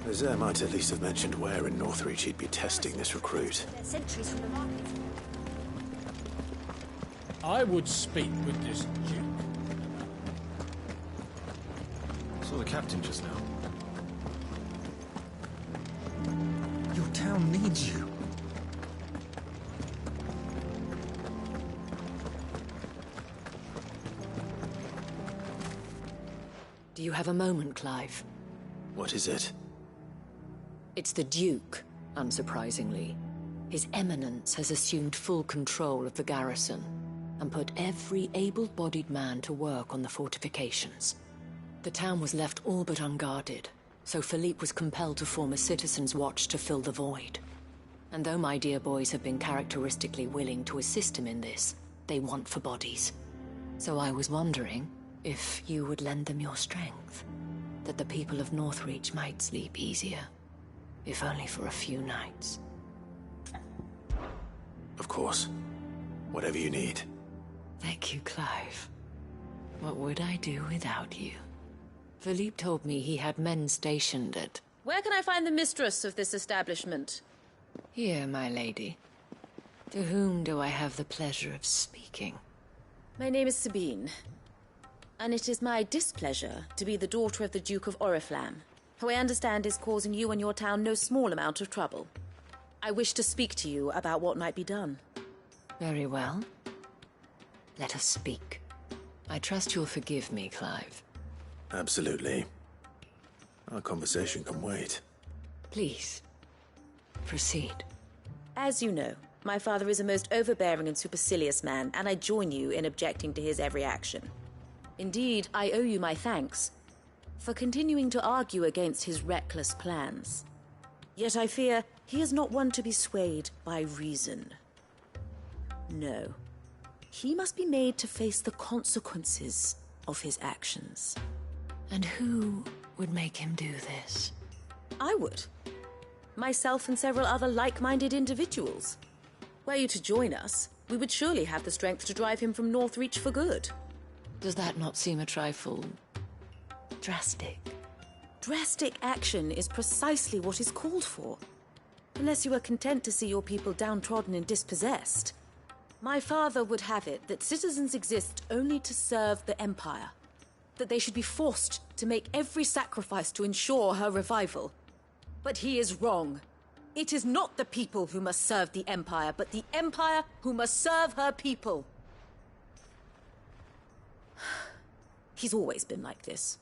Lazare might at least have mentioned where in Northreach he'd be testing this recruit. Sentries from the market. I would speak with this Duke. Saw the captain just now. Your town needs you. Do you have a moment, Clive? What is it? It's the Duke, unsurprisingly. His Eminence has assumed full control of the garrison and put every able-bodied man to work on the fortifications. The town was left all but unguarded, so Philippe was compelled to form a citizens' watch to fill the void. And though my dear boys have been characteristically willing to assist him in this, they want for bodies. So I was wondering if you would lend them your strength, that the people of Northreach might sleep easier, if only for a few nights. Of course. Whatever you need. Thank you, Clive. What would I do without you? Philippe told me he had men stationed at... Where can I find the mistress of this establishment? Here, my lady. To whom do I have the pleasure of speaking? My name is Sabine, and it is my displeasure to be the daughter of the Duke of Oriflamme, who I understand is causing you and your town no small amount of trouble. I wish to speak to you about what might be done. Very well. Let us speak. I trust you'll forgive me, Clive. Absolutely. Our conversation can wait. Please, proceed. As you know, my father is a most overbearing and supercilious man, and I join you in objecting to his every action. Indeed, I owe you my thanks for continuing to argue against his reckless plans. Yet I fear he is not one to be swayed by reason. No. He must be made to face the consequences of his actions. And who would make him do this? I would. Myself and several other like-minded individuals. Were you to join us, we would surely have the strength to drive him from Northreach for good. Does that not seem a trifle... drastic? Drastic action is precisely what is called for. Unless you are content to see your people downtrodden and dispossessed. My father would have it that citizens exist only to serve the Empire. That they should be forced to make every sacrifice to ensure her revival. But he is wrong. It is not the people who must serve the Empire, but the Empire who must serve her people. He's always been like this.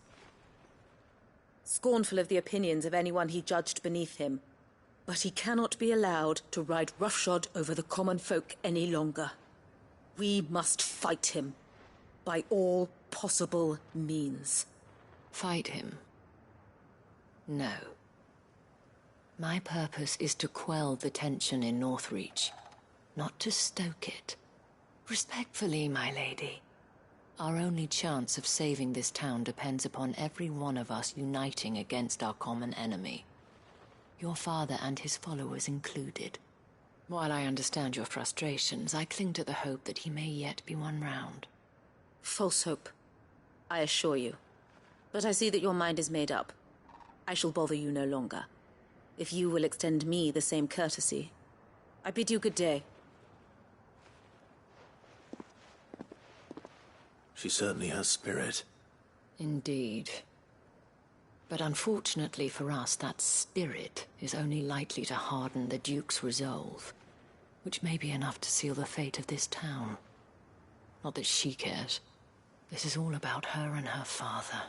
Scornful of the opinions of anyone he judged beneath him. But he cannot be allowed to ride roughshod over the common folk any longer. We must fight him. By all possible means. Fight him? No. My purpose is to quell the tension in Northreach, not to stoke it. Respectfully, my lady. Our only chance of saving this town depends upon every one of us uniting against our common enemy. Your father and his followers included. While I understand your frustrations, I cling to the hope that he may yet be won round. False hope, I assure you. But I see that your mind is made up. I shall bother you no longer. If you will extend me the same courtesy, I bid you good day. She certainly has spirit. Indeed. But unfortunately for us, that spirit is only likely to harden the Duke's resolve, which may be enough to seal the fate of this town. Not that she cares. This is all about her and her father.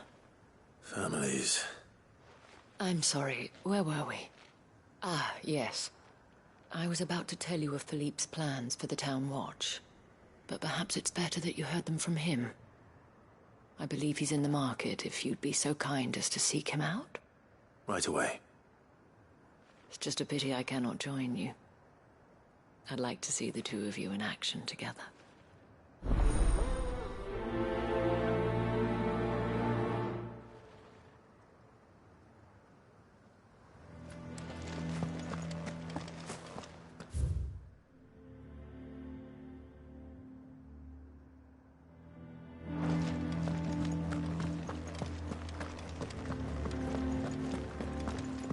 Families. I'm sorry, where were we? Ah, yes. I was about to tell you of Philippe's plans for the town watch, but perhaps it's better that you heard them from him. I believe he's in the market, if you'd be so kind as to seek him out. Right away. It's just a pity I cannot join you. I'd like to see the two of you in action together.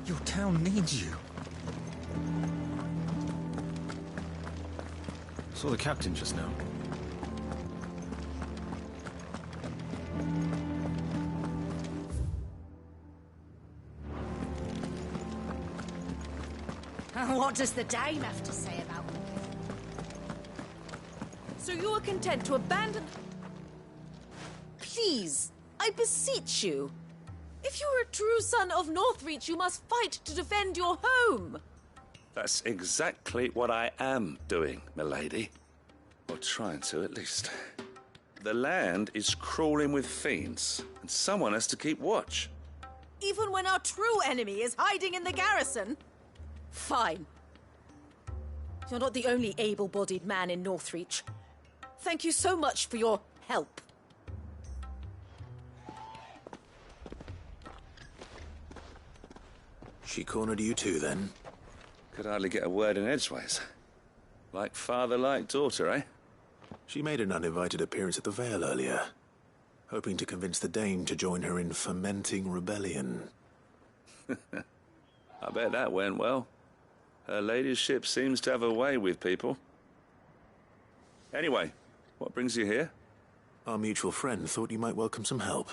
Your town needs you. Saw the captain just now. What does the dame have to say about it? So you are content to abandon... Please, I beseech you. If you are a true son of Northreach, you must fight to defend your home. That's exactly what I am doing, milady. Or trying to, at least. The land is crawling with fiends, and someone has to keep watch. Even when our true enemy is hiding in the garrison? Fine. You're not the only able-bodied man in Northreach. Thank you so much for your help. She cornered you too, then? Could hardly get a word in edgeways. Like father, like daughter, eh? She made an uninvited appearance at the Vale earlier, hoping to convince the Dame to join her in fomenting rebellion. I bet that went well. Her ladyship seems to have a way with people. Anyway, what brings you here? Our mutual friend thought you might welcome some help.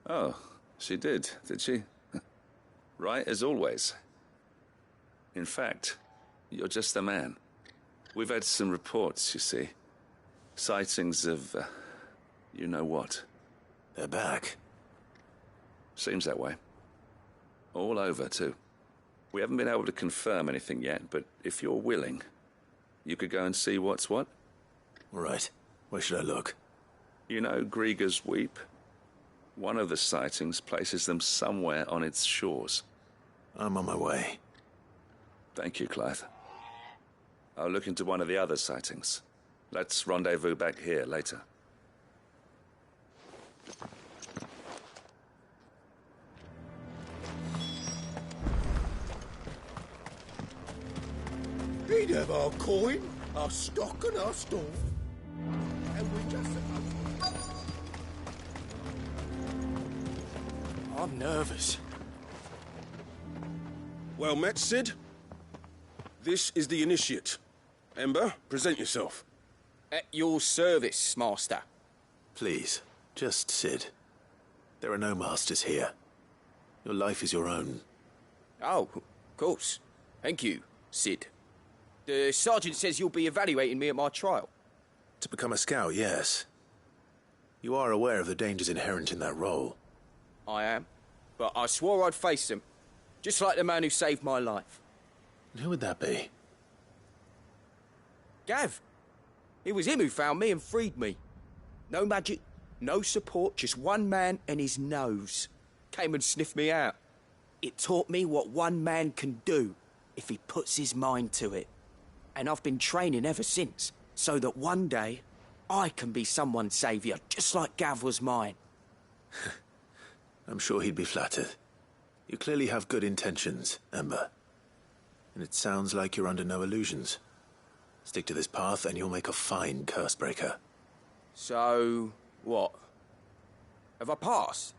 Oh, she did she? Right as always. In fact, you're just the man. We've had some reports, you see. Sightings of, you know what. They're back. Seems that way. All over, too. We haven't been able to confirm anything yet, but if you're willing, you could go and see what's what. All right. Where should I look? You know Grieger's Weep? One of the sightings places them somewhere on its shores. I'm on my way. Thank you, Clive. I'll look into one of the other sightings. Let's rendezvous back here later. He'd have our coin, our stock and our store. And we just... I'm nervous. Well met, Sid. This is the initiate. Ember, present yourself. At your service, Master. Please, just Sid. There are no masters here. Your life is your own. Oh, of course. Thank you, Sid. The sergeant says you'll be evaluating me at my trial. To become a scout, yes. You are aware of the dangers inherent in that role. I am. But I swore I'd face them. Just like the man who saved my life. And who would that be? Gav. It was him who found me and freed me. No magic, no support, just one man and his nose. Came and sniffed me out. It taught me what one man can do if he puts his mind to it. And I've been training ever since, so that one day I can be someone's saviour, just like Gav was mine. I'm sure he'd be flattered. You clearly have good intentions, Ember. And it sounds like you're under no illusions. Stick to this path and you'll make a fine cursebreaker. So, what? Have I passed?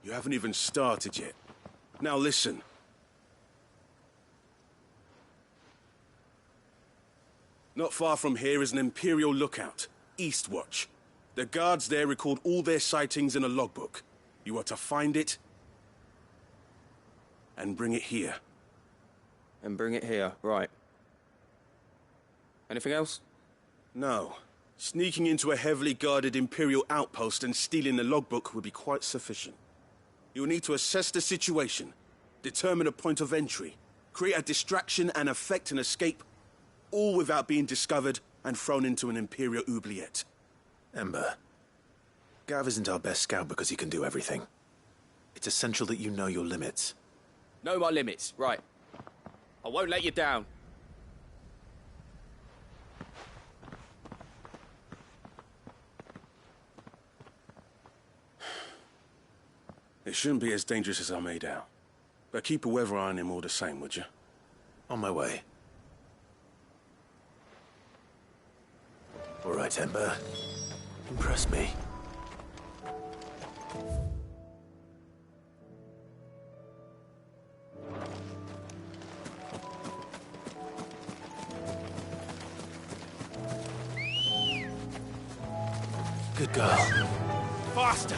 You haven't even started yet. Now listen. Not far from here is an Imperial lookout, Eastwatch. The guards there record all their sightings in a logbook. You are to find it and bring it here. And bring it here, right. Anything else? No. Sneaking into a heavily guarded Imperial outpost and stealing the logbook would be quite sufficient. You'll need to assess the situation, determine a point of entry, create a distraction and effect an escape, all without being discovered and thrown into an Imperial oubliette. Ember, Gav isn't our best scout because he can do everything. It's essential that you know your limits. Know my limits, right. I won't let you down. It shouldn't be as dangerous as I made out. But keep a weather eye on him all the same, would you? On my way. All right, Ember. Impress me. Good girl. Faster!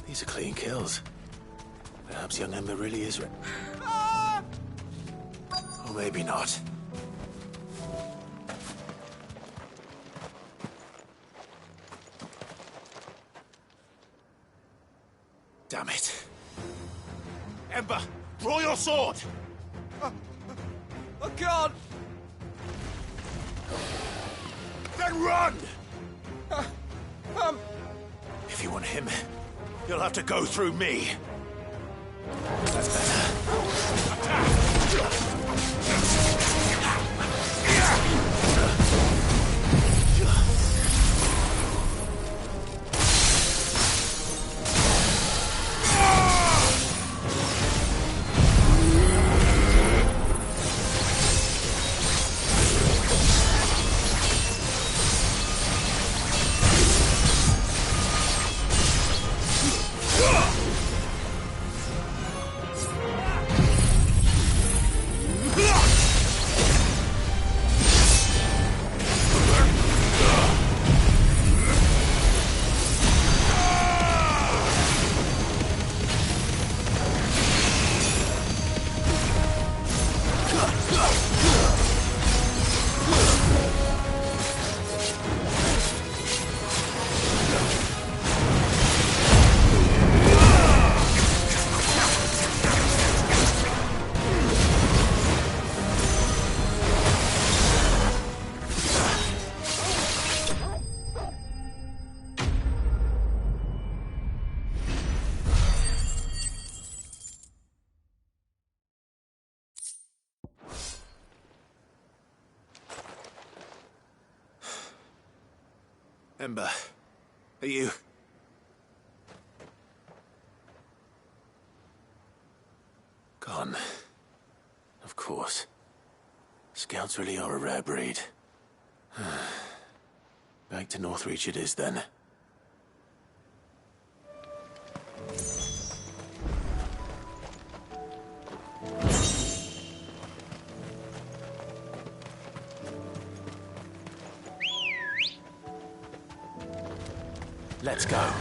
These are clean kills. Perhaps young Emma really is or maybe not. Damn it. Ember, draw your sword! I can't! Then run! If you want him, you'll have to go through me. That's better. Ember, are you... Gone. Of course. Scouts really are a rare breed. Back to Northreach it is, then. Let's go.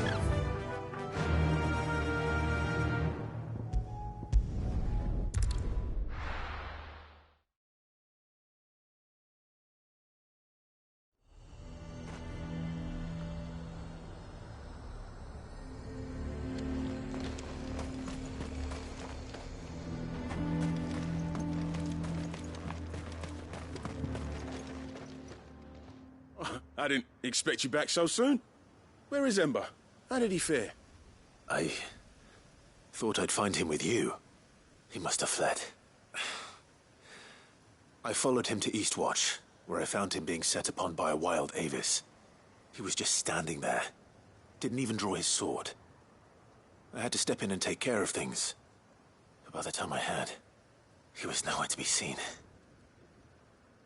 I didn't expect you back so soon. Where is Ember? How did he fare? I thought I'd find him with you. He must have fled. I followed him to Eastwatch, where I found him being set upon by a wild Avis. He was just standing there. Didn't even draw his sword. I had to step in and take care of things. But by the time I had, he was nowhere to be seen.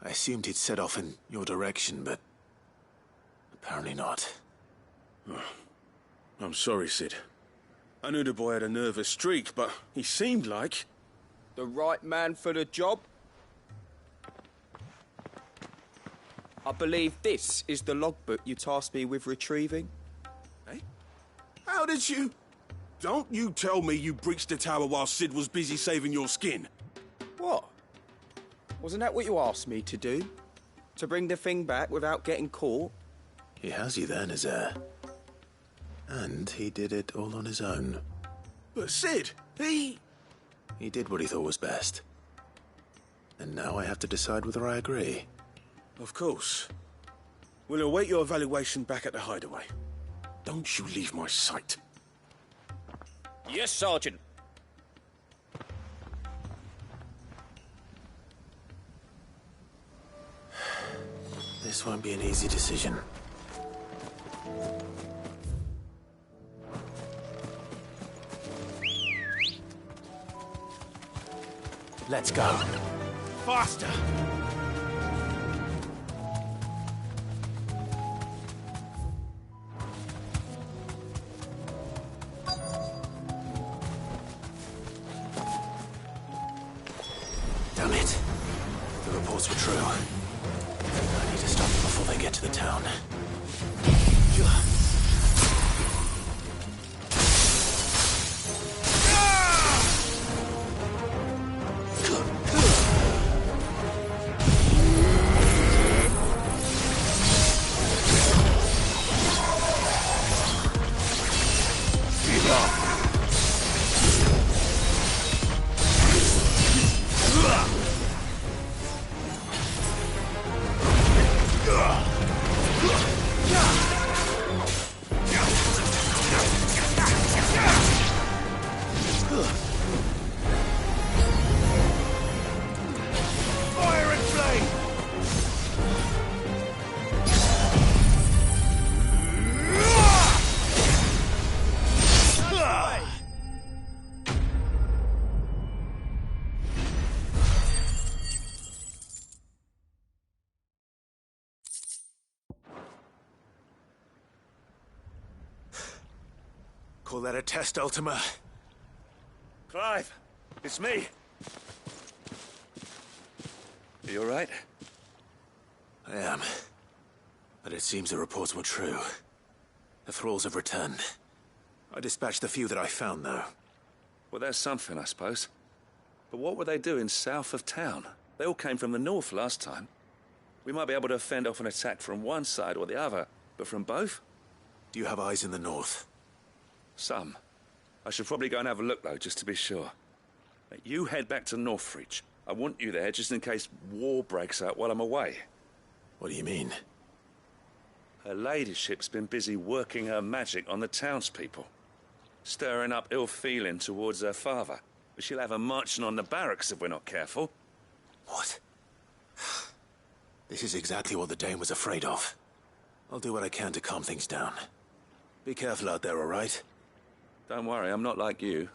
I assumed he'd set off in your direction, but apparently not. I'm sorry, Sid. I knew the boy had a nervous streak, but he seemed like... The right man for the job? I believe this is the logbook you tasked me with retrieving. Eh? How did you... Don't you tell me you breached the tower while Sid was busy saving your skin. What? Wasn't that what you asked me to do? To bring the thing back without getting caught? He has you then, his heir. And he did it all on his own. But Sid, he did what he thought was best. And now I have to decide whether I agree. Of course. We'll await your evaluation back at the hideaway. Don't you leave my sight. Yes, Sergeant. This won't be an easy decision. Let's go. Faster! Damn it. The reports were true. I need to stop them before they get to the town. Call that a test, Ultima? Clive, it's me. Are you all right? I am. But it seems the reports were true. The thralls have returned. I dispatched the few that I found, though. Well, there's something, I suppose. But what were they doing south of town? They all came from the north last time. We might be able to fend off an attack from one side or the other, but from both? Do you have eyes in the north? Some. I should probably go and have a look, though, just to be sure. You head back to Northreach. I want you there just in case war breaks out while I'm away. What do you mean? Her ladyship's been busy working her magic on the townspeople, stirring up ill feeling towards her father. But she'll have her marching on the barracks if we're not careful. What? This is exactly what the Dane was afraid of. I'll do what I can to calm things down. Be careful out there, all right? Don't worry, I'm not like you.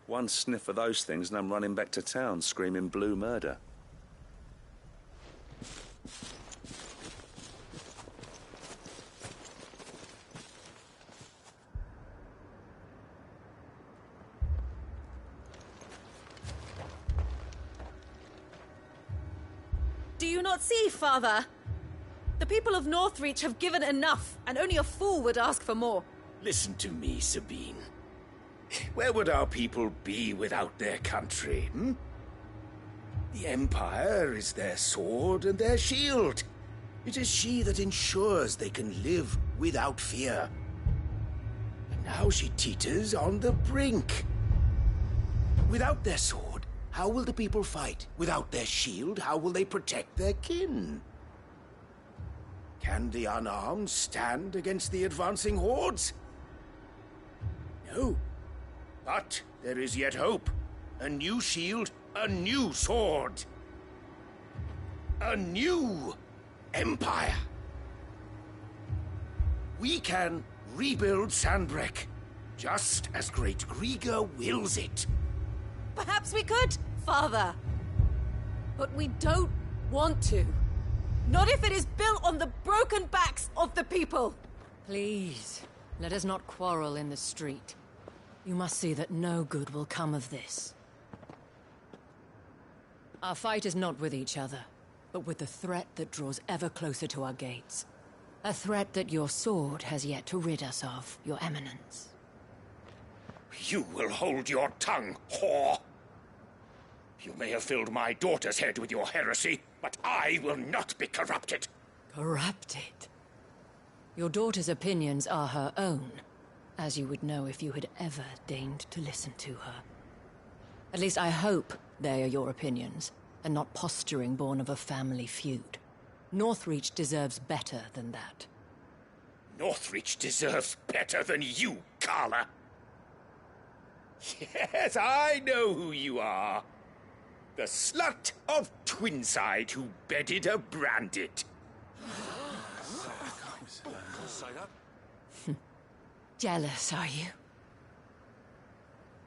One sniff of those things and I'm running back to town screaming blue murder. Do you not see, Father? The people of Northreach have given enough, and only a fool would ask for more. Listen to me, Sabine. Where would our people be without their country, hmm? The Empire is their sword and their shield. It is she that ensures they can live without fear. And now she teeters on the brink. Without their sword, how will the people fight? Without their shield, how will they protect their kin? Can the unarmed stand against the advancing hordes? No. But there is yet hope. A new shield, a new sword. A new empire. We can rebuild Sandbreck, just as Great Grieger wills it. Perhaps we could, Father. But we don't want to. Not if it is built on the broken backs of the people. Please, let us not quarrel in the street. You must see that no good will come of this. Our fight is not with each other, but with the threat that draws ever closer to our gates. A threat that your sword has yet to rid us of, Your Eminence. You will hold your tongue, whore! You may have filled my daughter's head with your heresy, but I will not be corrupted. Corrupted? Your daughter's opinions are her own, as you would know if you had ever deigned to listen to her. At least I hope they are your opinions, and not posturing born of a family feud. Northreach deserves better than that. Northreach deserves better than you, Carla. Yes, I know who you are. The slut of Twinside who bedded a Brandit. Jealous, are you?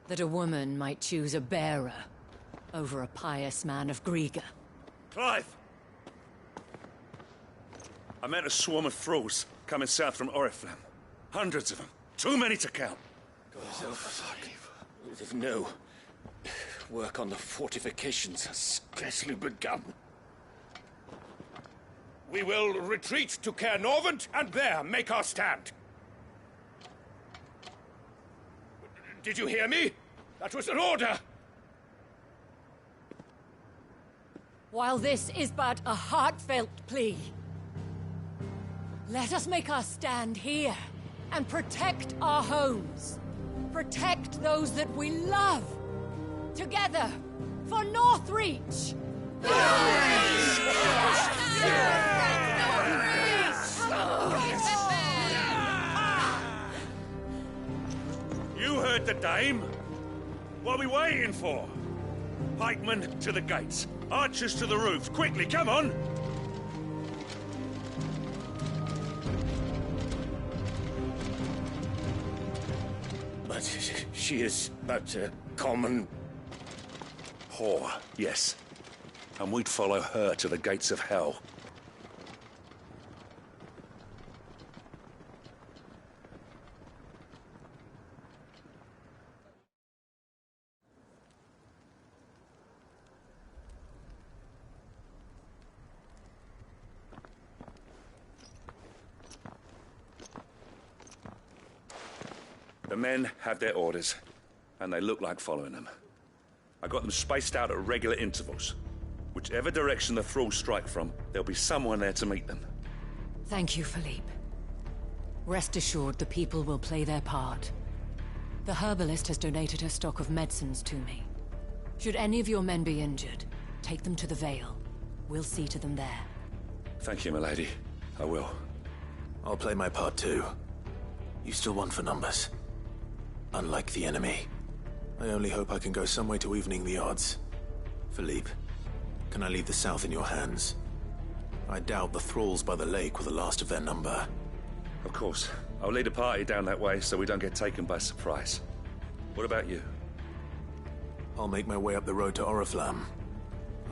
That a woman might choose a bearer, over a pious man of Griega. Clive! I met a swarm of thralls coming south from Oriflamme. Hundreds of them. Too many to count. There's no work on the fortifications has scarcely begun. We will retreat to Caer Norvent and there make our stand. Did you hear me? That was an order! While this is but a heartfelt plea, let us make our stand here and protect our homes. Protect those that we love. Together, for Northreach! You heard the dame. What are we waiting for? Pikemen to the gates. Archers to the roofs. Quickly, come on! But she is but a common... whore, yes. And we'd follow her to the gates of hell. The men have their orders, and they look like following them. I got them spaced out at regular intervals. Whichever direction the thralls strike from, there'll be someone there to meet them. Thank you, Philippe. Rest assured the people will play their part. The herbalist has donated her stock of medicines to me. Should any of your men be injured, take them to the Vale. We'll see to them there. Thank you, milady. I will. I'll play my part too. You still want for numbers. Unlike the enemy. I only hope I can go some way to evening the odds. Philippe, can I leave the south in your hands? I doubt the thralls by the lake were the last of their number. Of course. I'll lead a party down that way so we don't get taken by surprise. What about you? I'll make my way up the road to Oriflamme.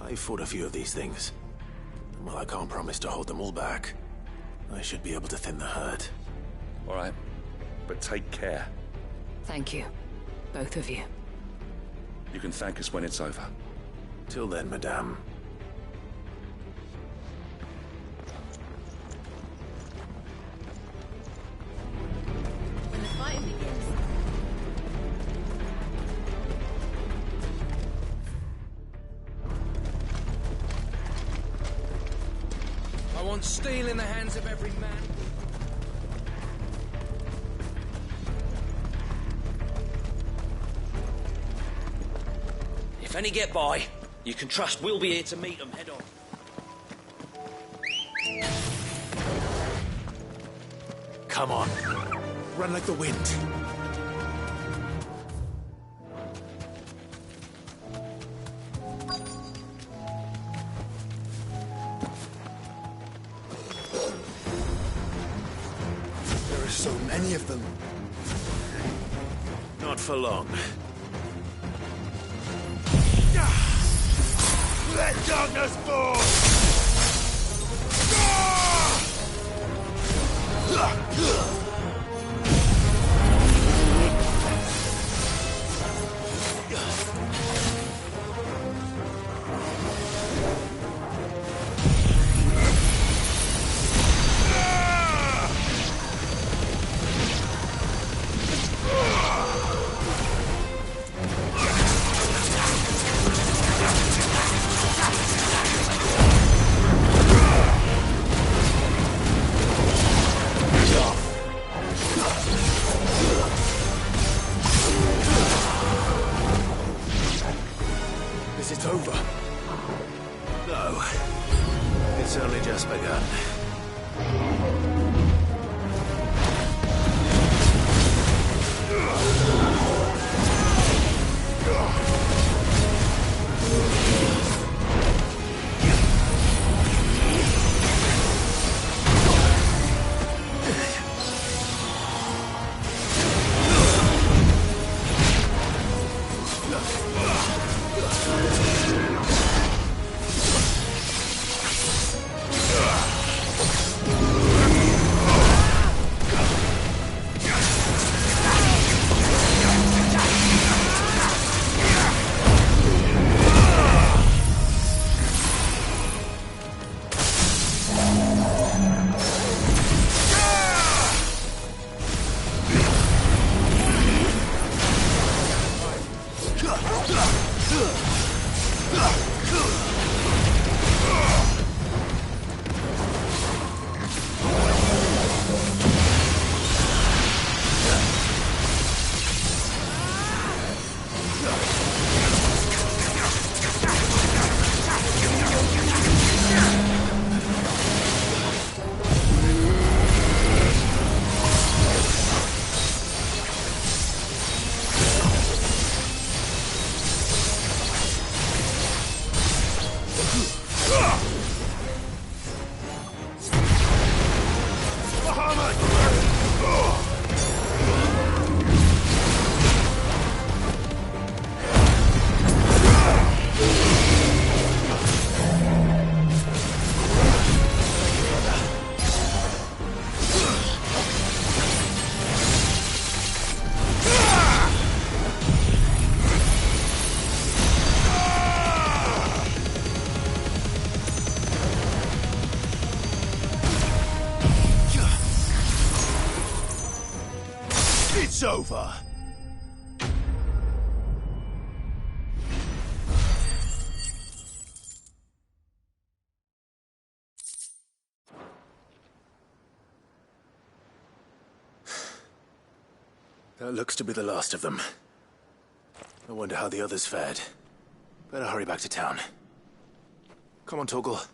I've fought a few of these things. And while I can't promise to hold them all back, I should be able to thin the herd. All right. But take care. Thank you. Both of you. You can thank us when it's over. Till then, madame. When the fighting begins. I want steel in the hands of every man. If any get by, you can trust we'll be here to meet them head on. Come on. Run like the wind. There are so many of them. Not for long. Let darkness fall! It's over! That looks to be the last of them. I wonder how the others fared. Better hurry back to town. Come on, Torgal.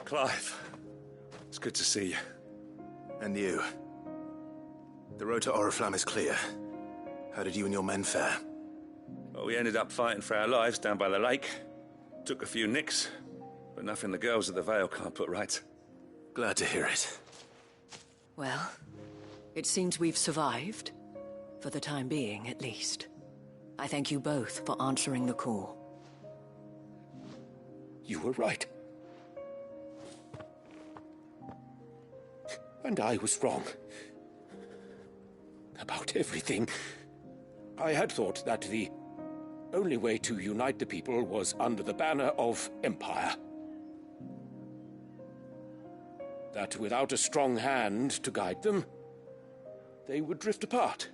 Clive, it's good to see you. And you. The road to Oriflamme is clear. How did you and your men fare? Well, we ended up fighting for our lives down by the lake. Took a few nicks, but nothing the girls of the Vale can't put right. Glad to hear it. Well, it seems we've survived. For the time being, at least. I thank you both for answering the call. You were right. And I was wrong. About everything. I had thought that the only way to unite the people was under the banner of Empire. That without a strong hand to guide them, they would drift apart.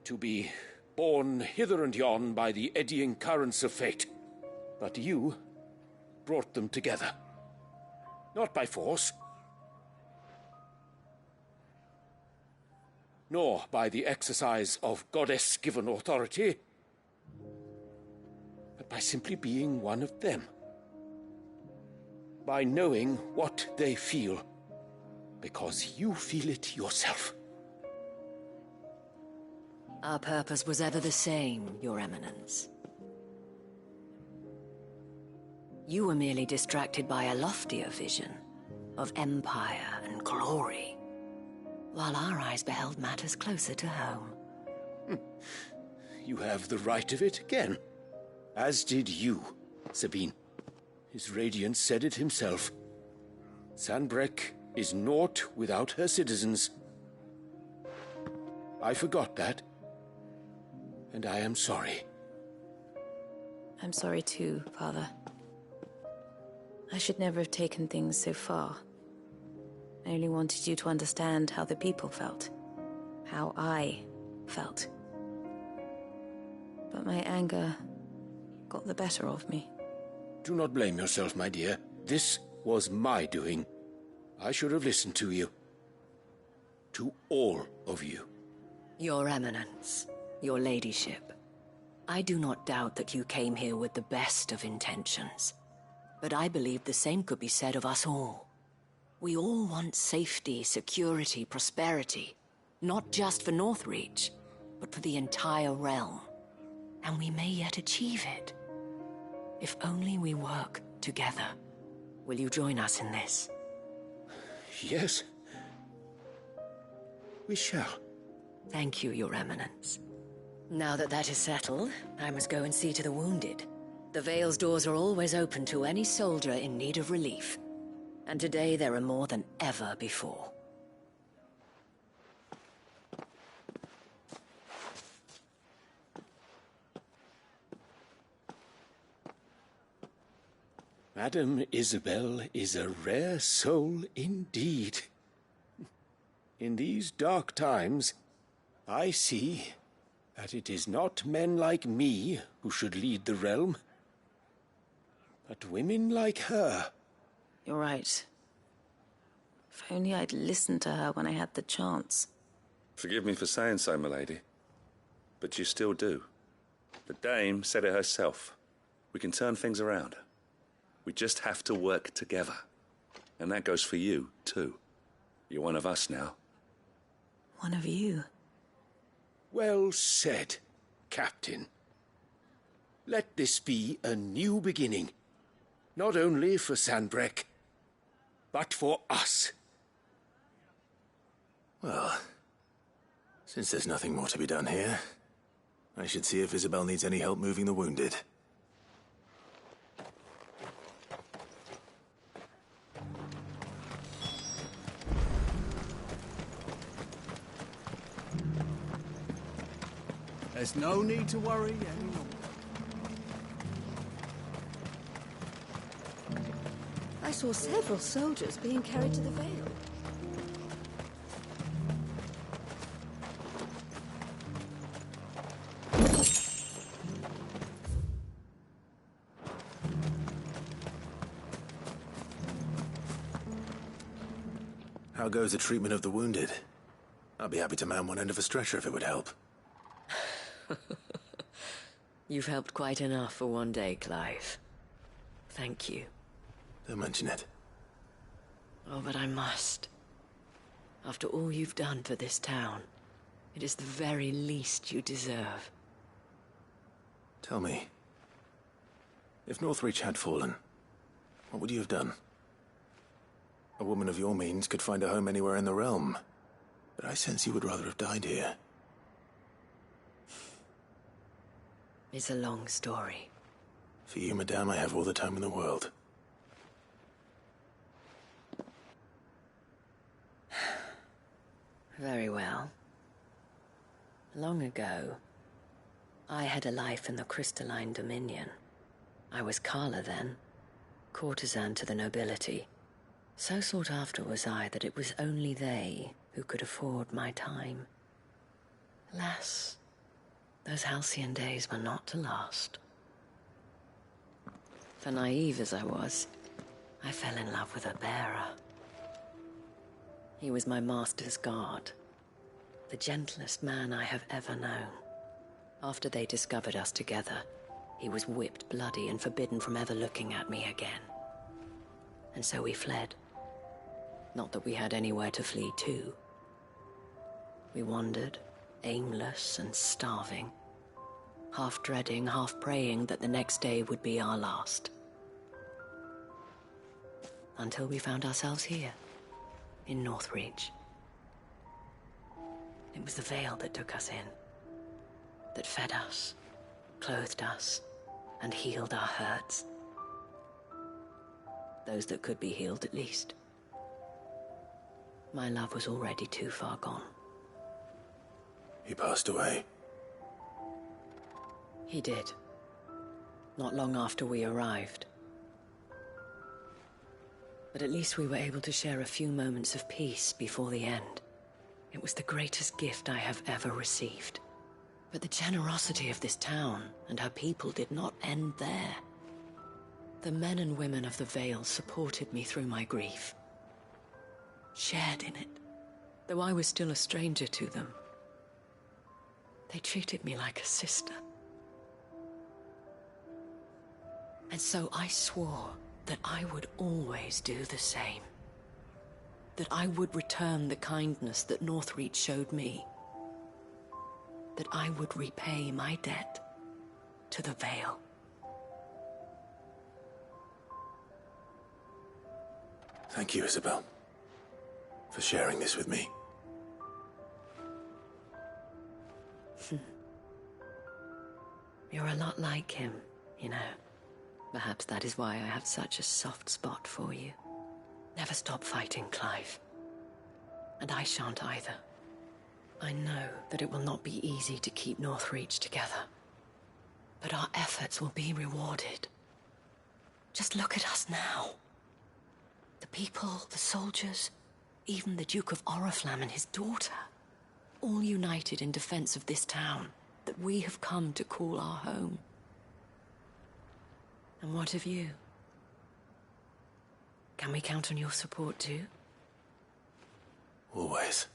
To be borne hither and yon by the eddying currents of fate. But you brought them together. Not by force, nor by the exercise of goddess-given authority, but by simply being one of them. By knowing what they feel, because you feel it yourself. Our purpose was ever the same, Your Eminence. You were merely distracted by a loftier vision of empire and glory, while our eyes beheld matters closer to home. You have the right of it again. As did you, Sabine. His radiance said it himself. Sanbreque is naught without her citizens. I forgot that. And I am sorry. I'm sorry too, Father. I should never have taken things so far. I only wanted you to understand how the people felt. How I felt. But my anger got the better of me. Do not blame yourself, my dear. This was my doing. I should have listened to you. To all of you. Your Eminence, your ladyship. I do not doubt that you came here with the best of intentions. But I believe the same could be said of us all. We all want safety, security, prosperity. Not just for Northreach, but for the entire realm. And we may yet achieve it. If only we work together. Will you join us in this? Yes. We shall. Thank you, Your Eminence. Now that that is settled, I must go and see to the wounded. The Vale's doors are always open to any soldier in need of relief. And today there are more than ever before. Madame Isabel is a rare soul indeed. In these dark times, I see that it is not men like me who should lead the realm, but women like her. You're right. If only I'd listened to her when I had the chance. Forgive me for saying so, milady, but you still do. The Dame said it herself. We can turn things around. We just have to work together. And that goes for you, too. You're one of us now. One of you? Well said, Captain. Let this be a new beginning. Not only for Sanbreque, but for us. Well, since there's nothing more to be done here, I should see if Isabel needs any help moving the wounded. There's no need to worry any longer. I saw several soldiers being carried to the Vale. How goes the treatment of the wounded? I'd be happy to man one end of a stretcher if it would help. You've helped quite enough for one day, Clive. Thank you. Don't mention it. Oh, but I must. After all you've done for this town, it is the very least you deserve. Tell me, if Northreach had fallen, what would you have done? A woman of your means could find a home anywhere in the realm, but I sense you would rather have died here. It's a long story. For you, madame, I have all the time in the world. Very well. Long ago, I had a life in the Crystalline Dominion. I was Carla then, courtesan to the nobility. So sought after was I that it was only they who could afford my time. Alas, those halcyon days were not to last. For naive as I was, I fell in love with a bearer. He was my master's guard, the gentlest man I have ever known. After they discovered us together, he was whipped bloody and forbidden from ever looking at me again. And so we fled. Not that we had anywhere to flee to. We wandered, aimless and starving, half dreading, half praying that the next day would be our last. Until we found ourselves here, in Northreach. It was the Vale that took us in, that fed us, clothed us, and healed our hurts. Those that could be healed, at least. My love was already too far gone. He passed away. He did. Not long after we arrived. But at least we were able to share a few moments of peace before the end. It was the greatest gift I have ever received. But the generosity of this town and her people did not end there. The men and women of the Vale supported me through my grief. Shared in it, though I was still a stranger to them. They treated me like a sister. And so I swore that I would always do the same. That I would return the kindness that Northreach showed me. That I would repay my debt to the Vale. Thank you, Isabel, for sharing this with me. You're a lot like him, you know. Perhaps that is why I have such a soft spot for you. Never stop fighting, Clive. And I shan't either. I know that it will not be easy to keep Northreach together. But our efforts will be rewarded. Just look at us now. The people, the soldiers, even the Duke of Oriflamme and his daughter, all united in defense of this town that we have come to call our home. And what of you? Can we count on your support too? Always.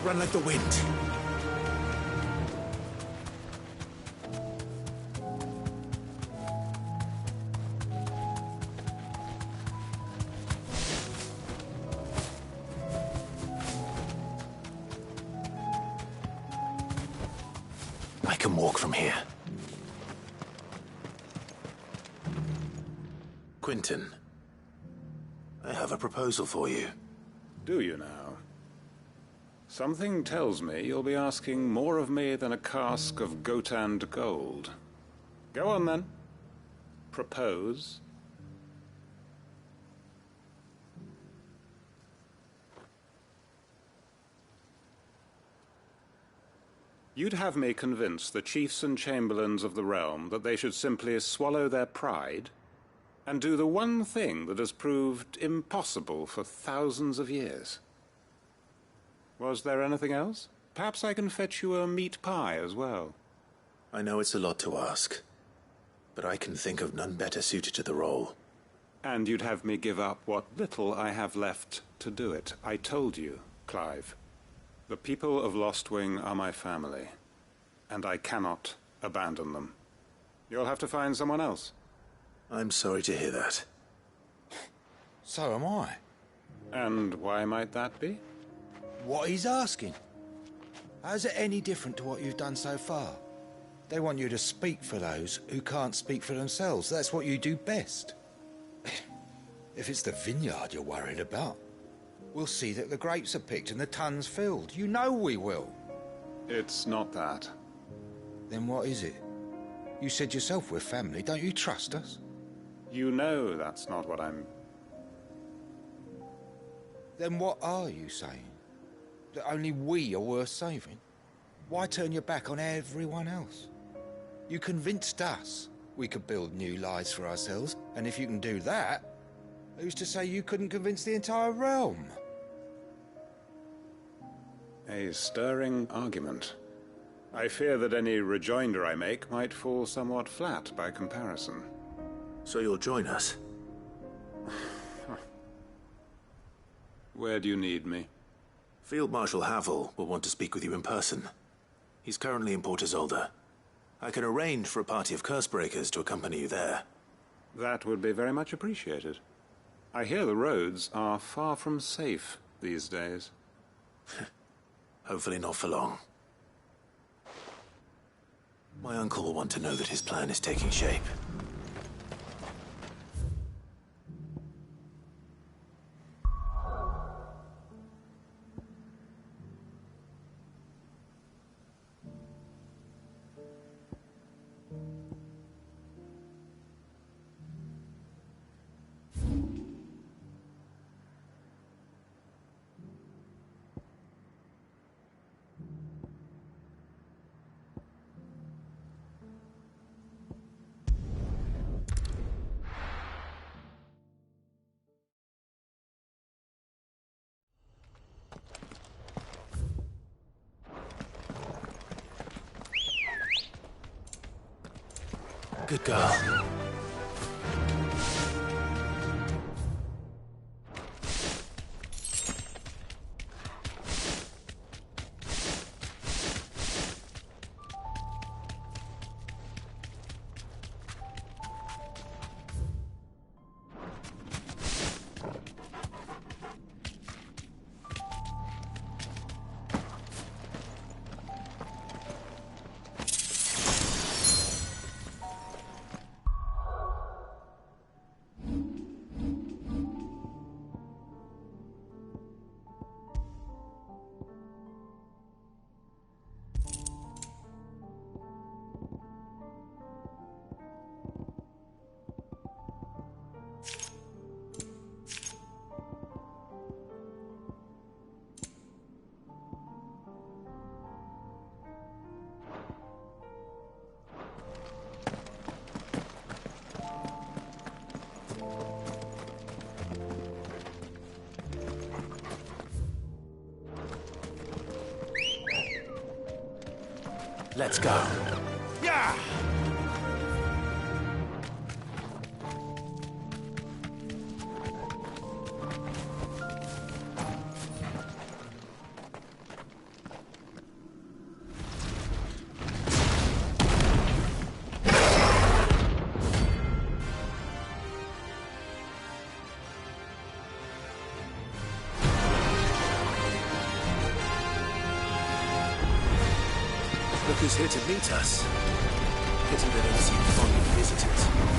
Run like the wind. I can walk from here. Quentin, I have a proposal for you. Do you now? Something tells me you'll be asking more of me than a cask of Gotand gold. Go on, then. Propose. You'd have me convince the chiefs and chamberlains of the realm that they should simply swallow their pride and do the one thing that has proved impossible for thousands of years. Was there anything else? Perhaps I can fetch you a meat pie as well. I know it's a lot to ask, but I can think of none better suited to the role. And you'd have me give up what little I have left to do it. I told you, Clive. The people of Lostwing are my family, and I cannot abandon them. You'll have to find someone else. I'm sorry to hear that. So am I. And why might that be? What he's asking. How's it any different to what you've done so far? They want you to speak for those who can't speak for themselves. That's what you do best. If it's the vineyard you're worried about, we'll see that the grapes are picked and the tons filled. You know we will. It's not that. Then what is it? You said yourself we're family. Don't you trust us? You know that's not what I'm... Then what are you saying? That only we are worth saving? Why turn your back on everyone else? You convinced us we could build new lives for ourselves, and if you can do that, who's to say you couldn't convince the entire realm? A stirring argument. I fear that any rejoinder I make might fall somewhat flat by comparison. So you'll join us? Where do you need me? Field Marshal Havel will want to speak with you in person. He's currently in Port Isolde. I can arrange for a party of Cursebreakers to accompany you there. That would be very much appreciated. I hear the roads are far from safe these days. Hopefully not for long. My uncle will want to know that his plan is taking shape. Good girl. Let's go. Yeah! The workers here to meet us. Pity they don't seem fond of visitors.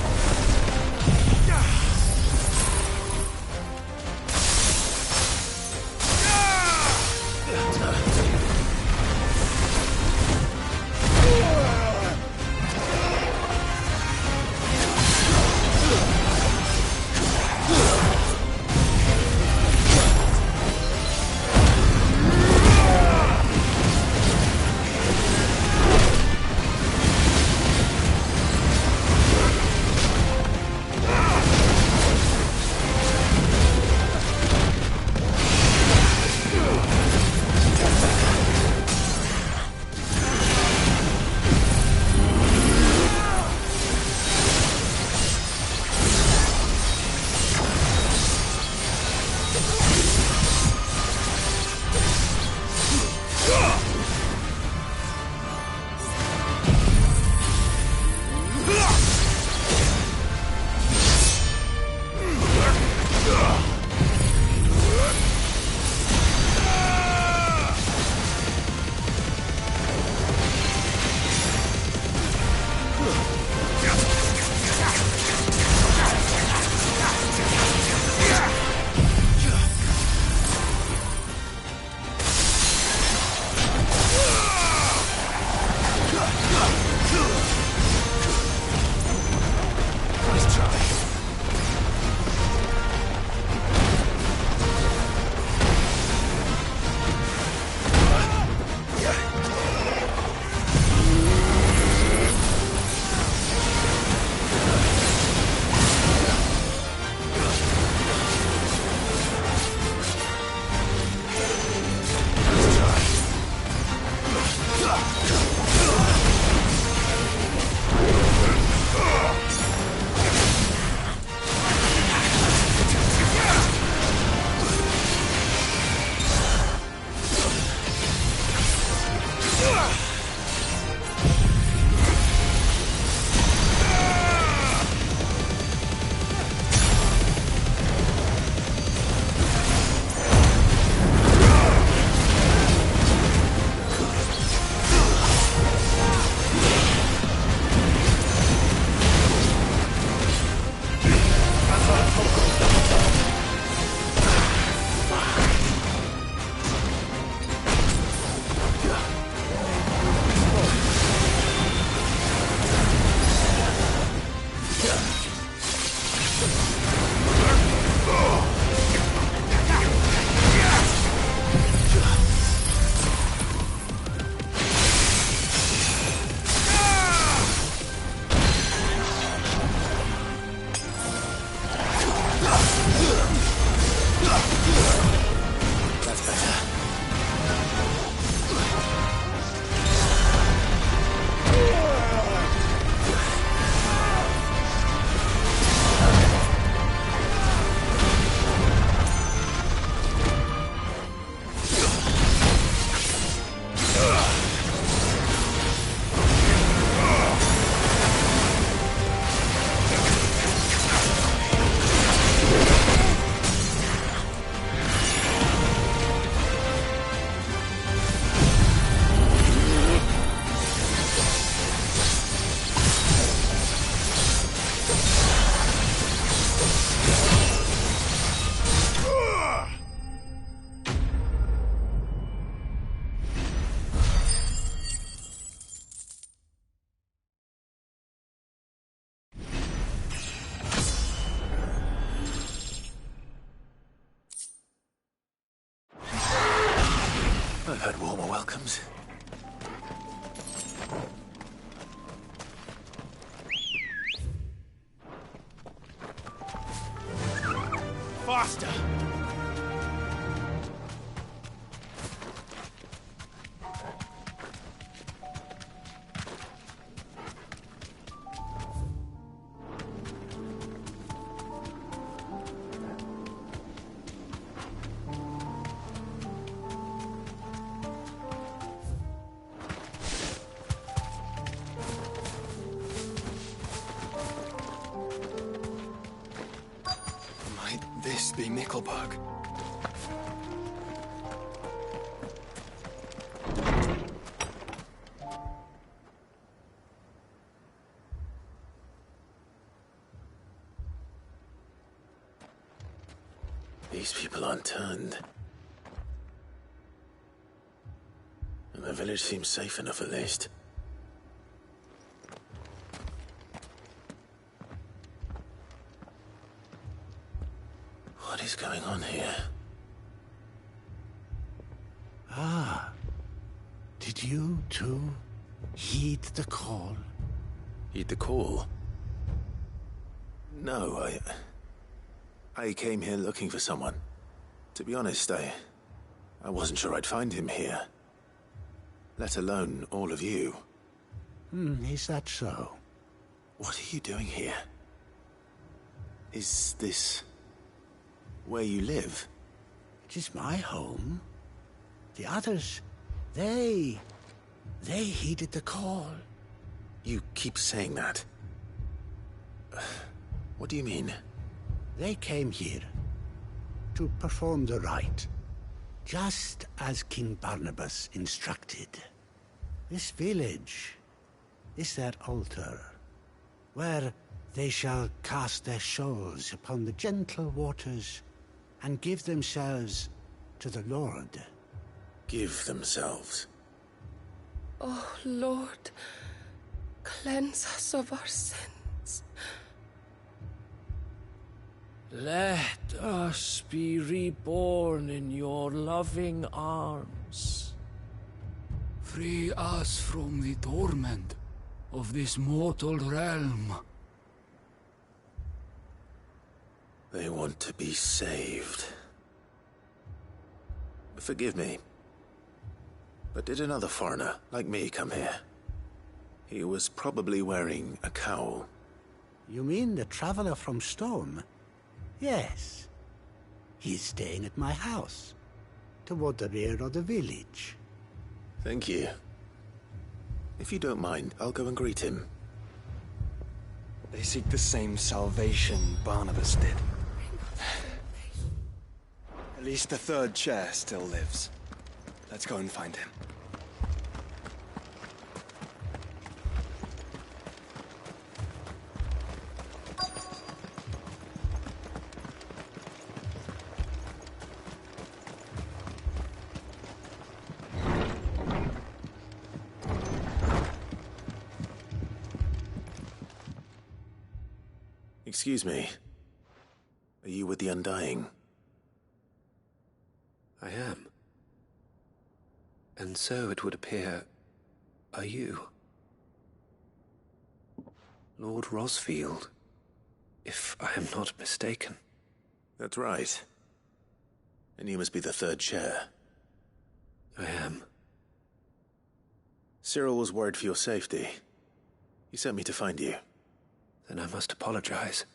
I've had warmer welcomes. Faster! This be Nickelberg. These people aren't turned. And the village seems safe enough, at least. What is going on here? Ah. Did you, too, heed the call? Heed the call? No, I came here looking for someone. To be honest, I wasn't sure I'd find him here. Let alone all of you. Is that so? What are you doing here? Is this where you live? It is my home. The others, they heeded the call. You keep saying that. What do you mean? They came here to perform the rite, just as King Barnabas instructed. This village is their altar, where they shall cast their shoals upon the gentle waters and give themselves to the Lord. Give themselves? Oh, Lord, cleanse us of our sins. Let us be reborn in your loving arms. Free us from the torment of this mortal realm. They want to be saved. Forgive me, but did another foreigner like me come here? He was probably wearing a cowl. You mean the traveler from Storm? Yes. He's staying at my house, toward the rear of the village. Thank you. If you don't mind, I'll go and greet him. They seek the same salvation Barnabas did. At least the third chair still lives. Let's go and find him. Excuse me. Are you with the Undying? I am. And so it would appear, are you? Lord Rosfield, if I am not mistaken. That's right. And you must be the third chair. I am. Cyril was worried for your safety. He sent me to find you. Then I must apologize.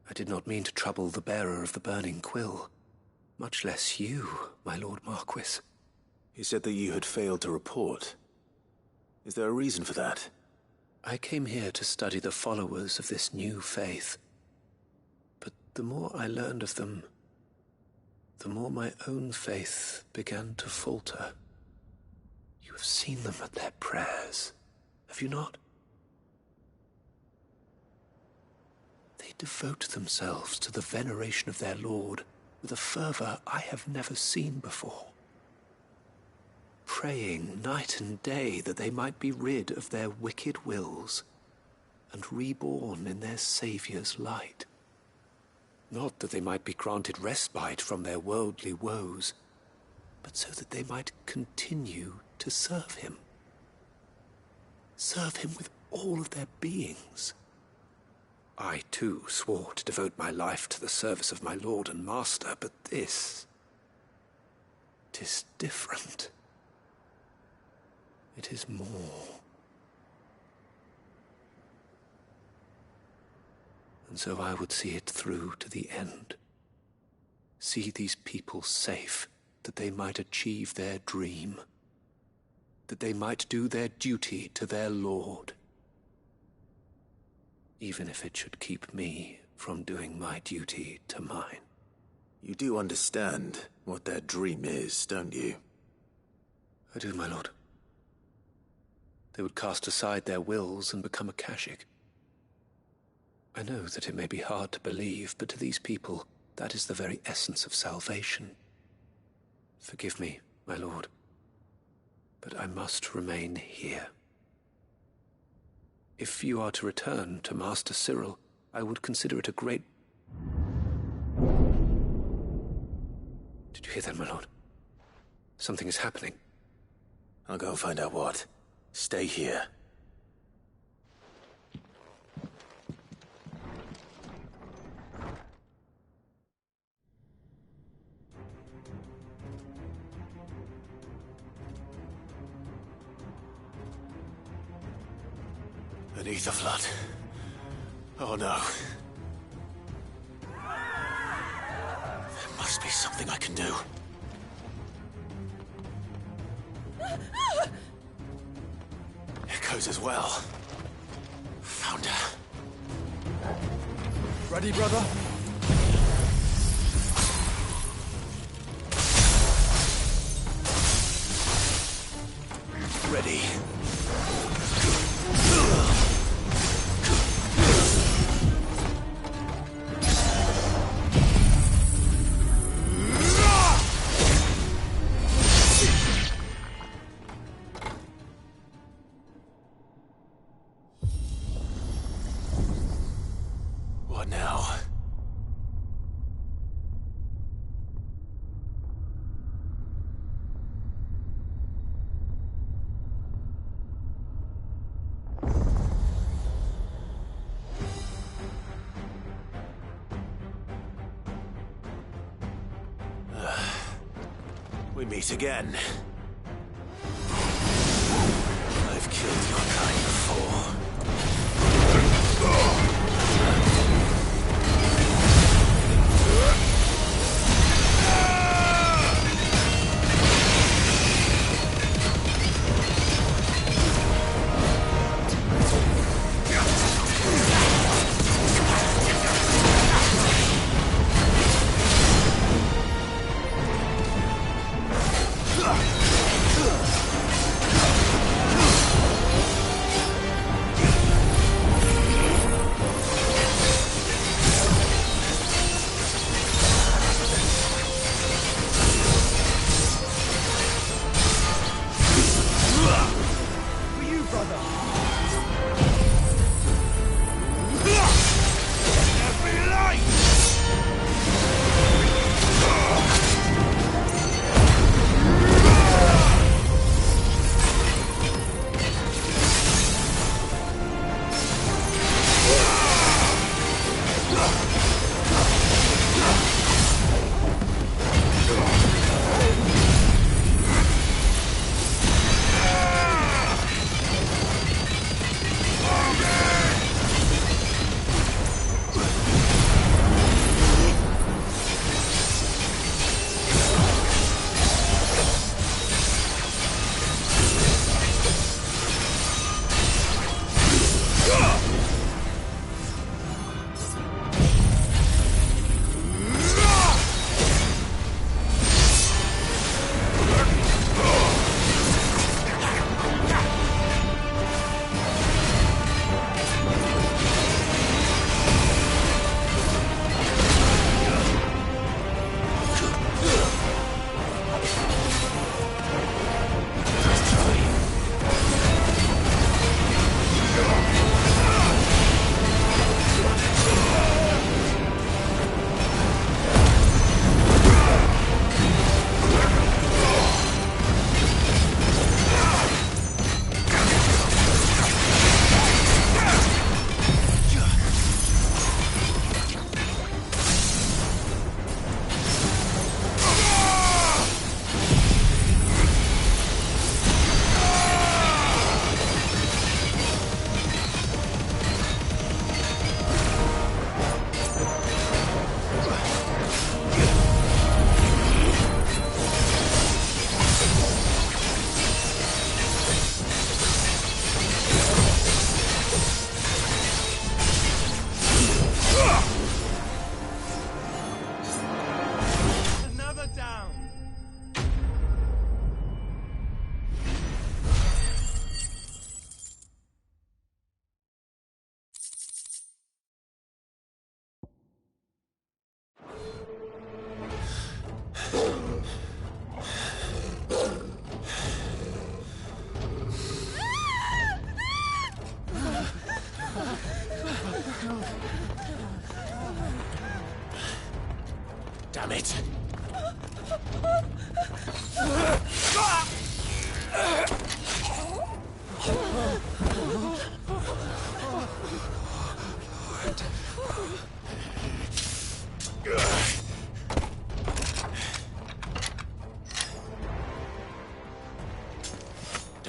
I did not mean to trouble the bearer of the burning quill. Much less you, my Lord Marquis. He said that you had failed to report. Is there a reason for that? I came here to study the followers of this new faith. But the more I learned of them, the more my own faith began to falter. You have seen them at their prayers, have you not? They devote themselves to the veneration of their Lord with a fervor I have never seen before. Praying night and day that they might be rid of their wicked wills and reborn in their Saviour's light. Not that they might be granted respite from their worldly woes, but so that they might continue to serve him. Serve him with all of their beings. I, too, swore to devote my life to the service of my Lord and Master, but this... 'tis different. It is more. And so I would see it through to the end. See these people safe, that they might achieve their dream. That they might do their duty to their Lord. Even if it should keep me from doing my duty to mine. You do understand what their dream is, don't you? I do, my lord. They would cast aside their wills and become a Kashik. I know that it may be hard to believe, but to these people, That is the very essence of salvation. Forgive me, my lord, but I must remain here. If you are to return to Master Cyril, I would consider it a great... Did you hear that, my lord? Something is happening. I'll go and find out what. Stay here. An ether flood. Oh no. There must be something I can do. Echoes as well. Found her. Ready, brother? Ready. What now? We meet again. I've killed your kind before.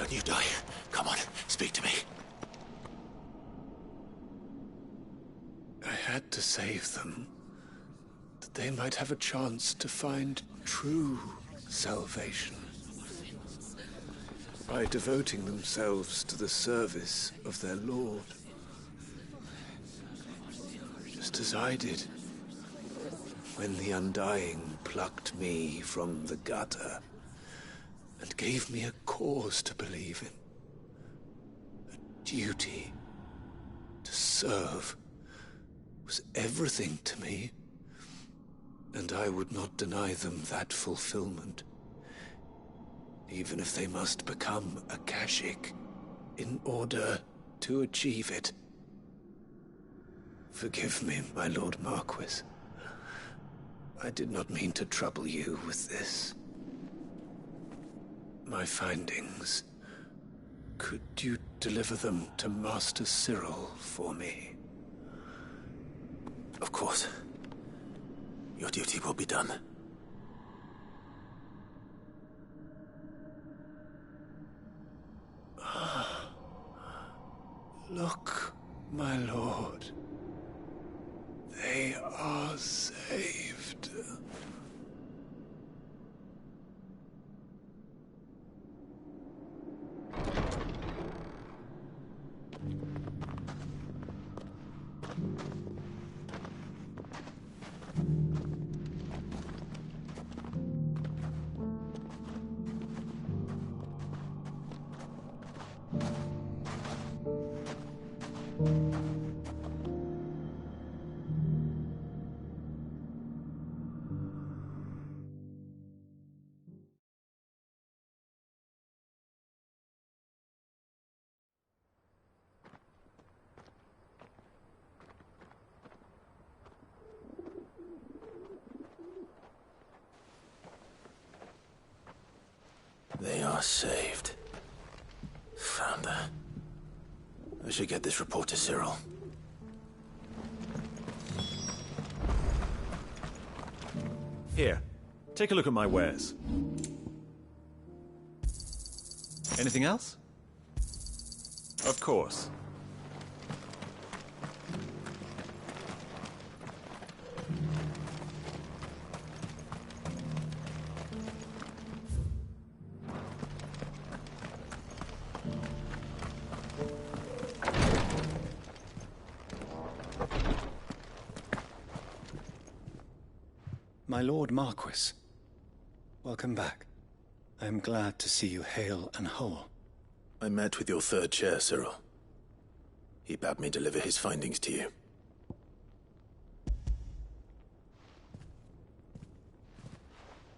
Don't you die. Come on, speak to me. I had to save them, that they might have a chance to find true salvation. By devoting themselves to the service of their Lord. Just as I did, when the Undying plucked me from the gutter and gave me a cause to believe in. A duty to serve was everything to me, and I would not deny them that fulfillment, even if they must become a Kashik in order to achieve it. Forgive me, my Lord Marquis. I did not mean to trouble you with this. My findings. Could you deliver them to Master Cyril for me? Of course. Your duty will be done. Look, my lord. They are saved. They are saved. Founder. I should get this report to Cyril. Here, take a look at my wares. Anything else? Of course. My Lord Marquis, welcome back. I am glad to see you hale and whole. I met with your third chair, Cyril. He bade me deliver his findings to you.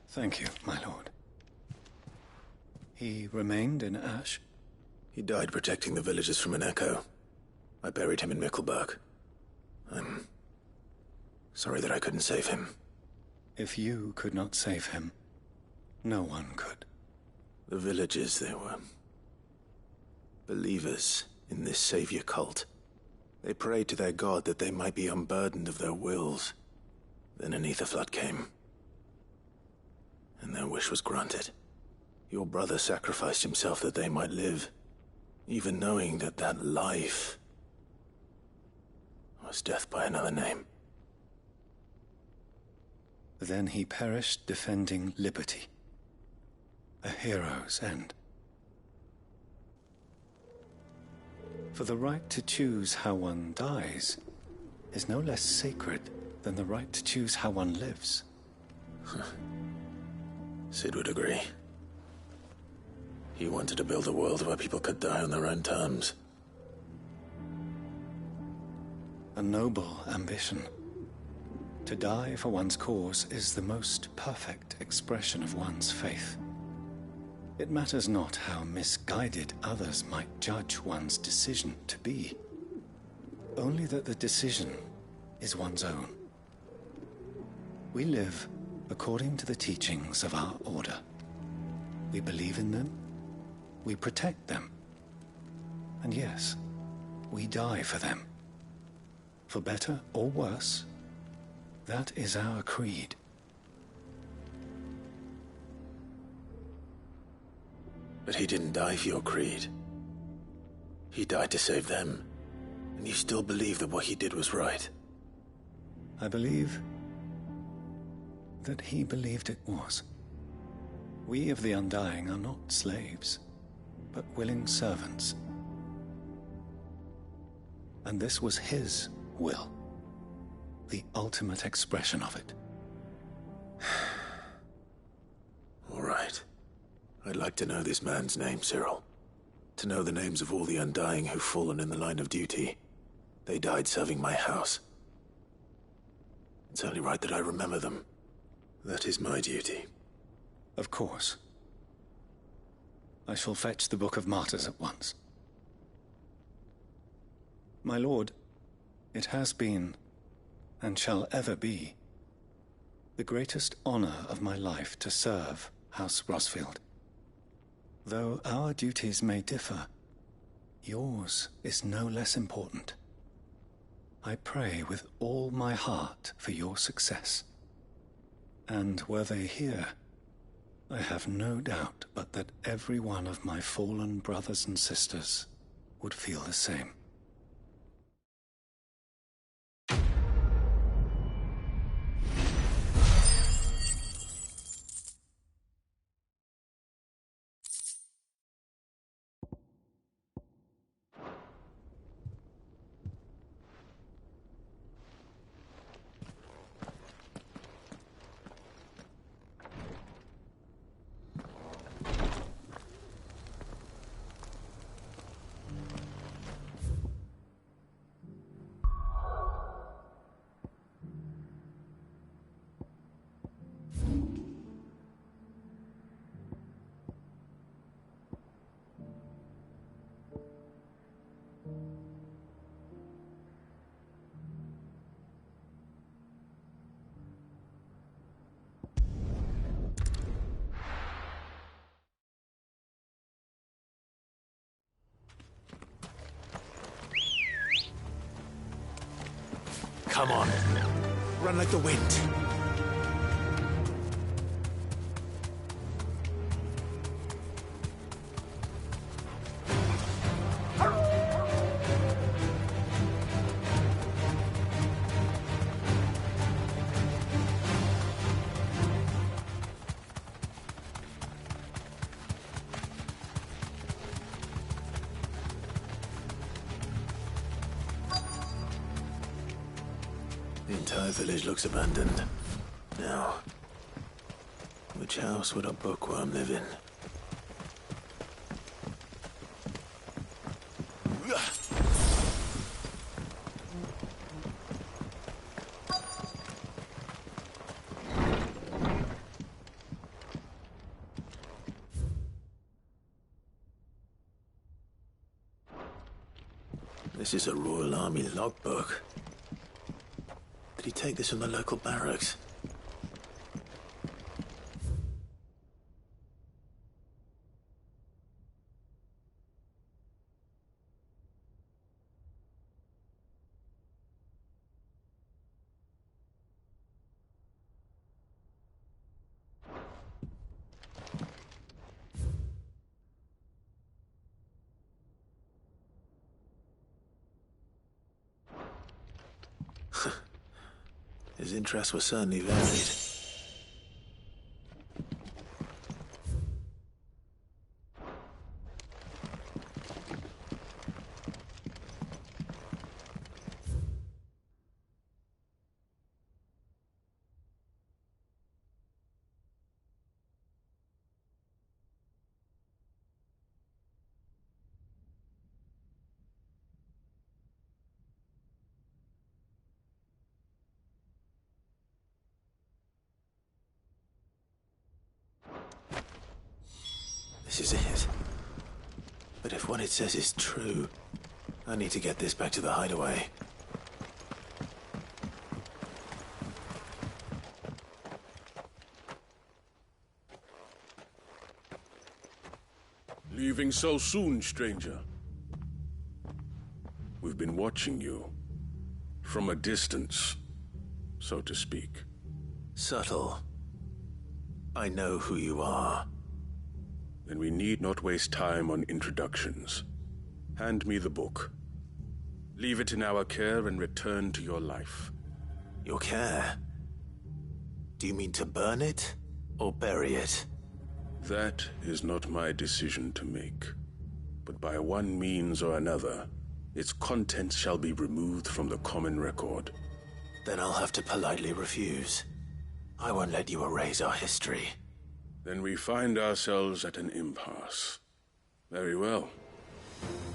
Thank you, my lord. He remained in Ash? He died protecting the villagers from an echo. I buried him in Mickelberg. I'm sorry that I couldn't save him. If you could not save him, no one could. The villagers, they were believers in this savior cult. They prayed to their god that they might be unburdened of their wills. Then an ether flood came, and their wish was granted. Your brother sacrificed himself that they might live, even knowing that that life was death by another name. Then he perished defending liberty. A hero's end. For the right to choose how one dies is no less sacred than the right to choose how one lives. Sid would agree. He wanted to build a world where people could die on their own terms. A noble ambition. To die for one's cause is the most perfect expression of one's faith. It matters not how misguided others might judge one's decision to be. Only that the decision is one's own. We live according to the teachings of our order. We believe in them, we protect them, and yes, we die for them. For better or worse, that is our creed. But he didn't die for your creed. He died to save them. And you still believe that what he did was right? I believe that he believed it was. We of the Undying are not slaves, but willing servants. And this was his will, the ultimate expression of it. All right. I'd like to know this man's name, Cyril. To know the names of all the Undying who've fallen in the line of duty. They died serving my house. It's only right that I remember them. That is my duty. Of course. I shall fetch the Book of Martyrs at once. My lord, it has been, and shall ever be, the greatest honor of my life to serve House Rosfield. Though our duties may differ, yours is no less important. I pray with all my heart for your success. And were they here, I have no doubt but that every one of my fallen brothers and sisters would feel the same. Come on. Run like the wind. The entire village looks abandoned. Now, which house would a bookworm live in? This is a Royal Army logbook. Did he take this from the local barracks? His interests were certainly varied. This is it. But if what it says is true, I need to get this back to the hideaway. Leaving so soon, stranger? We've been watching you. From a distance, so to speak. Subtle. I know who you are. Then we need not waste time on introductions. Hand me the book. Leave it in our care and return to your life. Your care? Do you mean to burn it or bury it? That is not my decision to make. But by one means or another, its contents shall be removed from the common record. Then I'll have to politely refuse. I won't let you erase our history. Then we find ourselves at an impasse. Very well.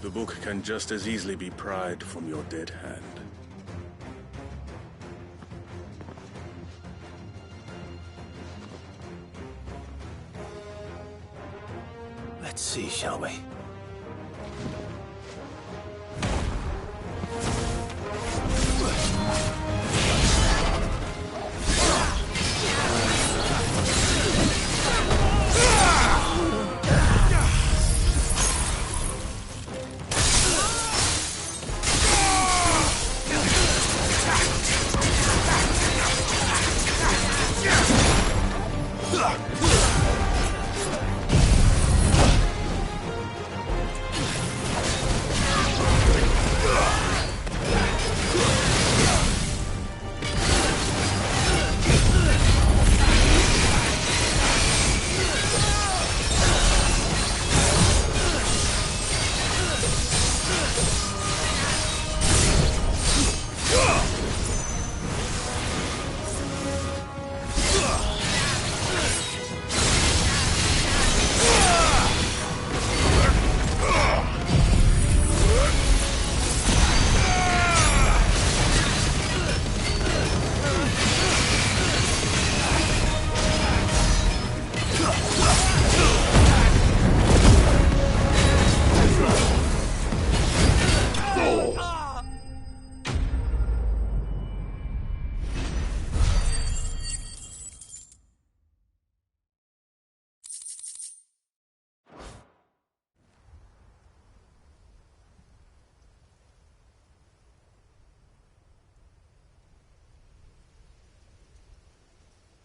The book can just as easily be pried from your dead hand. Let's see, shall we?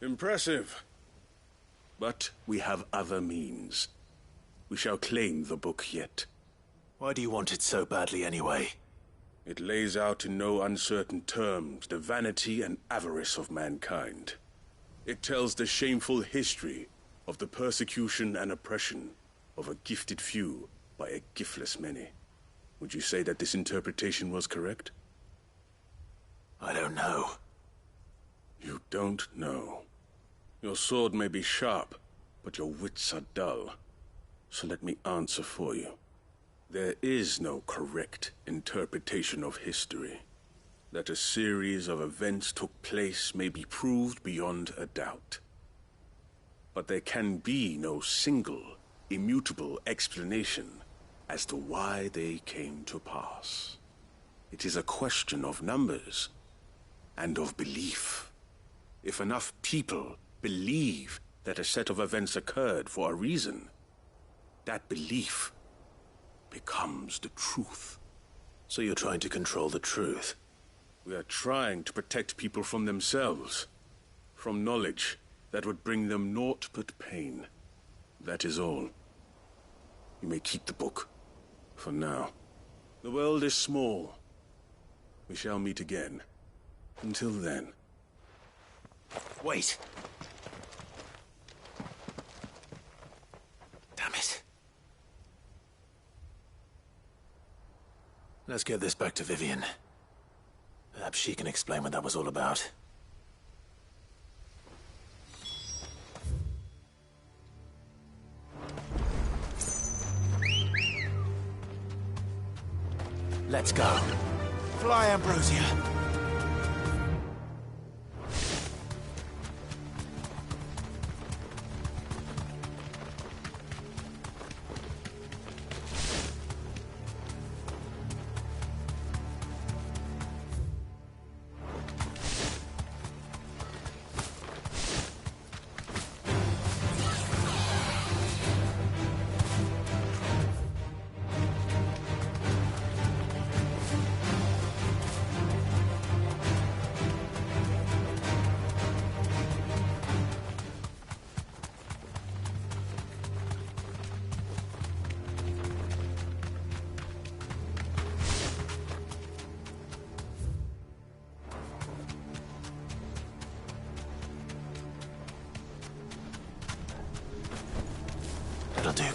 Impressive. But we have other means. We shall claim the book yet. Why do you want it so badly anyway? It lays out in no uncertain terms the vanity and avarice of mankind. It tells the shameful history of the persecution and oppression of a gifted few by a giftless many. Would you say that this interpretation was correct? I don't know. You don't know. Your sword may be sharp, but your wits are dull. So let me answer for you. There is no correct interpretation of history. That a series of events took place may be proved beyond a doubt. But there can be no single, immutable explanation as to why they came to pass. It is a question of numbers and of belief. If enough people believe that a set of events occurred for a reason, that belief becomes the truth. So you're trying to control the truth? We are trying to protect people from themselves, from knowledge that would bring them naught but pain. That is all. You may keep the book, for now. The world is small. We shall meet again. Until then. Wait! Damn it. Let's get this back to Vivian. Perhaps she can explain what that was all about. Let's go. Fly, Ambrosia.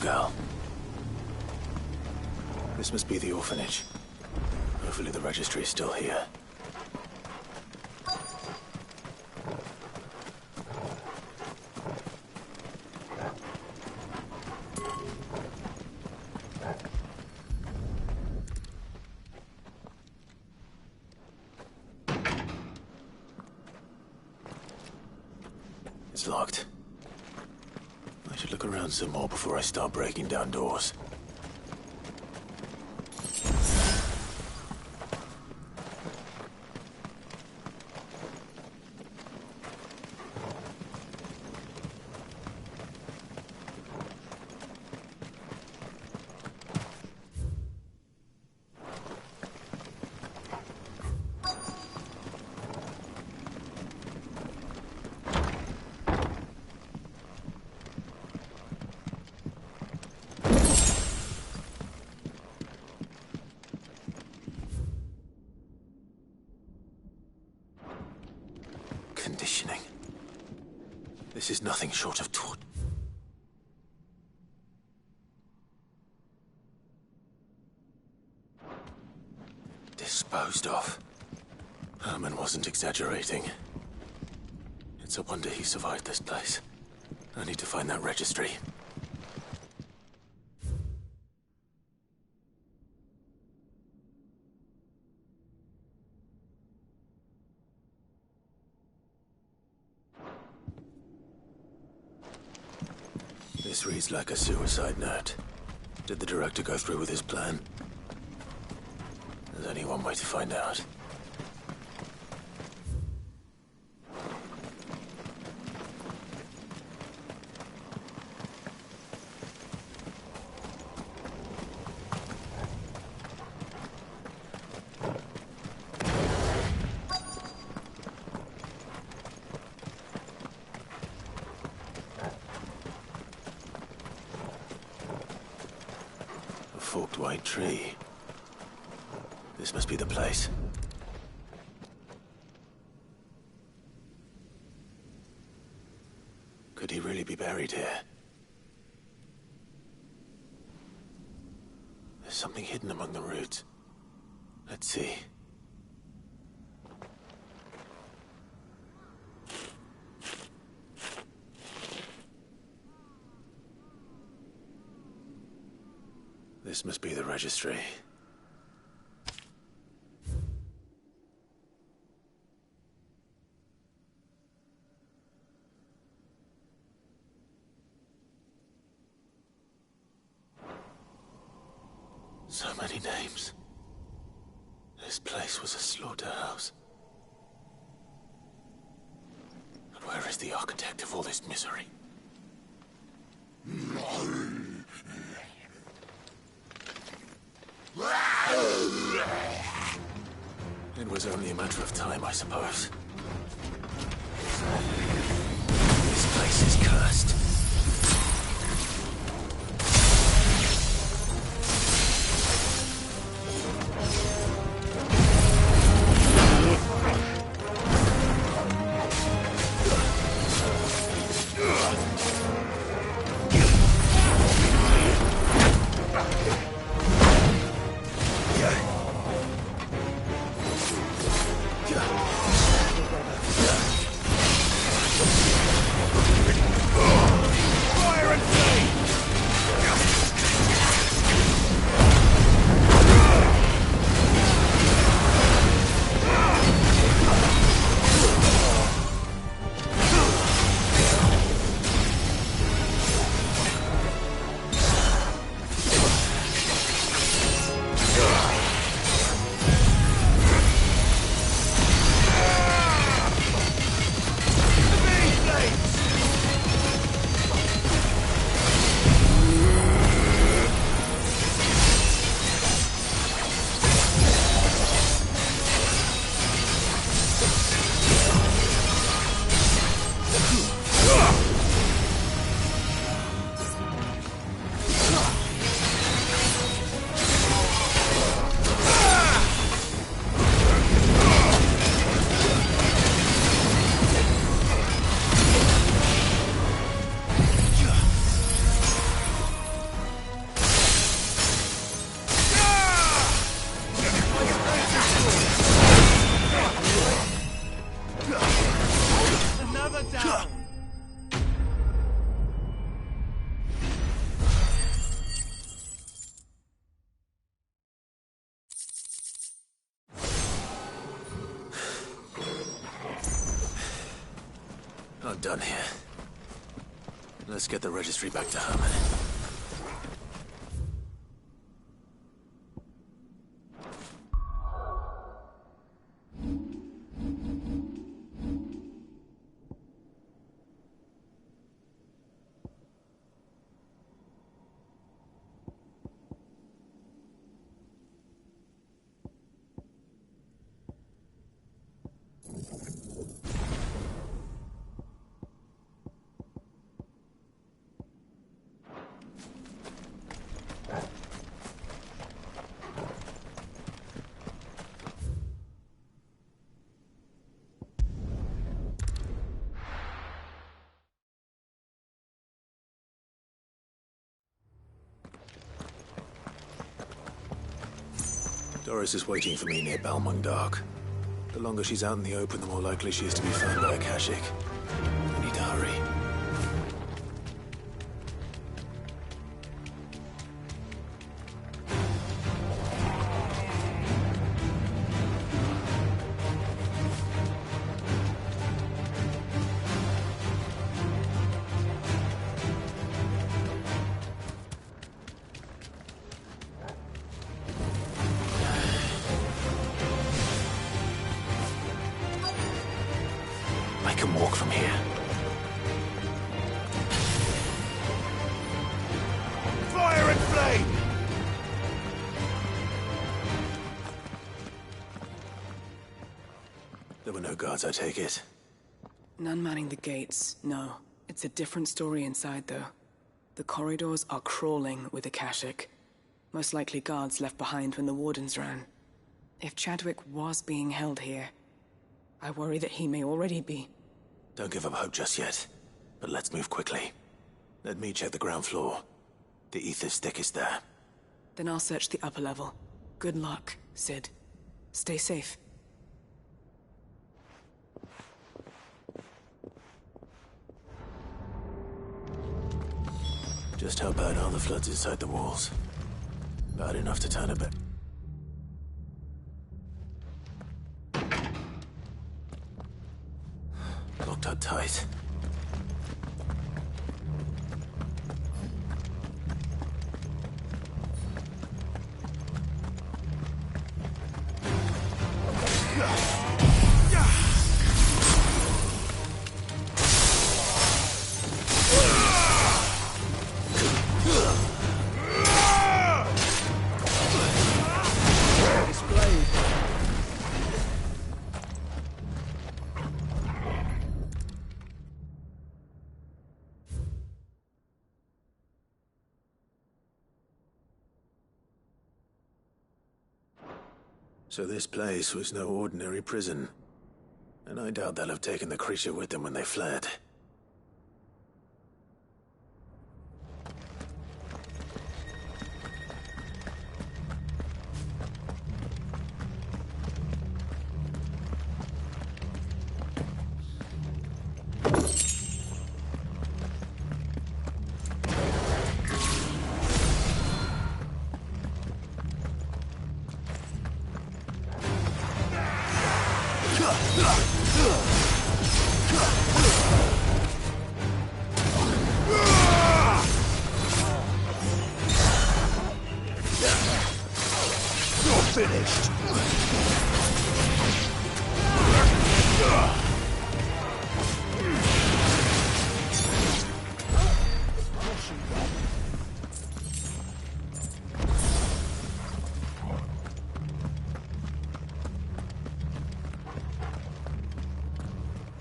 girl. This must be the orphanage. Hopefully the registry is still here. It's locked. I should look around some more before I start breaking down doors. Conditioning. This is nothing short of torture. Disposed of. Herman wasn't exaggerating. It's a wonder he survived this place. I need to find that registry. This reads like a suicide note. Did the director go through with his plan? There's only one way to find out. Forked white tree. This must be the place. Could he really be buried here? There's something hidden among the roots. Let's see. This must be the registry. So many names. This place was a slaughterhouse. But where is the architect of all this misery? It was only a matter of time, I suppose. This place is cursed. done here. Let's get the registry back to Herman. Doris is waiting for me near Balmung Dock. The longer she's out in the open, the more likely she is to be found by a Kashik. I need to hurry. I can walk from here. Fire and flame! There were no guards, I take it. None manning the gates, no. It's a different story inside, though. The corridors are crawling with Akashic. Most likely guards left behind when the wardens ran. If Chadwick was being held here, I worry that he may already be. Don't give up hope just yet, but let's move quickly. Let me check the ground floor. The ether stick is there. Then I'll search the upper level. Good luck, Sid. Stay safe. Just how bad are the floods inside the walls? Bad enough to turn a bit. Locked up tight. So this place was no ordinary prison. And I doubt they'll have taken the creature with them when they fled. Finished.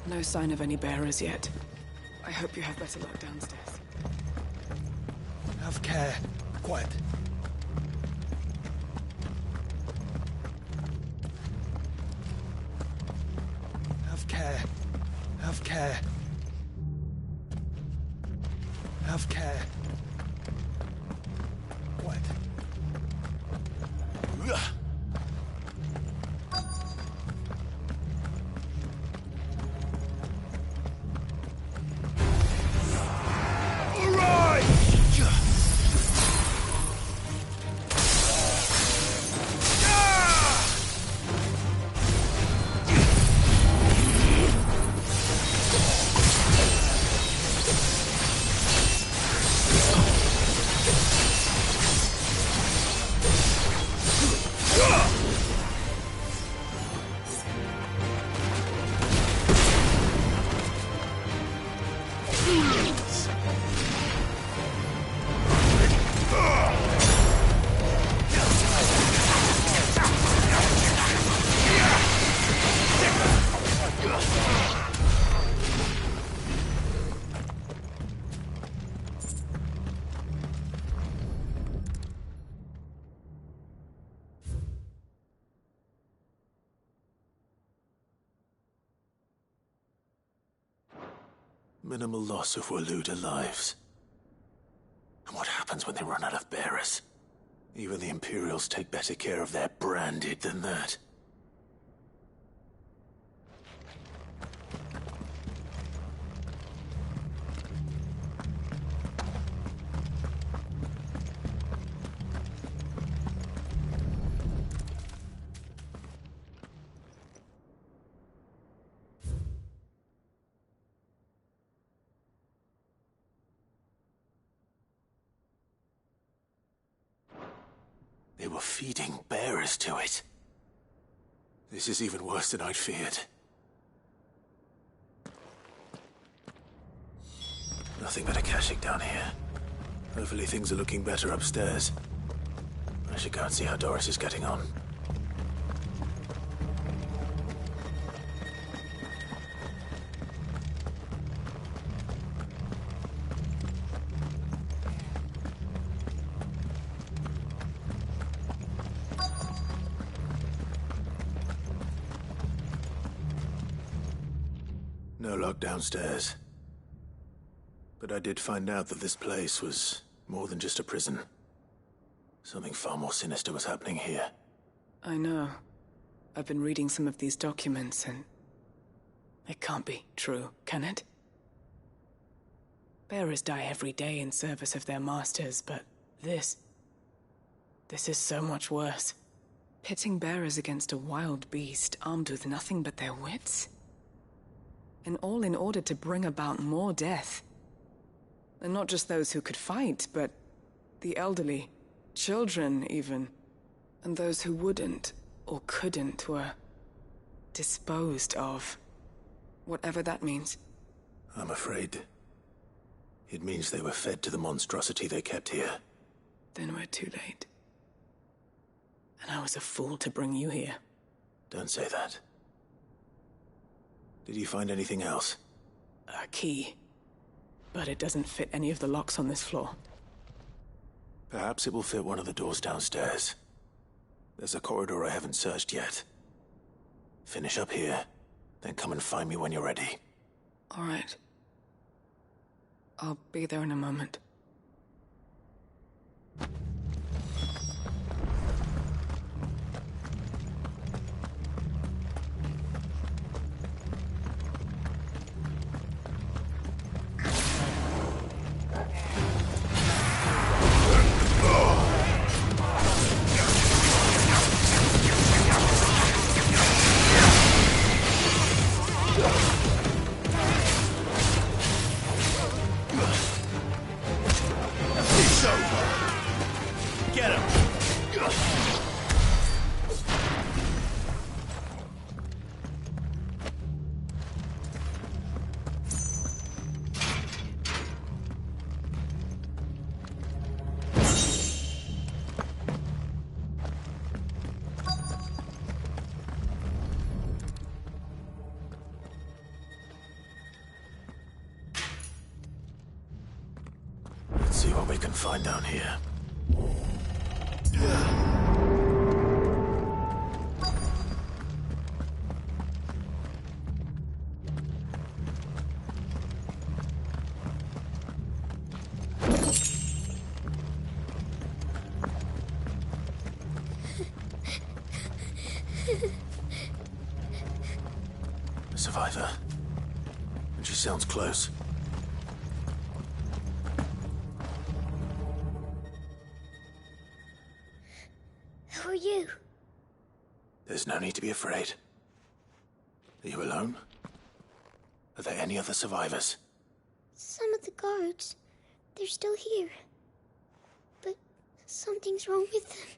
No sign of any bearers yet. I hope you have better luck downstairs. Have care. Quiet. Have care. Have care. Have care. Quiet. Minimal loss of Waluda lives. And what happens when they run out of bearers? Even the Imperials take better care of their branded than that. They were feeding bearers to it. This is even worse than I'd feared. Nothing but a caching down here. Hopefully things are looking better upstairs. I should go and see how Doris is getting on. No lock downstairs. But I did find out that this place was more than just a prison. Something far more sinister was happening here. I know. I've been reading some of these documents and... it can't be true, can it? Bearers die every day in service of their masters, but this is so much worse. Pitting bearers against a wild beast armed with nothing but their wits? And all in order to bring about more death. And not just those who could fight, but the elderly, children even. And those who wouldn't or couldn't were disposed of. Whatever that means. I'm afraid it means they were fed to the monstrosity they kept here. Then we're too late. And I was a fool to bring you here. Don't say that. Did you find anything else? A key. But it doesn't fit any of the locks on this floor. Perhaps it will fit one of the doors downstairs. There's a corridor I haven't searched yet. Finish up here, then come and find me when you're ready. All right. I'll be there in a moment. Let's see what we can find down here. A survivor. And she sounds close. Who are you? There's no need to be afraid. Are you alone? Are there any other survivors? Some of the guards. They're still here. But something's wrong with them.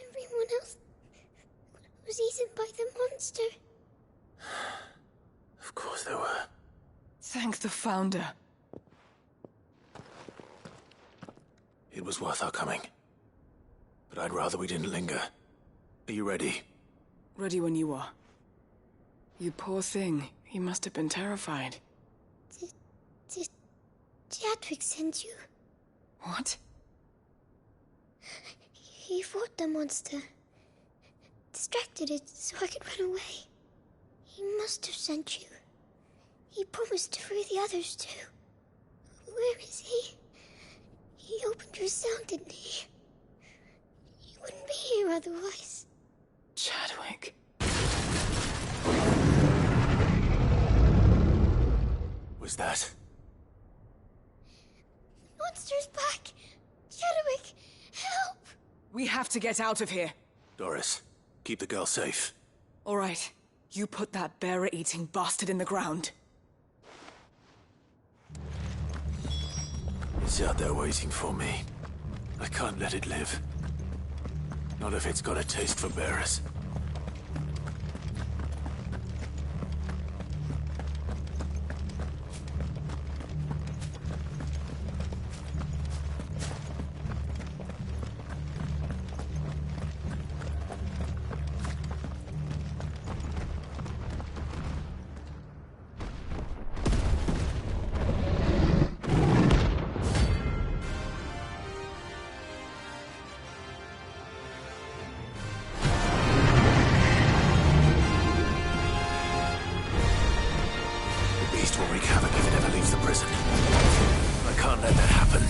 Everyone else was eaten by the monster. Of course there were. Thank the Founder. It was worth our coming. But I'd rather we didn't linger. Are you ready? Ready when you are. You poor thing. He must have been terrified. Did Jadwick send you? What? He fought the monster. Distracted it so I could run away. He must have sent you. He promised to free the others too. Where is he? He opened your cell, didn't he? He wouldn't be here otherwise. Chadwick. Was that? Monster's back! Chadwick, help! We have to get out of here. Doris, keep the girl safe. All right. You put that bearer-eating bastard in the ground. It's out there waiting for me. I can't let it live. Not if it's got a taste for bearers. Will wreak havoc if it ever leaves the prison. I can't let that happen.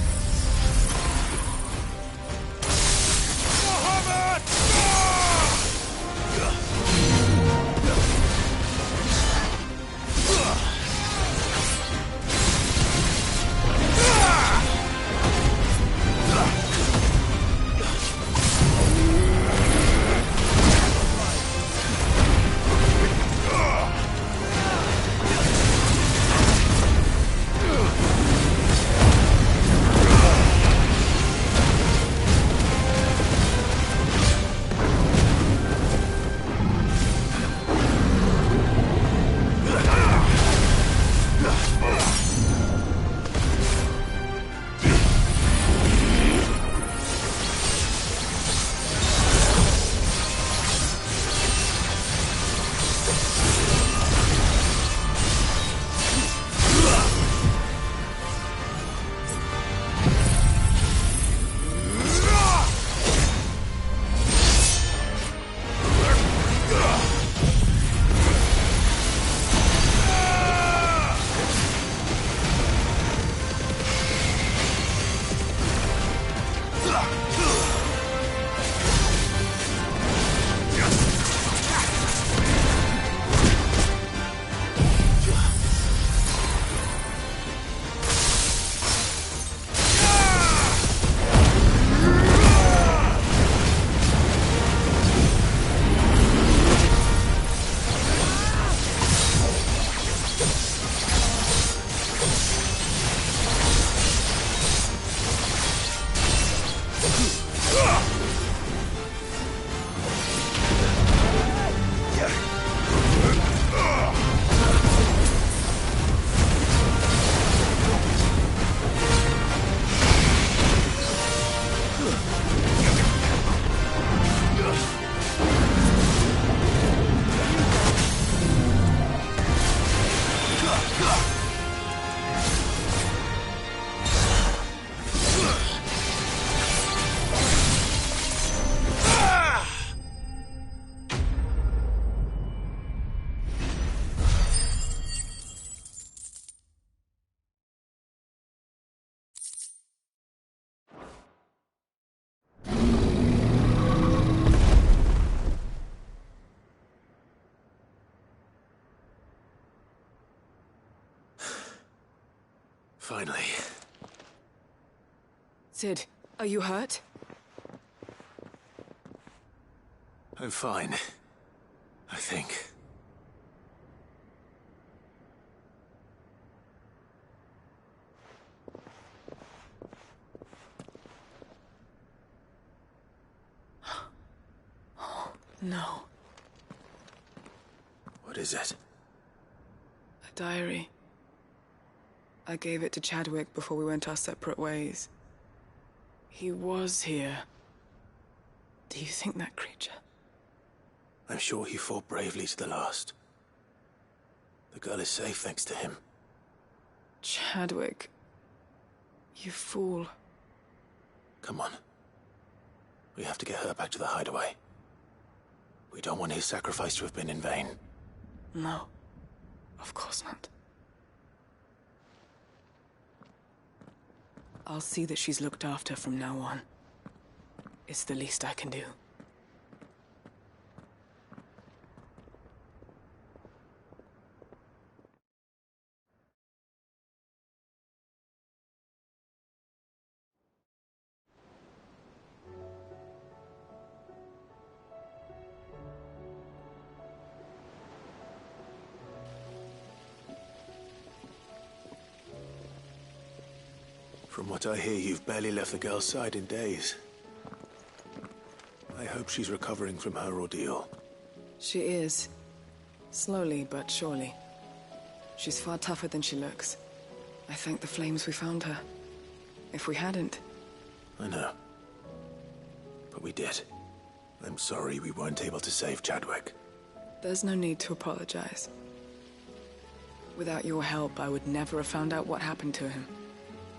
Finally. Sid, are you hurt? I'm fine. I think. No. What is it? A diary. I gave it to Chadwick before we went our separate ways. He was here. Do you think that creature? I'm sure he fought bravely to the last. The girl is safe thanks to him. Chadwick. You fool. Come on. We have to get her back to the hideaway. We don't want his sacrifice to have been in vain. No. Of course not. I'll see that she's looked after from now on. It's the least I can do. From what I hear, you've barely left the girl's side in days. I hope she's recovering from her ordeal. She is. Slowly but surely. She's far tougher than she looks. I thank the flames we found her. If we hadn't... I know. But we did. I'm sorry we weren't able to save Chadwick. There's no need to apologize. Without your help, I would never have found out what happened to him.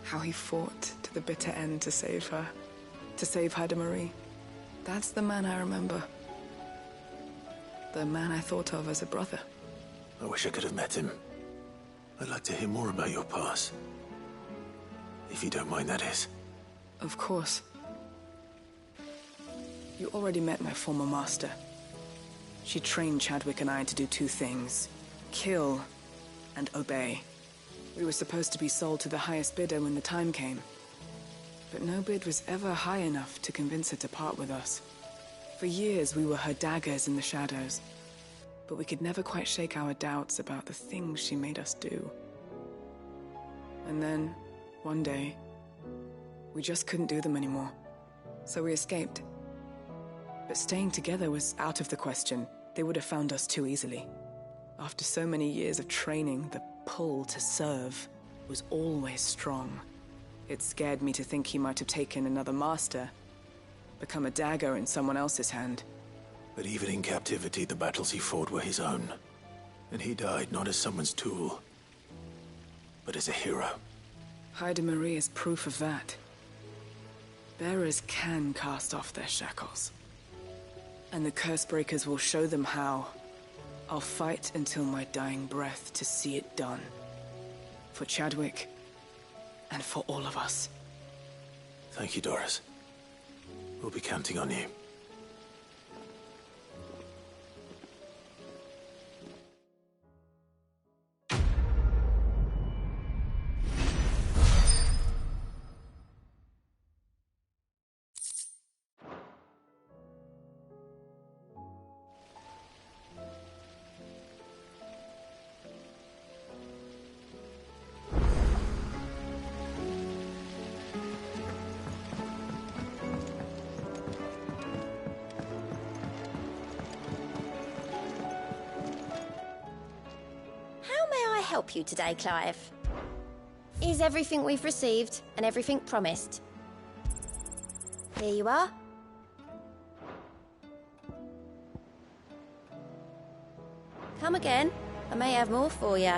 How he fought to the bitter end to save her. To save Haida Marie. That's the man I remember. The man I thought of as a brother. I wish I could have met him. I'd like to hear more about your past. If you don't mind, that is. Of course. You already met my former master. She trained Chadwick and I to do two things. Kill and obey. We were supposed to be sold to the highest bidder when the time came. But no bid was ever high enough to convince her to part with us. For years, we were her daggers in the shadows. But we could never quite shake our doubts about the things she made us do. And then, one day, we just couldn't do them anymore. So we escaped. But staying together was out of the question. They would have found us too easily. After so many years of training, the pull to serve was always strong. It scared me to think he might have taken another master, become a dagger in someone else's hand. But even in captivity, the battles he fought were his own. And he died not as someone's tool, but as a hero. Haida Marie is proof of that. Bearers can cast off their shackles. And the Cursebreakers will show them how. I'll fight until my dying breath to see it done. For Chadwick, and for all of us. Thank you, Doris. We'll be counting on you. Help you today, Clive? Is everything we've received and everything promised? Here you are. Come again. I may have more for you.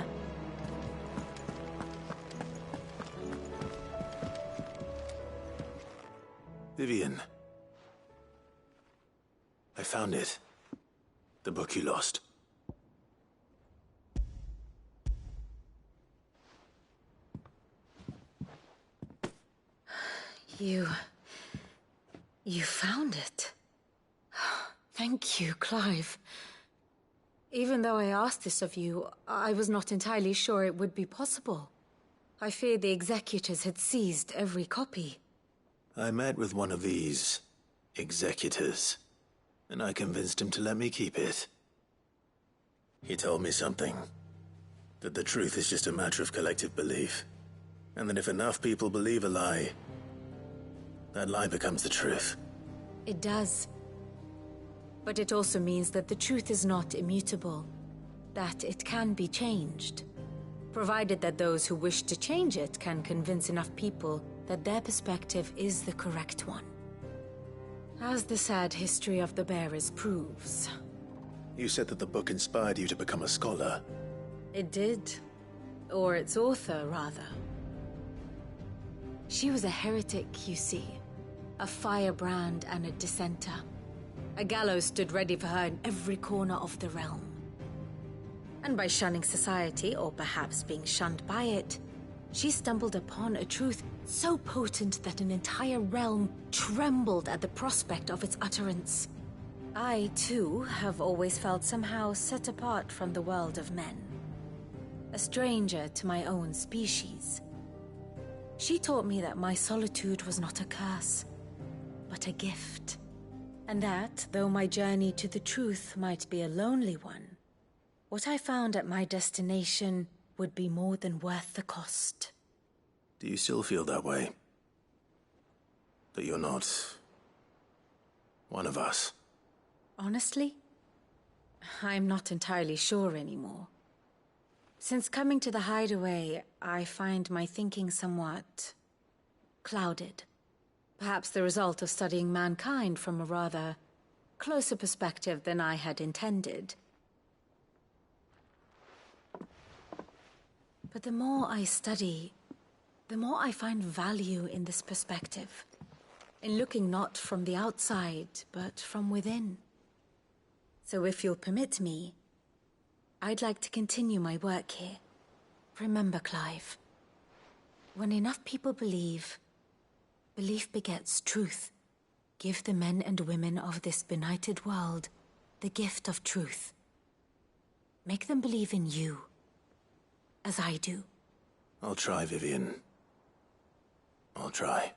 Vivian. I found it. The book you lost. You found it. Thank you, Clive. Even though I asked this of you, I was not entirely sure it would be possible. I feared the executors had seized every copy. I met with one of these executors, and I convinced him to let me keep it. He told me something. That the truth is just a matter of collective belief. And that if enough people believe a lie, that lie becomes the truth. It does. But it also means that the truth is not immutable. That it can be changed. Provided that those who wish to change it can convince enough people that their perspective is the correct one. As the sad history of the Bearers proves. You said that the book inspired you to become a scholar. It did. Or its author, rather. She was a heretic, you see. A firebrand and a dissenter. A gallows stood ready for her in every corner of the realm. And by shunning society, or perhaps being shunned by it, She stumbled upon a truth so potent that an entire realm trembled at the prospect of its utterance. I, too, have always felt somehow set apart from the world of men. A stranger to my own species. She taught me that my solitude was not a curse, but a gift. And that, though my journey to the truth might be a lonely one, what I found at my destination would be more than worth the cost. Do you still feel that way? That you're not one of us? Honestly, I'm not entirely sure anymore. Since coming to the hideaway, I find my thinking somewhat clouded. Perhaps the result of studying mankind from a rather closer perspective than I had intended. But the more I study, the more I find value in this perspective. In looking not from the outside, but from within. So if you'll permit me, I'd like to continue my work here. Remember, Clive, when enough people believe, belief begets truth. Give the men and women of this benighted world the gift of truth. Make them believe in you, as I do. I'll try, Vivian. I'll try.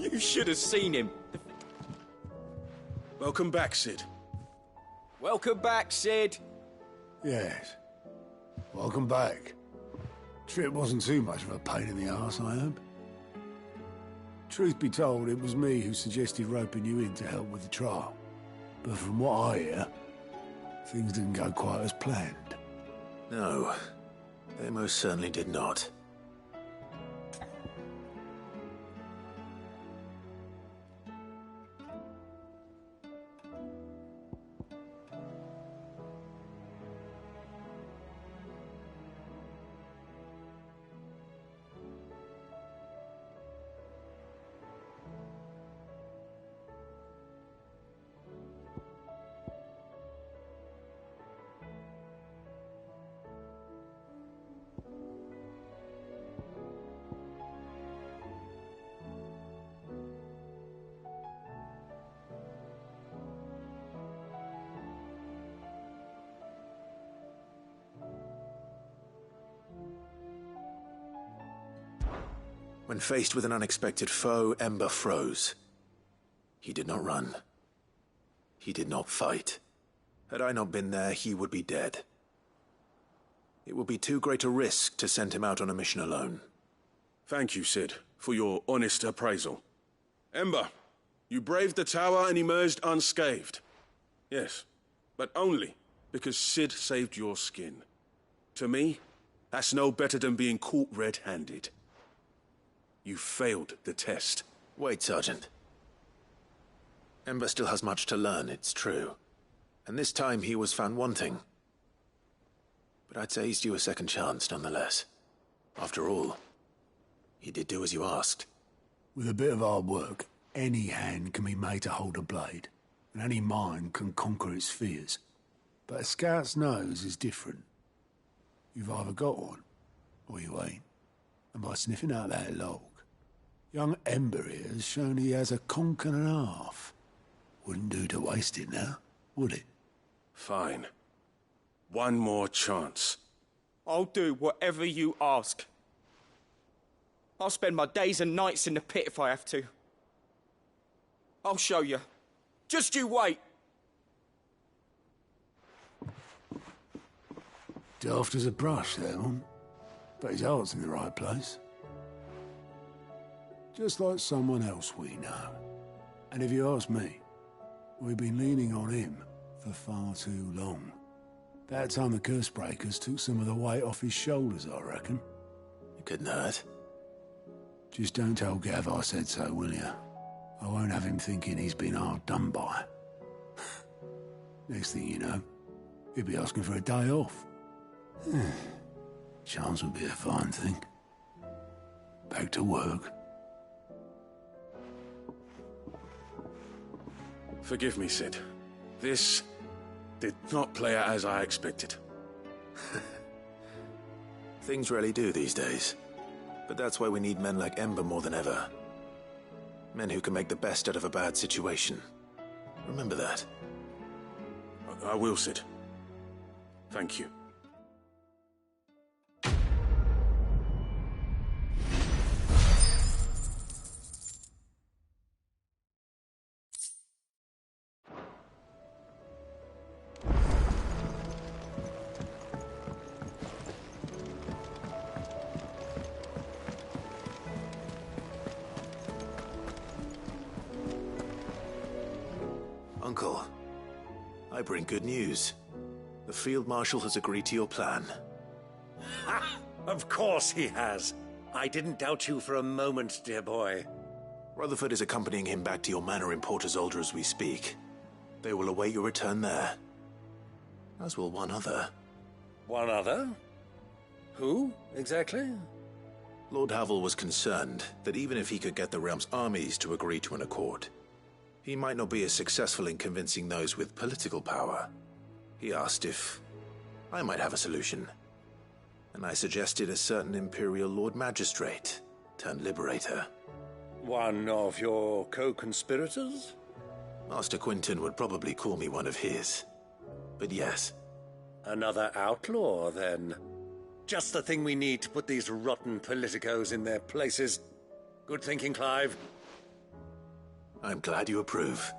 You should have seen him. Welcome back, Sid. Welcome back, Sid. Yes. Welcome back. Trip wasn't too much of a pain in the arse, I hope. Truth be told, it was me who suggested roping you in to help with the trial. But from what I hear, things didn't go quite as planned. No, they most certainly did not. When faced with an unexpected foe, Ember froze. He did not run. He did not fight. Had I not been there, he would be dead. It would be too great a risk to send him out on a mission alone. Thank you, Sid, for your honest appraisal. Ember, you braved the tower and emerged unscathed. Yes, but only because Sid saved your skin. To me, that's no better than being caught red-handed. You failed the test. Wait, Sergeant. Ember still has much to learn, it's true. And this time he was found wanting. But I'd say he's due a second chance, nonetheless. After all, he did do as you asked. With a bit of hard work, any hand can be made to hold a blade, and any mind can conquer its fears. But a scout's nose is different. You've either got one, or you ain't. And by sniffing out that log, young Ember here has shown he has a conch and a half. Wouldn't do to waste it now, would it? Fine. One more chance. I'll do whatever you ask. I'll spend my days and nights in the pit if I have to. I'll show you. Just you wait. Daft as a brush, that one. But his heart's in the right place. Just like someone else we know. And if you ask me, we've been leaning on him for far too long. That time the curse breakers took some of the weight off his shoulders, I reckon. It couldn't hurt. Just don't tell Gav I said so, will you? I won't have him thinking he's been hard done by. Next thing you know, he'll be asking for a day off. Chance would be a fine thing. Back to work. Forgive me, Sid. This did not play out as I expected. Things really do these days. But that's why we need men like Ember more than ever. Men who can make the best out of a bad situation. Remember that. I will, Sid. Thank you. Uncle, I bring good news. The Field Marshal has agreed to your plan. Ha! Of course he has. I didn't doubt you for a moment, dear boy. Rutherford is accompanying him back to your manor in Porter's Alder as we speak. They will await your return there. As will one other. One other? Who, exactly? Lord Havel was concerned that even if he could get the realm's armies to agree to an accord, he might not be as successful in convincing those with political power. He asked if I might have a solution, and I suggested a certain Imperial Lord Magistrate turned Liberator. One of your co-conspirators? Master Quinton would probably call me one of his, but yes. Another outlaw, then. Just the thing we need to put these rotten politicos in their places. Good thinking, Clive. I'm glad you approve.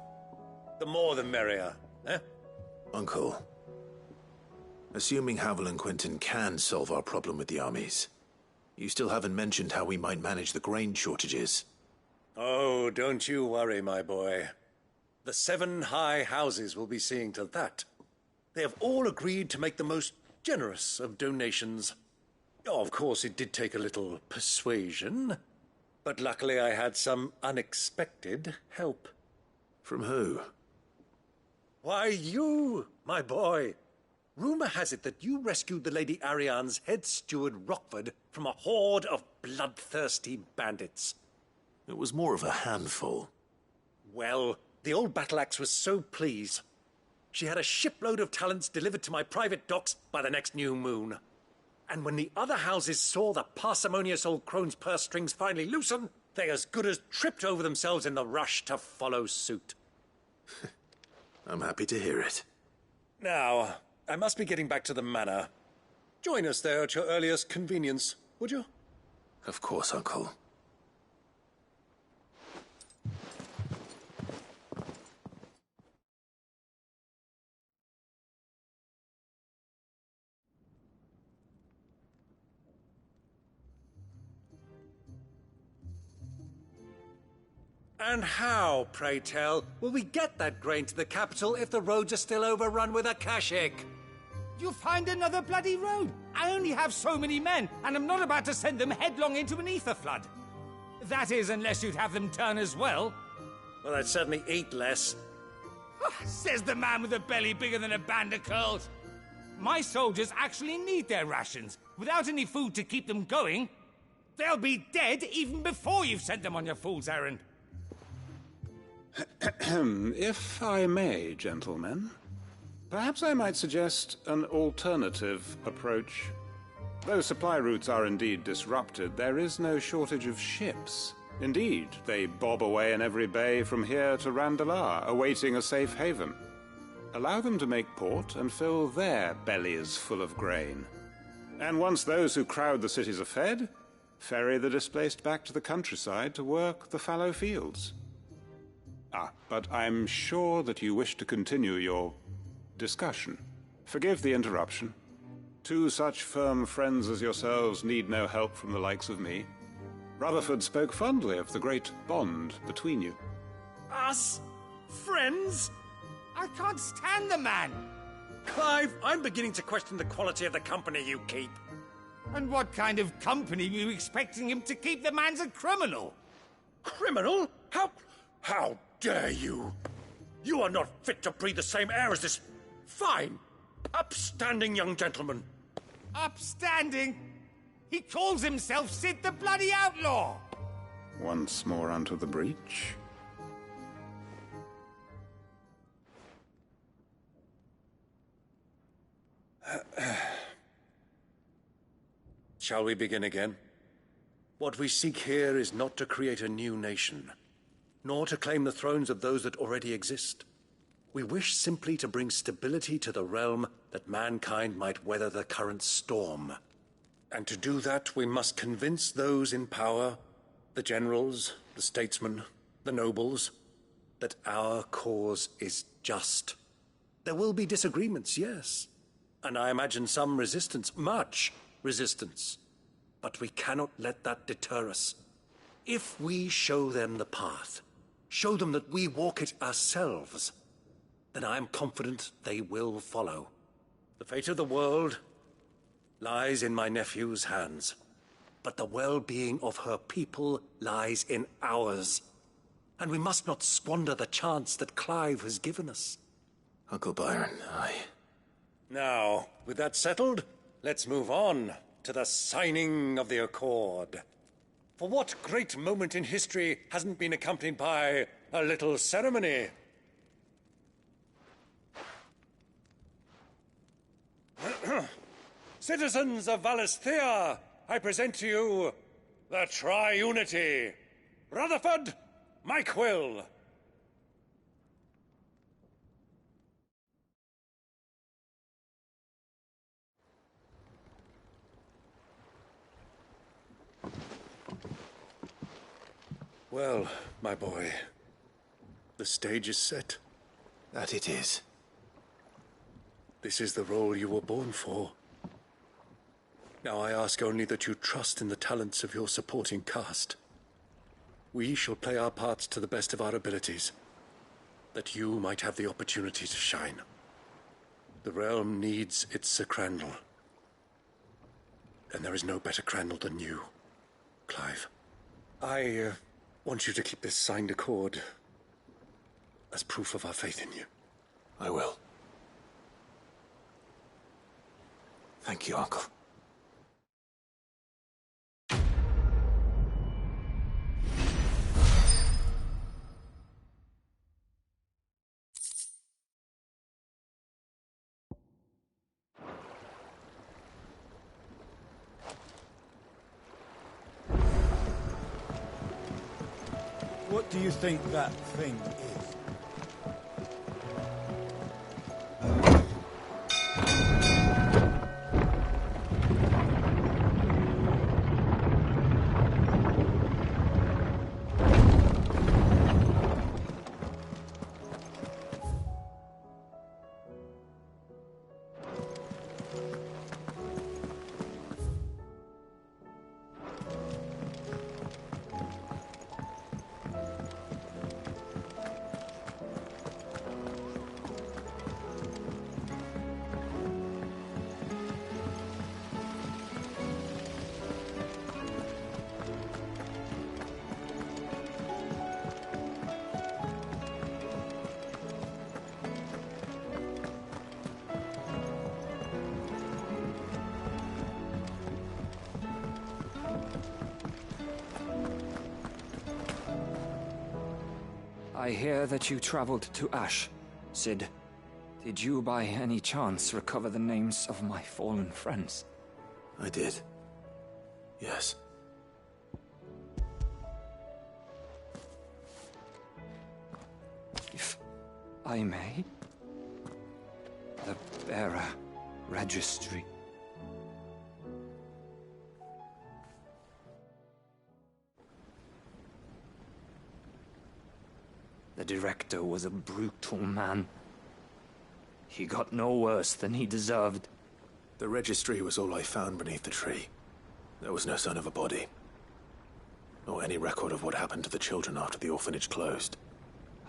The more the merrier, eh? Uncle, assuming Havel and Quinton can solve our problem with the armies, you still haven't mentioned how we might manage the grain shortages. Oh, don't you worry, my boy. The 7 high houses will be seeing to that. They have all agreed to make the most generous of donations. Oh, of course, it did take a little persuasion. But luckily I had some unexpected help. From who? Why, you, my boy. Rumor has it that you rescued the Lady Ariane's head steward Rockford from a horde of bloodthirsty bandits. It was more of a handful. Well, the old battle-axe was so pleased. She had a shipload of talents delivered to my private docks by the next new moon. And when the other houses saw the parsimonious old crone's purse strings finally loosen, they as good as tripped over themselves in the rush to follow suit. I'm happy to hear it. Now, I must be getting back to the manor. Join us there at your earliest convenience, would you? Of course, Uncle. And how, pray tell, will we get that grain to the capital if the roads are still overrun with Akashic? You find another bloody road. I only have so many men, and I'm not about to send them headlong into an ether flood. That is, unless you'd have them turn as well. Well, I'd certainly eat less. Says the man with a belly bigger than a band of curls. My soldiers actually need their rations. Without any food to keep them going, they'll be dead even before you've sent them on your fool's errand. If I may, gentlemen, perhaps I might suggest an alternative approach. Though supply routes are indeed disrupted, there is no shortage of ships. Indeed, they bob away in every bay from here to Randalar, awaiting a safe haven. Allow them to make port and fill their bellies full of grain. And once those who crowd the cities are fed, ferry the displaced back to the countryside to work the fallow fields. But I'm sure that you wish to continue your discussion. Forgive the interruption. 2 such firm friends as yourselves need no help from the likes of me. Rutherford spoke fondly of the great bond between you. Us? Friends? I can't stand the man! Clive, I'm beginning to question the quality of the company you keep. And what kind of company were you expecting him to keep? The man's a criminal! Criminal? How dare you? You are not fit to breathe the same air as this fine, upstanding young gentleman. Upstanding? He calls himself Sid the Bloody Outlaw! Once more onto the breach. Shall we begin again? What we seek here is not to create a new nation, nor to claim the thrones of those that already exist. We wish simply to bring stability to the realm that mankind might weather the current storm. And to do that, we must convince those in power, the generals, the statesmen, the nobles, that our cause is just. There will be disagreements, yes, and I imagine some resistance, much resistance. But we cannot let that deter us. If we show them the path, show them that we walk it ourselves, then I am confident they will follow. The fate of the world lies in my nephew's hands, but the well-being of her people lies in ours. And we must not squander the chance that Clive has given us. Uncle Byron, Now, with that settled, let's move on to the signing of the Accord. For what great moment in history hasn't been accompanied by a little ceremony? Citizens of Valisthea, I present to you the Tri-Unity. Rutherford, Mike Will. Well, my boy, the stage is set. That it is. This is the role you were born for. Now I ask only that you trust in the talents of your supporting cast. We shall play our parts to the best of our abilities, that you might have the opportunity to shine. The realm needs its Sir Crandall. And there is no better Crandall than you, Clive. I want you to keep this signed accord as proof of our faith in you. I will. Thank you, Uncle. What do you think that thing is? I hear that you traveled to Ash, Sid. Did you by any chance recover the names of my fallen friends? I did. Yes. If I may? The bearer registry. The director was a brutal man. He got no worse than he deserved. The registry was all I found beneath the tree. There was no sign of a body. or any record of what happened to the children after the orphanage closed.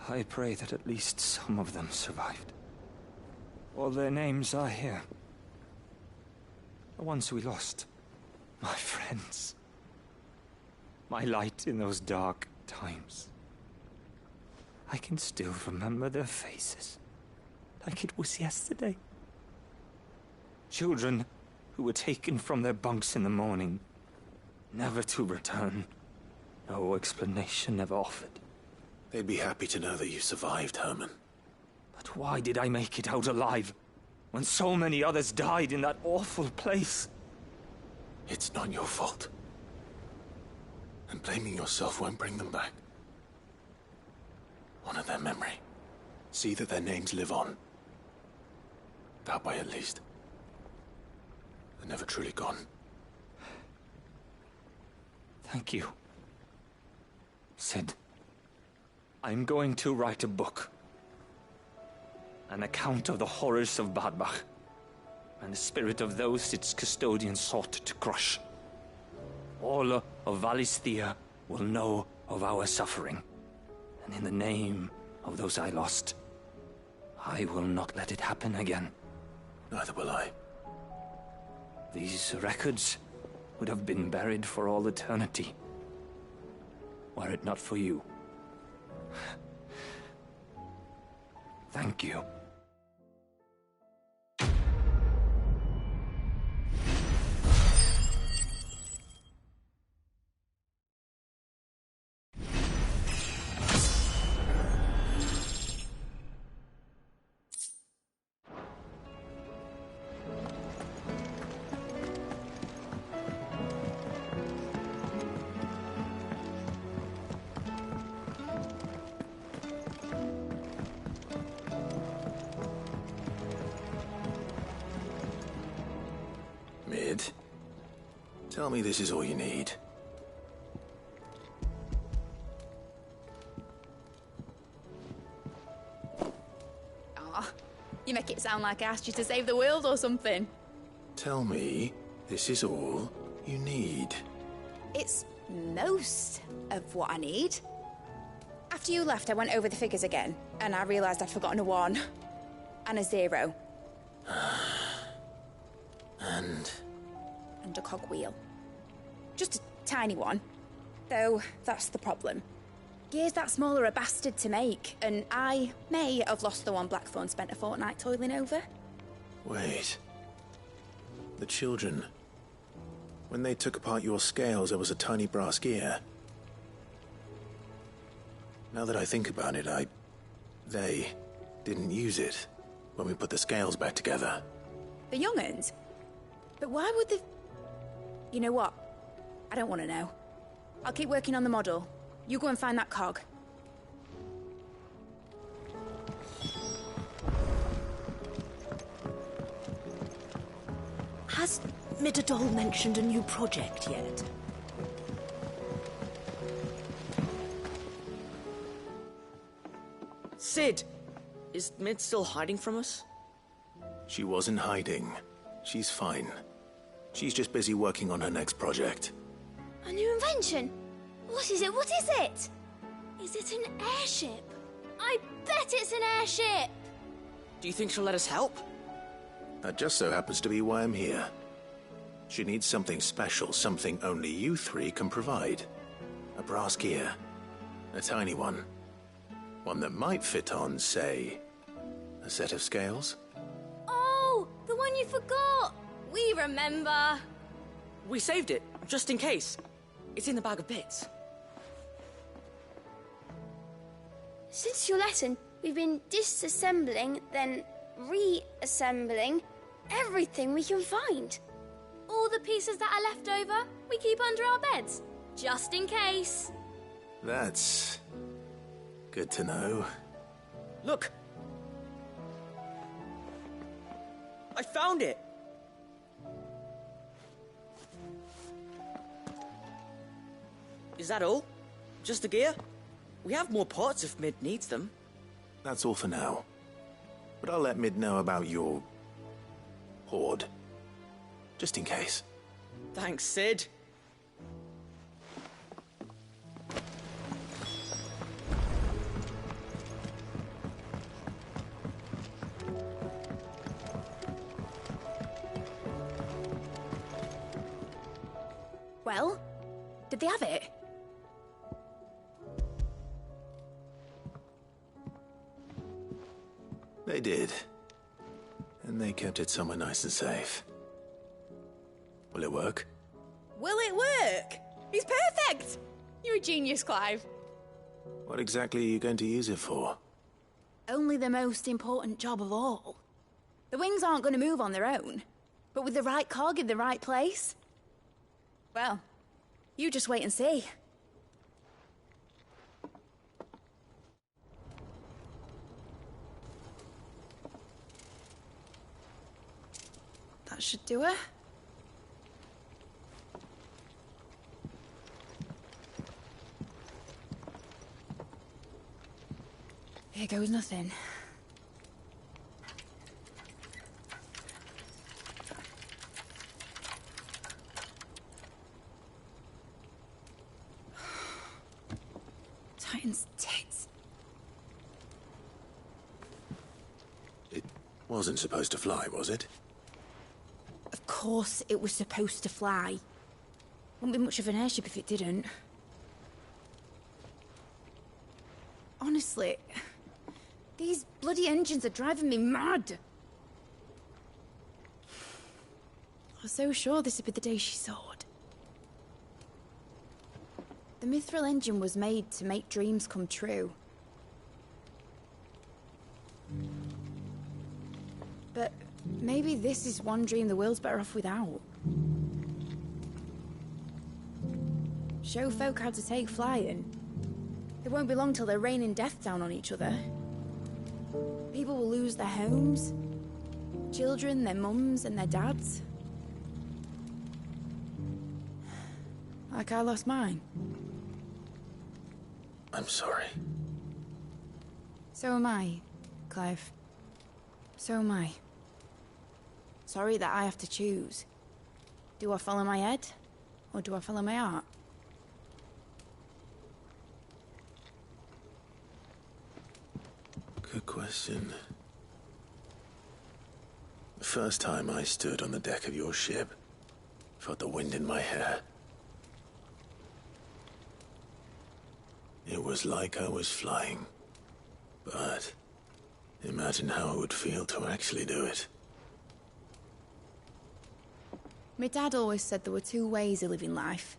I pray that at least some of them survived. All their names are here. The ones we lost. My friends. My light in those dark times. I can still remember their faces, like it was yesterday. Children who were taken from their bunks in the morning, never to return. No explanation ever offered. They'd be happy to know that you survived, Herman. But why did I make it out alive, when so many others died in that awful place? It's not your fault. And blaming yourself won't bring them back. Honor their memory. See that their names live on. That way, at least. They're never truly gone. Thank you. Sid, I'm going to write a book. An account of the horrors of Badbach, and the spirit of those its custodians sought to crush. All of Valisthea will know of our suffering, and in the name of those I lost, I will not let it happen again. Neither will I. These records would have been buried for all eternity, were it not for you. Thank you. Mid, tell me this is all you need. Aw, you make it sound like I asked you to save the world or something. Tell me this is all you need. It's most of what I need. After you left, I went over the figures again, and I realised I'd forgotten a 1 and a 0. And a cogwheel. Just a tiny one. Though, that's the problem. Gears that small are a bastard to make, and I may have lost the one Blackthorn spent a fortnight toiling over. Wait. The children. When they took apart your scales, there was a tiny brass gear. Now that I think about it, they didn't use it when we put the scales back together. The young'uns? But why would the... You know what? I don't want to know. I'll keep working on the model. You go and find that cog. Has Midadol mentioned a new project yet? Sid! Is Mid still hiding from us? She wasn't hiding. She's fine. She's just busy working on her next project. A new invention? What is it? What is it? Is it an airship? I bet it's an airship! Do you think she'll let us help? That just so happens to be why I'm here. She needs something special, something only you three can provide. A brass gear. A tiny one. One that might fit on, say, a set of scales? Oh, the one you forgot! We remember! We saved it, just in case. It's in the bag of bits. Since your lesson, we've been disassembling, then reassembling everything we can find. All the pieces that are left over, we keep under our beds, just in case. That's good to know. Look! I found it! Is that all? Just the gear? We have more parts if Mid needs them. That's all for now. But I'll let Mid know about your hoard. Just in case. Thanks, Sid. Well, did they have it? They did. And they kept it somewhere nice and safe. Will it work? Will it work? He's perfect! You're a genius, Clive. What exactly are you going to use it for? Only the most important job of all. The wings aren't going to move on their own. But with the right cog in the right place... well, you just wait and see. That should do it. Here goes nothing. Titan's tits. It wasn't supposed to fly, was it? Of course it was supposed to fly. Wouldn't be much of an airship if it didn't. Honestly, these bloody engines are driving me mad. I was so sure this would be the day she soared. The Mithril engine was made to make dreams come true. But maybe this is one dream the world's better off without. Show folk how to take flying. It won't be long till they're raining death down on each other. People will lose their homes. Children, their mums and their dads. Like I lost mine. I'm sorry. So am I, Clive. So am I. Sorry that I have to choose. Do I follow my head, or do I follow my heart? Good question. The first time I stood on the deck of your ship, felt the wind in my hair. It was like I was flying. But imagine how it would feel to actually do it. My dad always said there were two ways of living life.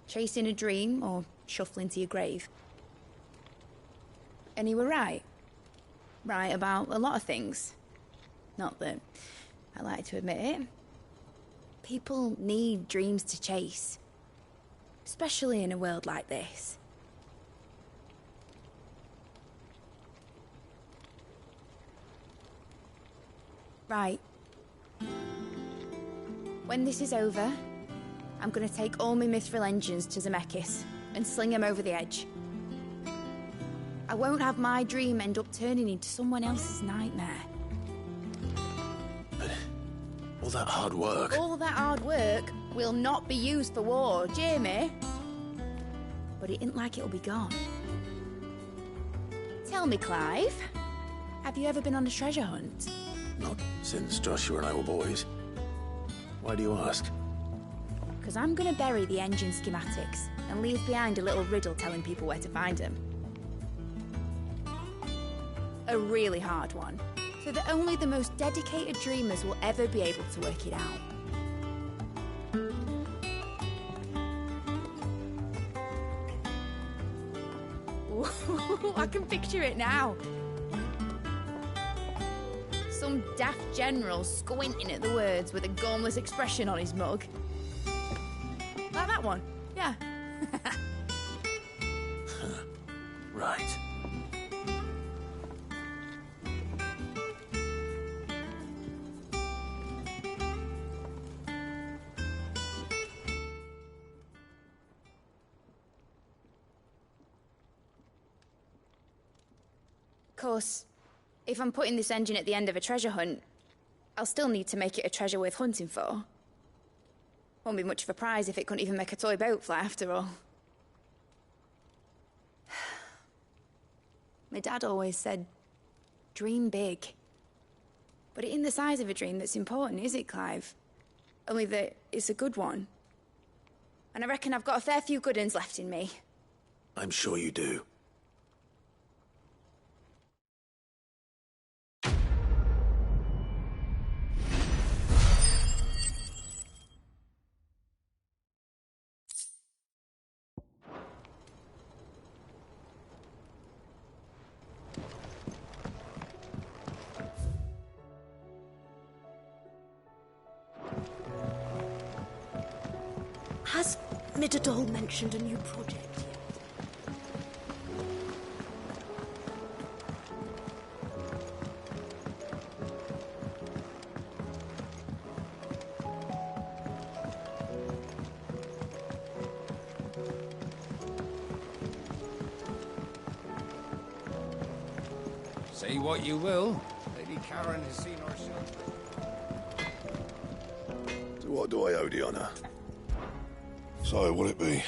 Chasing a dream or shuffling to your grave. And he were right. Right about a lot of things. Not that I like to admit it. People need dreams to chase. Especially in a world like this. Right. When this is over, I'm gonna take all my Mithril engines to Zemeckis and sling them over the edge. I won't have my dream end up turning into someone else's nightmare. But all that hard work... All that hard work will not be used for war, Jamie. But it ain't like it'll be gone. Tell me, Clive, have you ever been on a treasure hunt? Not since Joshua and I were boys. Why do you ask? Because I'm gonna bury the engine schematics and leave behind a little riddle telling people where to find them. A really hard one, so that only the most dedicated dreamers will ever be able to work it out. Ooh, I can picture it now. Some daft general squinting at the words with a gormless expression on his mug. Like that one, yeah. Right. Of course, if I'm putting this engine at the end of a treasure hunt, I'll still need to make it a treasure worth hunting for. Won't be much of a prize if it couldn't even make a toy boat fly after all. My dad always said, dream big. But it ain't the size of a dream that's important, is it, Clive? Only that it's a good one. and I reckon I've got a fair few good uns left in me. I'm sure you do. Has Midadol mentioned a new project yet? Say what you will, Lady Karen has seen our shot. So what do I owe the honor? So, will it be?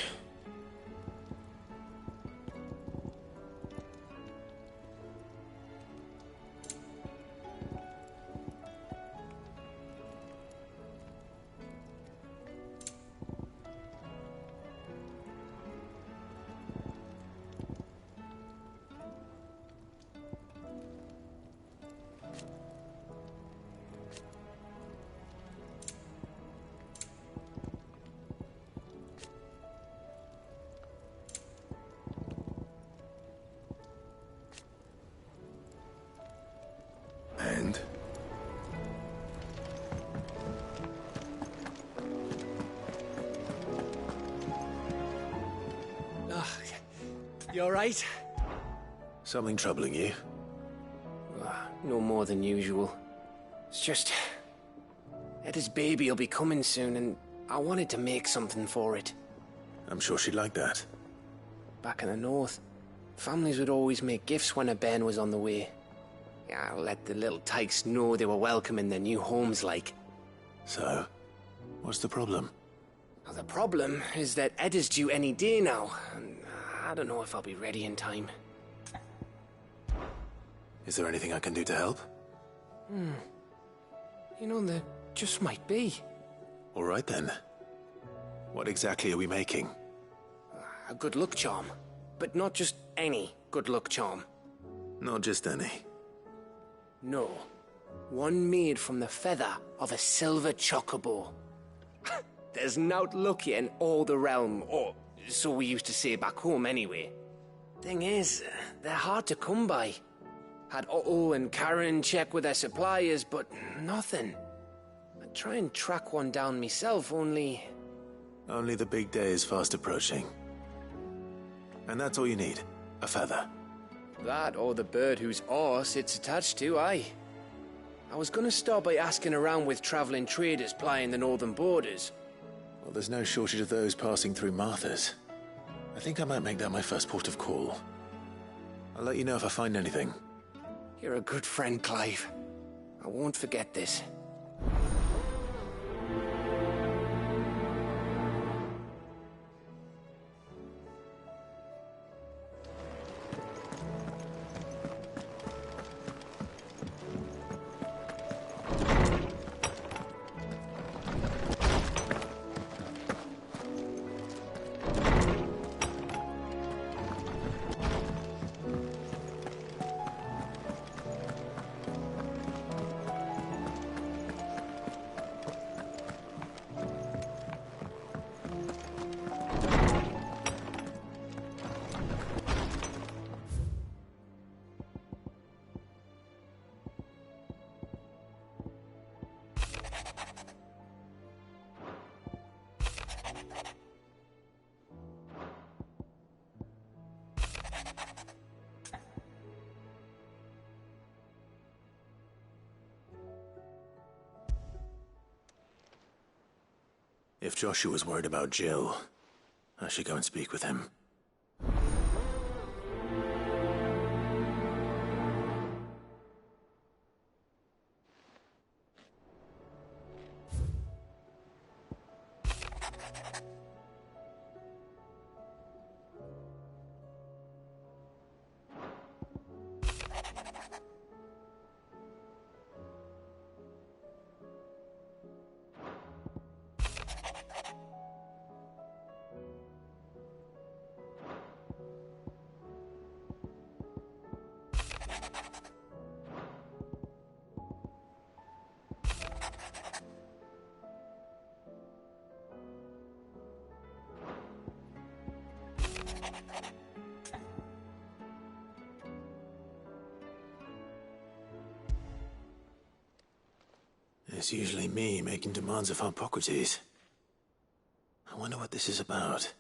And? You alright? Something troubling you? No more than usual. It's just... Eda's baby will be coming soon, and I wanted to make something for it. I'm sure she'd like that. Back in the north, families would always make gifts when a bairn was on the way. Yeah, let the little tykes know they were welcome in their new homes, like. So, what's the problem? Well, the problem is that Eda's due any day now, and I don't know if I'll be ready in time. Is there anything I can do to help? You know, there just might be. All right then. What exactly are we making? A good luck charm. But not just any good luck charm. Not just any. No. One made from the feather of a silver chocobo. There's nowt luckier in all the realm, or so we used to say back home anyway. Thing is, they're hard to come by. Had Otto and Karen check with their suppliers, but nothing. I'd try and track one down myself, only... Only the big day is fast approaching. And that's all you need, a feather. That or the bird whose horse it's attached to, aye. I was gonna start by asking around with traveling traders plying the northern borders. Well, there's no shortage of those passing through Martha's. I think I might make that my first port of call. I'll let you know if I find anything. You're a good friend, Clive. I won't forget this. If Joshua's worried about Jill, I should go and speak with him. It's usually me making demands of Hippocrates. I wonder what this is about.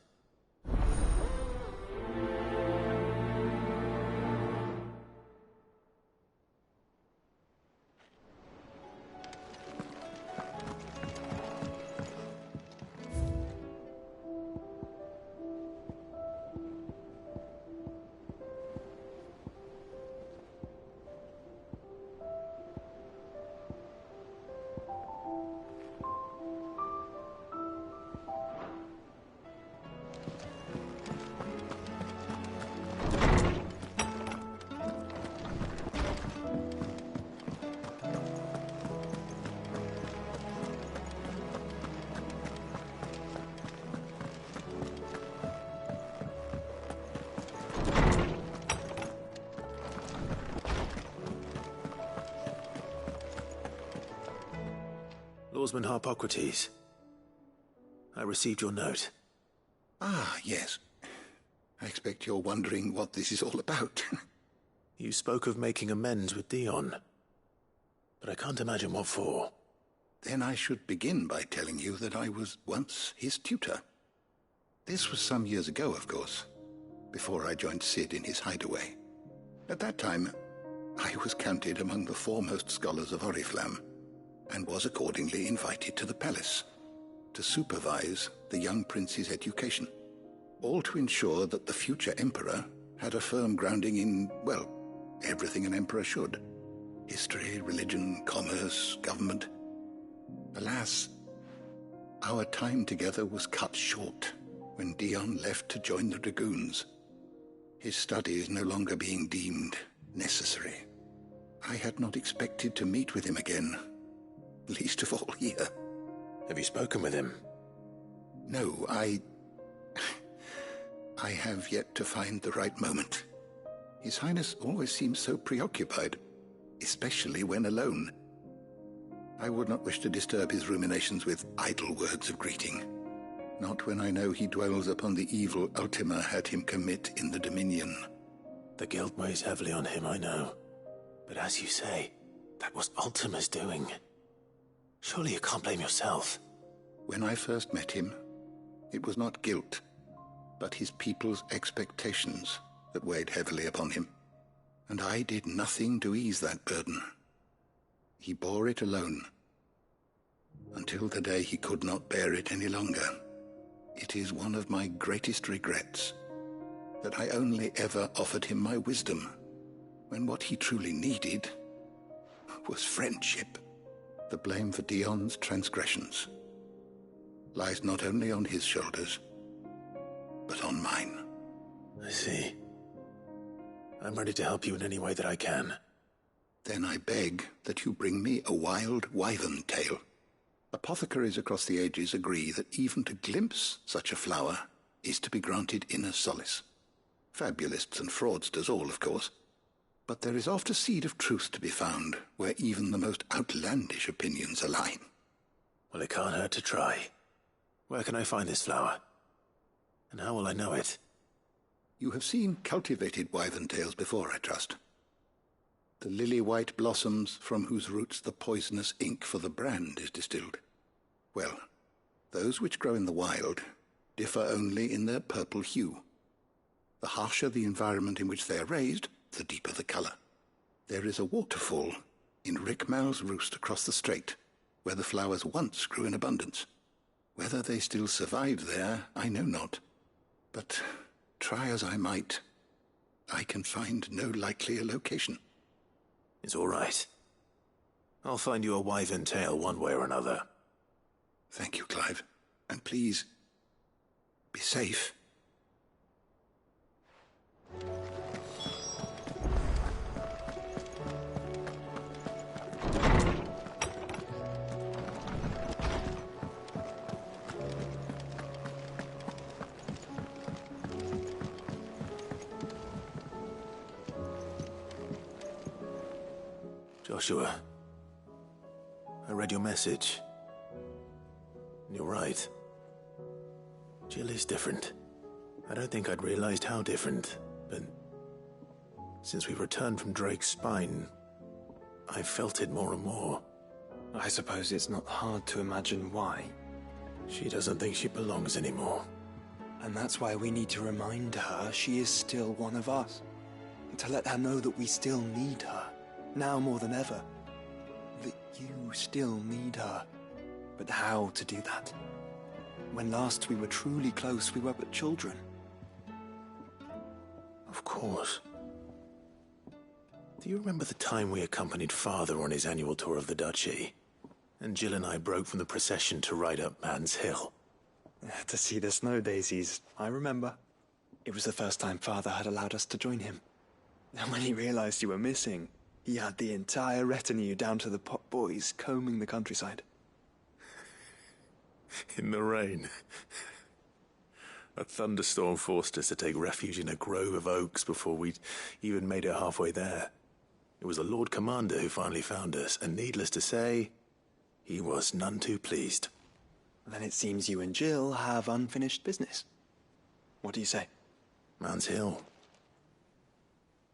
Lawsman Hippocrates. I received your note. Ah, yes. I expect you're wondering what this is all about. You spoke of making amends with Dion, but I can't imagine what for. Then I should begin by telling you that I was once his tutor. This was some years ago, of course, before I joined Cid in his hideaway. At that time, I was counted among the foremost scholars of Oriflamme, and was accordingly invited to the palace to supervise the young prince's education, all to ensure that the future emperor had a firm grounding in, well, everything an emperor should. History, religion, commerce, government. Alas, our time together was cut short when Dion left to join the dragoons, his studies no longer being deemed necessary. I had not expected to meet with him again, least of all here. Have you spoken with him? No, I have yet to find the right moment. His Highness always seems so preoccupied, especially when alone. I would not wish to disturb his ruminations with idle words of greeting, not when I know he dwells upon the evil Ultima had him commit in the Dominion. The guilt weighs heavily on him, I know. But as you say, that was Ultima's doing. Surely you can't blame yourself. When I first met him, it was not guilt, but his people's expectations that weighed heavily upon him. And I did nothing to ease that burden. He bore it alone, until the day he could not bear it any longer. It is one of my greatest regrets that I only ever offered him my wisdom, when what he truly needed was friendship. The blame for Dion's transgressions lies not only on his shoulders, but on mine. I see. I'm ready to help you in any way that I can. Then I beg that you bring me a wild wyvern tail. Apothecaries across the ages agree that even to glimpse such a flower is to be granted inner solace. Fabulists and fraudsters all, of course. But there is oft a seed of truth to be found where even the most outlandish opinions align. Well, it can't hurt to try. Where can I find this flower? And how will I know it? You have seen cultivated wyvern tails before, I trust. The lily-white blossoms from whose roots the poisonous ink for the brand is distilled. Well, those which grow in the wild differ only in their purple hue. The harsher the environment in which they are raised, the deeper the colour. There is a waterfall in Rickmal's roost across the strait, where the flowers once grew in abundance. Whether they still survive there, I know not. But try as I might, I can find no likelier location. It's all right. I'll find you a wyvern tail one way or another. Thank you, Clive. And please, be safe. Joshua, I read your message. You're right. Jill is different. I don't think I'd realized how different, but since we returned from Drake's spine, I've felt it more and more. I suppose it's not hard to imagine why. She doesn't think she belongs anymore. And that's why we need to remind her she is still one of us. To let her know that we still need her, now more than ever. That you still need her. But how to do that? When last we were truly close, we were but children. Of course. Do you remember the time we accompanied Father on his annual tour of the Duchy? And Jill and I broke from the procession to ride up Man's Hill. To see the snow daisies, I remember. It was the first time Father had allowed us to join him. And when he realized you were missing, he had the entire retinue down to the pot boys combing the countryside. In the rain. A thunderstorm forced us to take refuge in a grove of oaks before we'd even made it halfway there. It was the Lord Commander who finally found us, and needless to say, he was none too pleased. Then it seems you and Jill have unfinished business. What do you say? Man's Hill.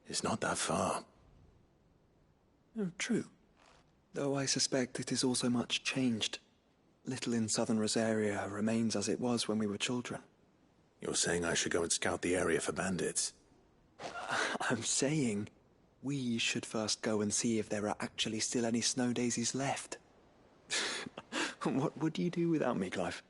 It's not that far. Oh, true. Though I suspect it is also much changed. Little in southern Rosaria remains as it was when we were children. You're saying I should go and scout the area for bandits? I'm saying we should first go and see if there are actually still any snow daisies left. What would you do without me, Clive?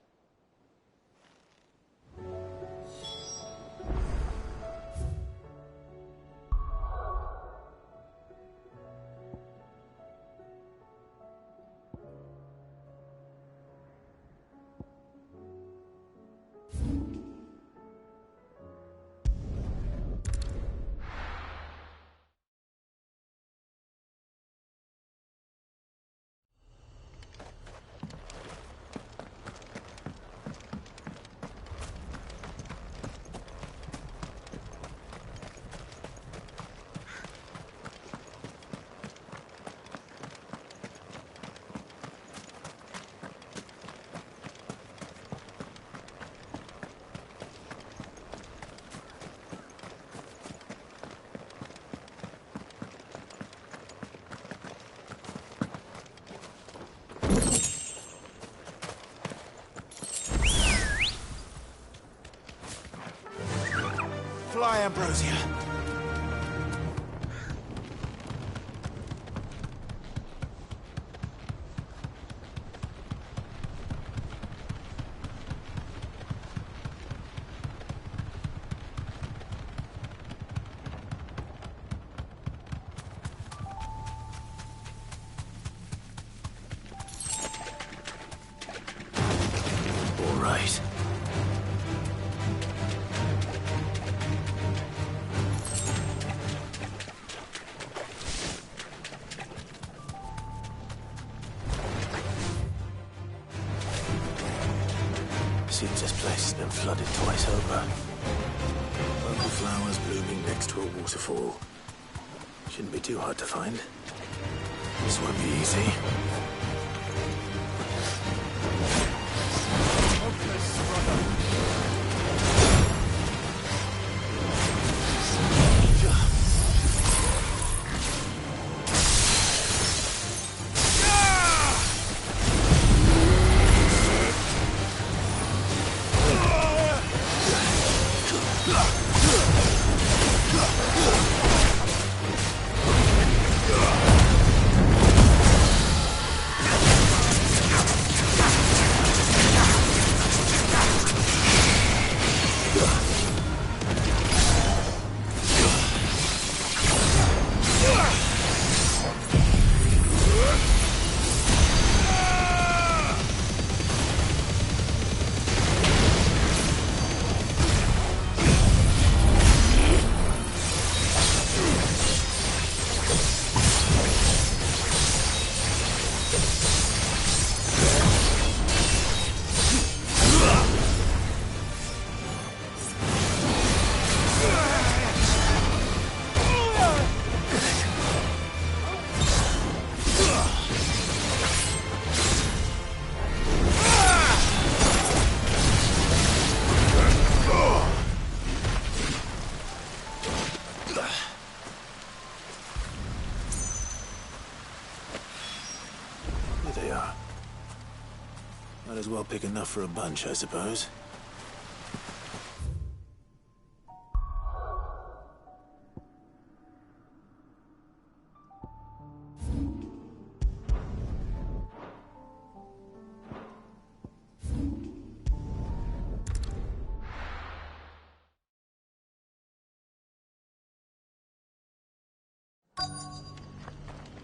Fly, Ambrosia. All right. Seems this place has been flooded twice over. Local flowers blooming next to a waterfall. Shouldn't be too hard to find. This won't be easy. they are. Might as well pick enough for a bunch, I suppose.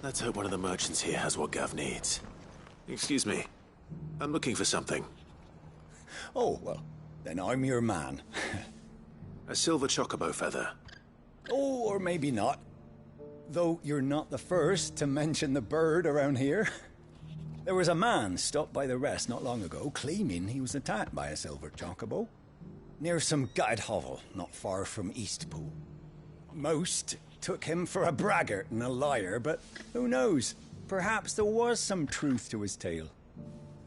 Let's hope one of the merchants here has what Gav needs. Excuse me. I'm looking for something. Oh, well, then I'm your man. A silver chocobo feather. Oh, or maybe not. Though you're not the first to mention the bird around here. There was a man stopped by the rest not long ago claiming he was attacked by a silver chocobo. Near some gutted hovel not far from Eastpool. Most took him for a braggart and a liar, but who knows? Perhaps there was some truth to his tale.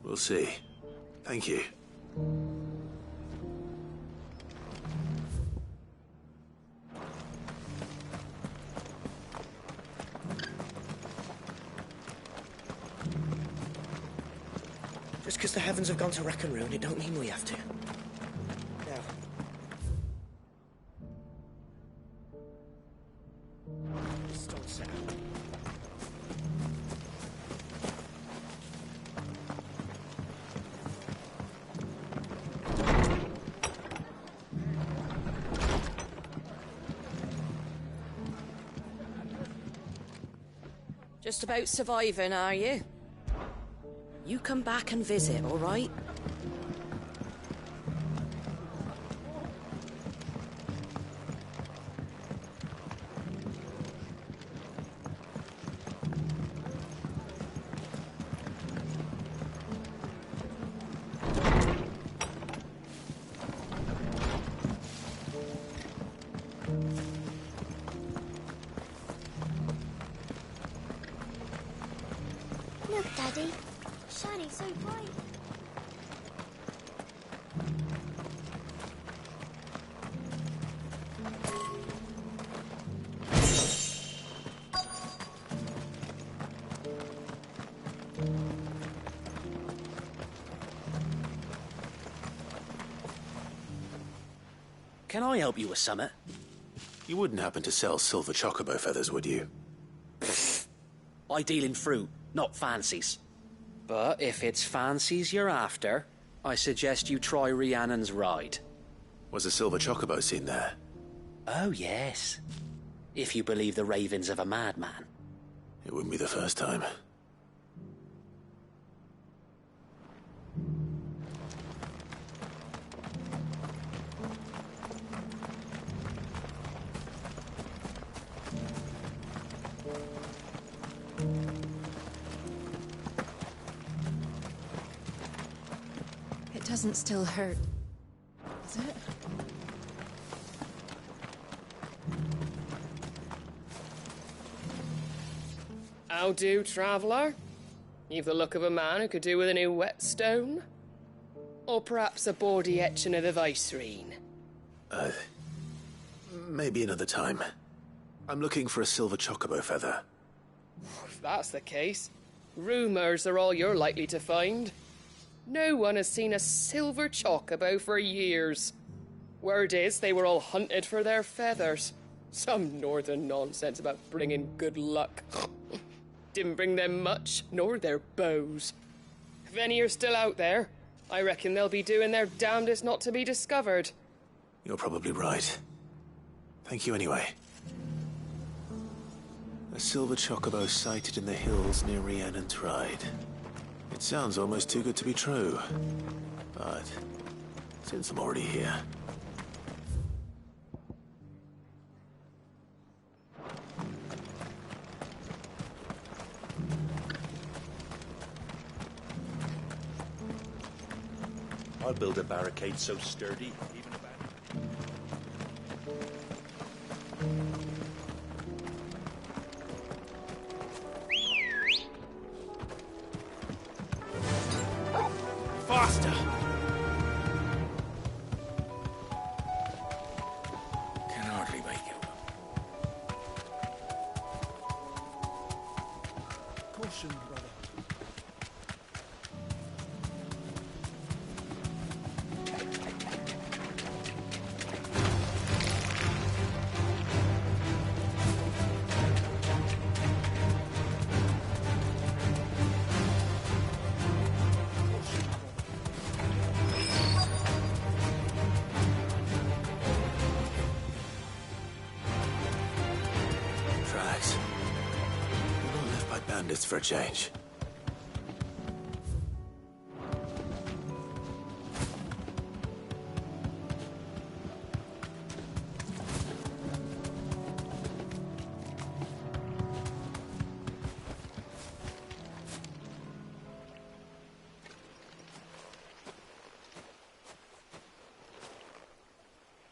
We'll see. Thank you. Just because the heavens have gone to wreck and ruin, it don't mean we have to. Now. Just don't set out. Just about surviving, are you? You come back and visit, all right? Look, Daddy. Shining so bright. Can I help you with summit? You wouldn't happen to sell silver chocobo feathers, would you? I deal in fruit, not fancies. But if it's fancies you're after, I suggest you try Rhiannon's ride. Was a silver chocobo seen there? Oh, yes. If you believe the ravings of a madman. It wouldn't be the first time. It doesn't still hurt, does it? How do, traveller? You've the look of a man who could do with a new whetstone. Or perhaps a bawdy etching of the Vicerine. Maybe another time. I'm looking for a silver chocobo feather. If that's the case, rumours are all you're likely to find. No one has seen a silver chocobo for years. Word is they were all hunted for their feathers. Some northern nonsense about bringing good luck. Didn't bring them much, nor their bows. If any are still out there, I reckon they'll be doing their damnedest not to be discovered. You're probably right. Thank you anyway. A silver chocobo sighted in the hills near Rhiannon's Ride. It sounds almost too good to be true. But since I'm already here... I'll build a barricade so sturdy, even about... Faster! Can hardly make it. Caution, brother. Just for a change.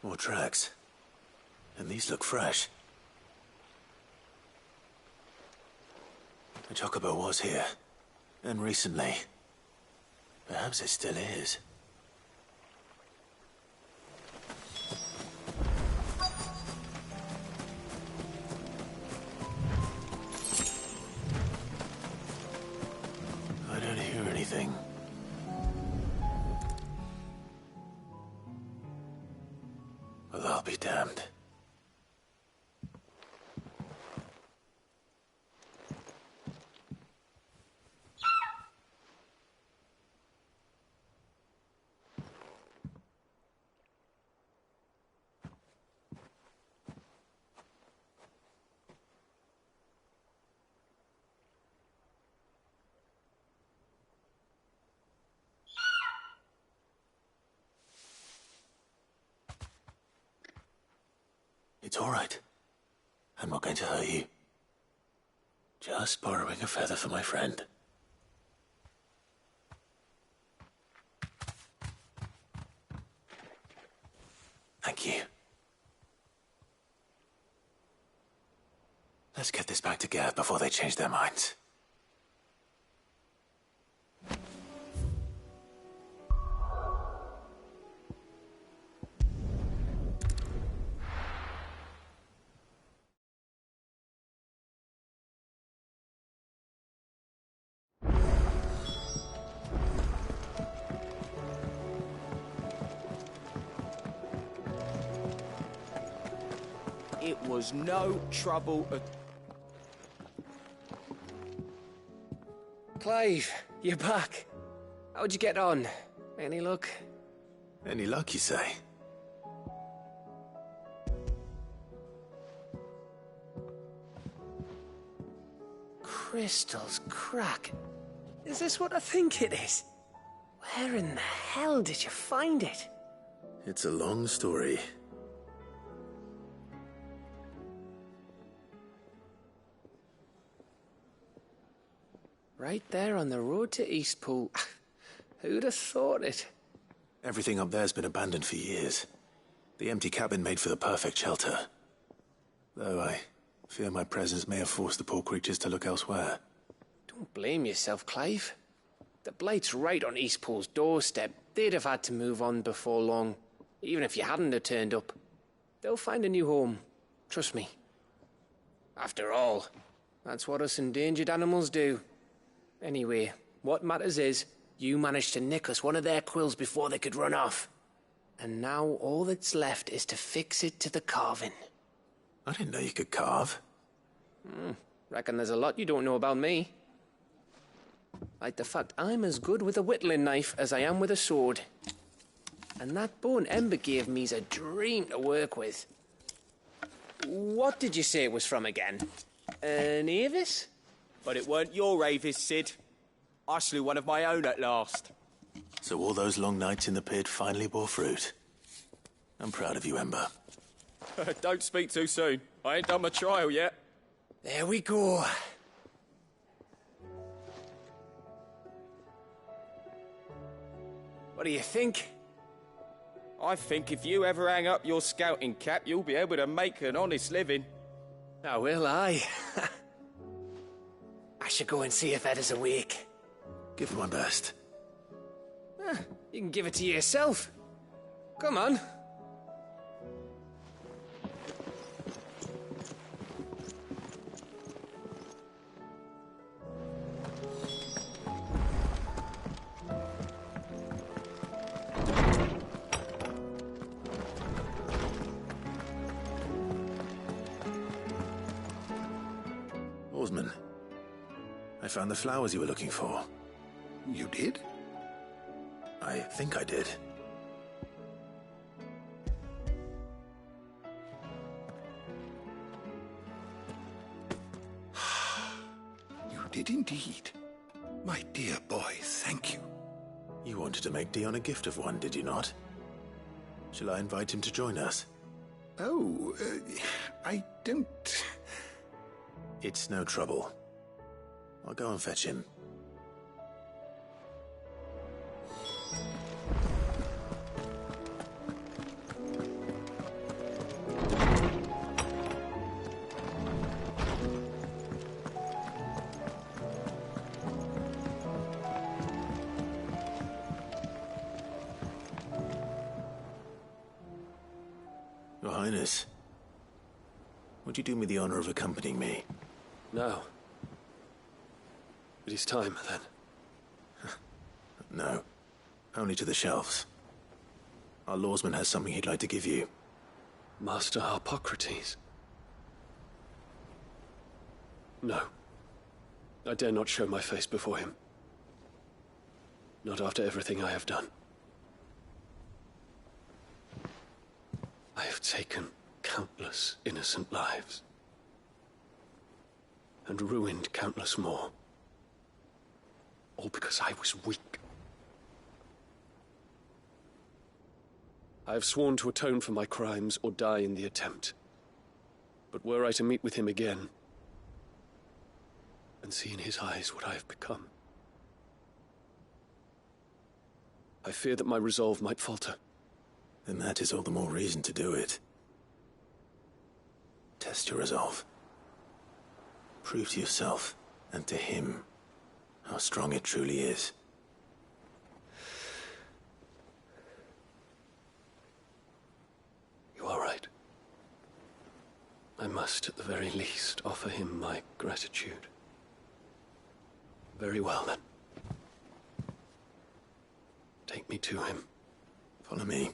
More tracks. And these look fresh. The chocobo was here. And recently. Perhaps it still is. I don't hear anything. Well, I'll be damned. It's all right. I'm not going to hurt you. Just borrowing a feather for my friend. Thank you. Let's get this back to Gav before they change their minds. It was no trouble at... Clive, you're back. How'd you get on? Any luck? Any luck, you say? Crystal's crack. Is this what I think it is? Where in the hell did you find it? It's a long story. Right there on the road to Eastpool. Who'd have thought it? Everything up there's been abandoned for years. The empty cabin made for the perfect shelter. Though I fear my presence may have forced the poor creatures to look elsewhere. Don't blame yourself, Clive. The Blight's right on Eastpool's doorstep. They'd have had to move on before long, even if you hadn't have turned up. They'll find a new home. Trust me. After all, that's what us endangered animals do. Anyway, what matters is, you managed to nick us one of their quills before they could run off. And now all that's left is to fix it to the carving. I didn't know you could carve. Reckon there's a lot you don't know about me. Like the fact I'm as good with a whittling knife as I am with a sword. And that bone Ember gave me's a dream to work with. What did you say it was from again? An Avis? But it weren't your Avis, Sid. I slew one of my own at last. So all those long nights in the pit finally bore fruit. I'm proud of you, Ember. Don't speak too soon. I ain't done my trial yet. There we go. What do you think? I think if you ever hang up your scouting cap, you'll be able to make an honest living. Oh, will I? I should go and see if Ed is awake. Give it my best. You can give it to yourself. Come on. Oarsman, I found the flowers you were looking for. You did? I think I did. You did did indeed. My dear boy, thank you. You wanted to make Dion a gift of one, did you not? Shall I invite him to join us? Oh, I don't... It's no trouble. I'll go and fetch him. Your Highness, would you do me the honor of accompanying me? No. It is time, then. No. Only to the shelves. Our lawsman has something he'd like to give you. Master Harpocrates? No. I dare not show my face before him. Not after everything I have done. I have taken countless innocent lives. And ruined countless more. All because I was weak. I have sworn to atone for my crimes or die in the attempt. But were I to meet with him again, and see in his eyes what I have become, I fear that my resolve might falter. Then that is all the more reason to do it. Test your resolve. Prove to yourself, and to him, how strong it truly is. You are right. I must, at the very least, offer him my gratitude. Very well, then. Take me to him. Follow me.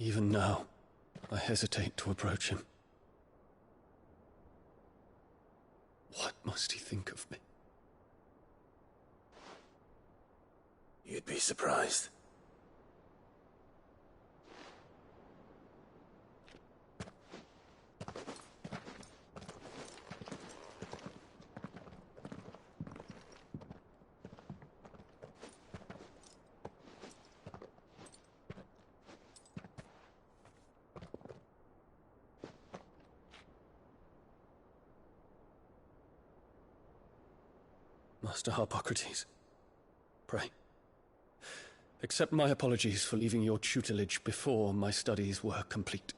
Even now, I hesitate to approach him. What must he think of me? You'd be surprised. Master Harpocrates, pray, accept my apologies for leaving your tutelage before my studies were complete.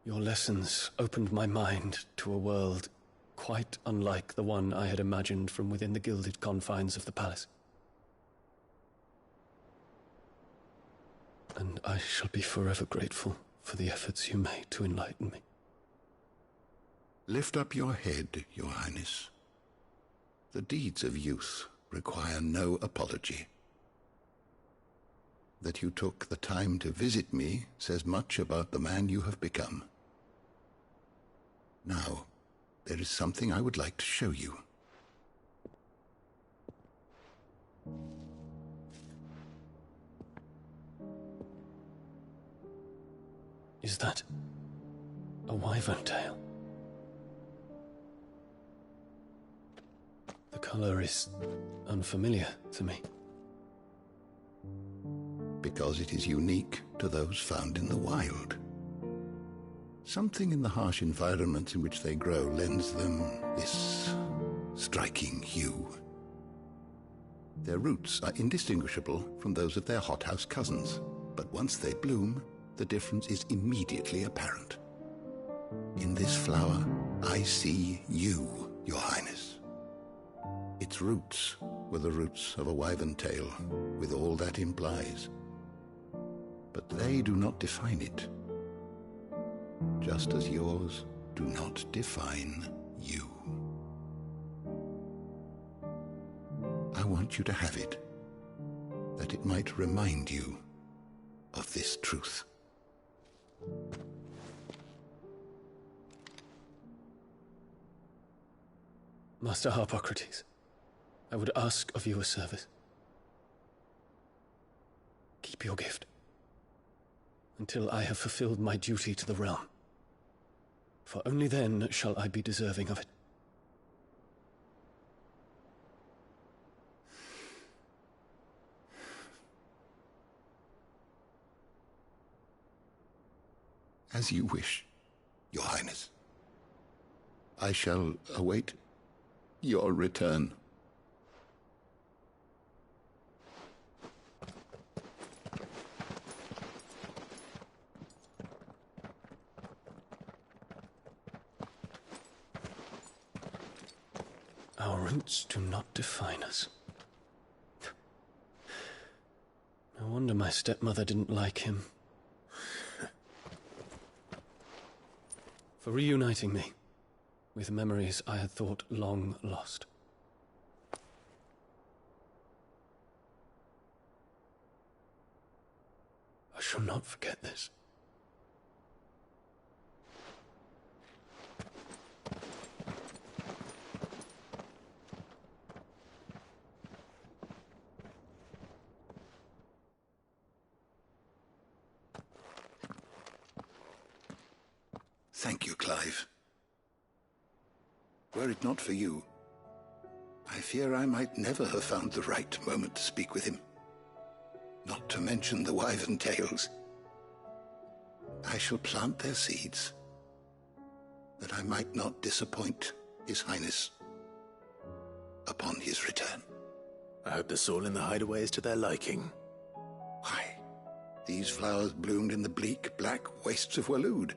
Your lessons opened my mind to a world quite unlike the one I had imagined from within the gilded confines of the palace. And I shall be forever grateful for the efforts you made to enlighten me. Lift up your head, Your Highness. The deeds of youth require no apology. That you took the time to visit me says much about the man you have become. Now, there is something I would like to show you. Is that a wyvern tail? The color is unfamiliar to me. Because it is unique to those found in the wild. Something in the harsh environments in which they grow lends them this striking hue. Their roots are indistinguishable from those of their hothouse cousins, but once they bloom, the difference is immediately apparent. In this flower, I see you, Your Highness. Its roots were the roots of a wyvern tail, with all that implies. But they do not define it, just as yours do not define you. I want you to have it, that it might remind you of this truth. Master Harpocrates, I would ask of you a service. Keep your gift until I have fulfilled my duty to the realm, for only then shall I be deserving of it. As you wish, Your Highness. I shall await your return. Our roots do not define us. No wonder my stepmother didn't like him. For reuniting me with memories I had thought long lost. I shall not forget this. Thank you, Clive. Were it not for you, I fear I might never have found the right moment to speak with him. Not to mention the wyvern tales. I shall plant their seeds, that I might not disappoint His Highness upon his return. I hope the soil in the hideaway is to their liking. Why, these flowers bloomed in the bleak, black wastes of Waloed.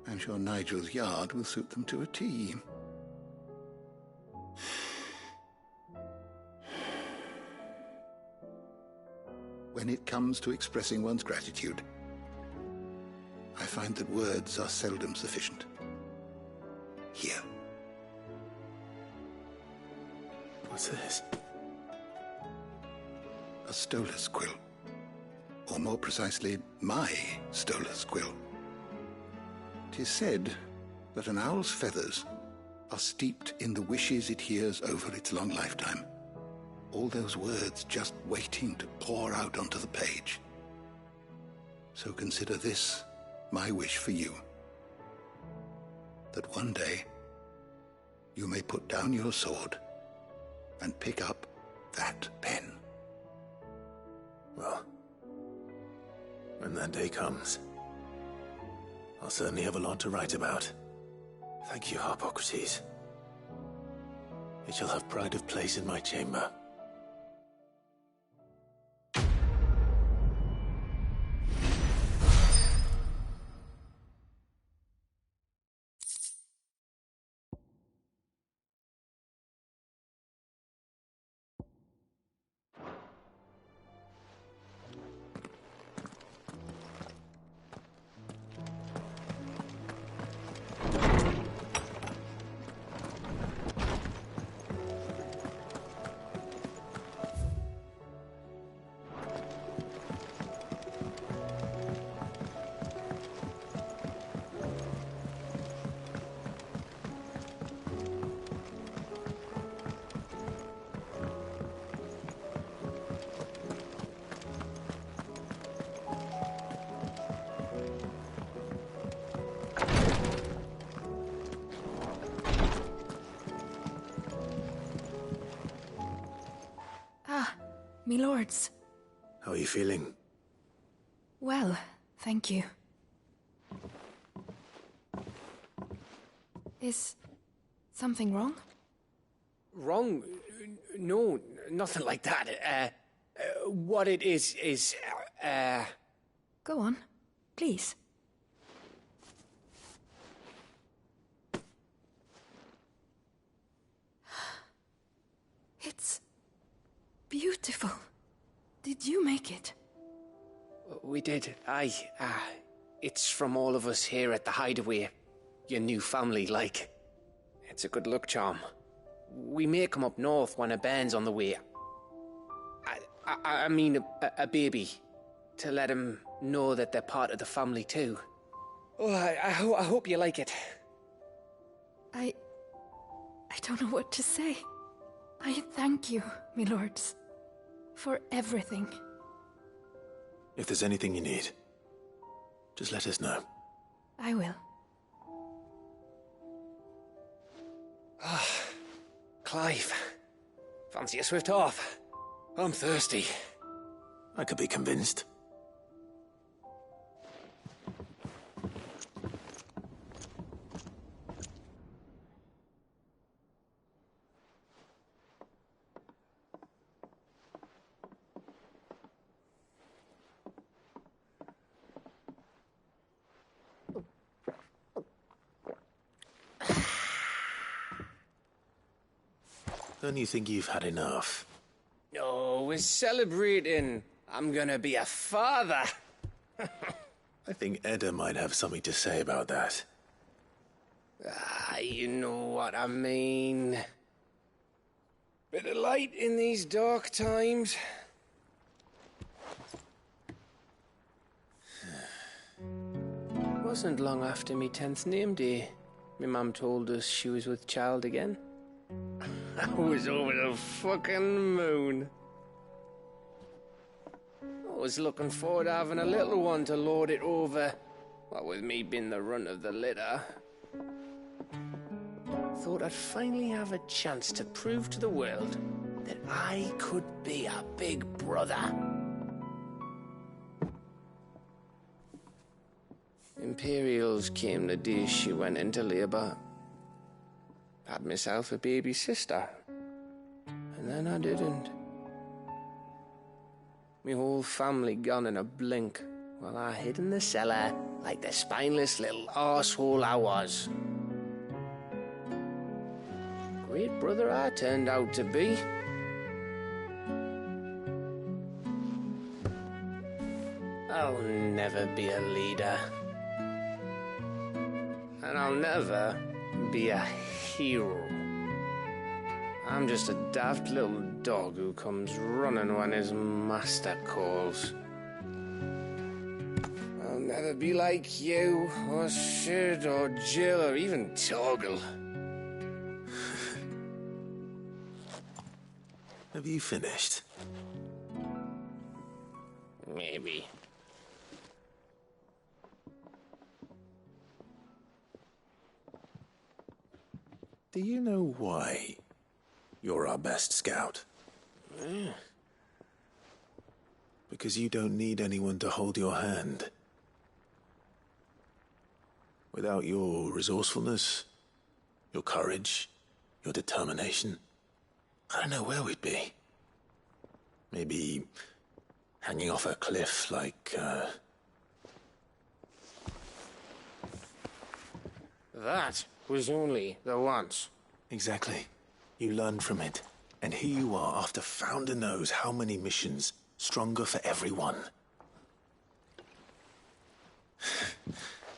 I'm sure Nigel's yard will suit them to a T. When it comes to expressing one's gratitude, I find that words are seldom sufficient. Here. What's this? A stolas quill. Or more precisely, my stolas quill. 'Tis said that an owl's feathers are steeped in the wishes it hears over its long lifetime. All those words just waiting to pour out onto the page. So consider this my wish for you. That one day you may put down your sword and pick up that pen. Well, when that day comes, I'll certainly have a lot to write about. Thank you, Harpocrates. It shall have pride of place in my chamber. Me lords. How are you feeling? Well, thank you. Is something wrong? Wrong? No, nothing like that. What it is, Go on, please. It's beautiful. Did you make it? We did. Aye. It's from all of us here at the Hideaway. Your new family, like. It's a good luck charm. we may come up north when a bairn's on the way. I mean a baby, to let him know that they're part of the family too. Oh, I hope you like it. I don't know what to say. I thank you, my lords, for everything. If there's anything you need, just let us know. I will. Ah, Clive. Fancy a swift off. I'm thirsty. I could be convinced. Don't you think you've had enough? Oh, we're celebrating. I'm gonna be a father. I think Edda might have something to say about that. Ah, you know what I mean. Bit of light in these dark times. Wasn't long after me 10th name day. My mum told us she was with child again. I was over the fucking moon. I was looking forward to having a little one to lord it over, what with me being the runt of the litter. Thought I'd finally have a chance to prove to the world that I could be a big brother. Imperials came the day she went into labour. Had myself a baby sister, and then I didn't. My whole family gone in a blink, while I hid in the cellar like the spineless little arsehole I was. Great brother I turned out to be. I'll never be a leader. And I'll never be a hero. I'm just a daft little dog who comes running when his master calls. I'll never be like you, or Sid, or Jill, or even Torgal. Have you finished? Maybe. Do you know why you're our best scout? Yeah. Because you don't need anyone to hold your hand. Without your resourcefulness, your courage, your determination, I don't know where we'd be. Maybe hanging off a cliff like, That was only the once. Exactly. You learned from it. And here you are after Founder knows how many missions, stronger for everyone.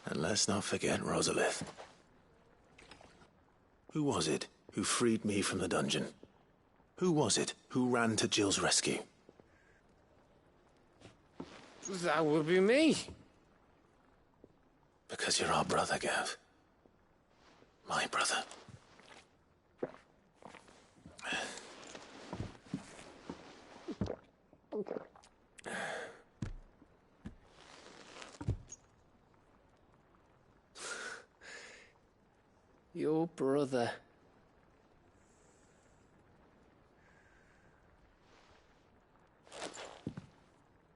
And let's not forget Rosalith. Who was it who freed me from the dungeon? Who was it who ran to Jill's rescue? That would be me. Because you're our brother, Gav. My brother. Your brother.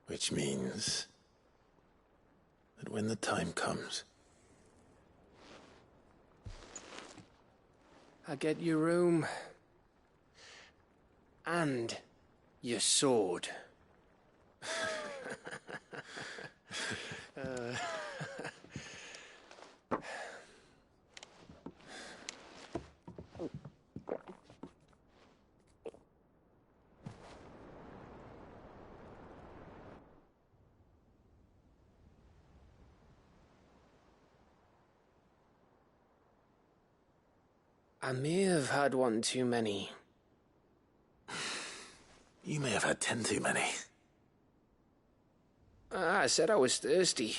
Which means that when the time comes, I get your room. And your sword. I may have had one too many. You may have had 10 too many. I said I was thirsty.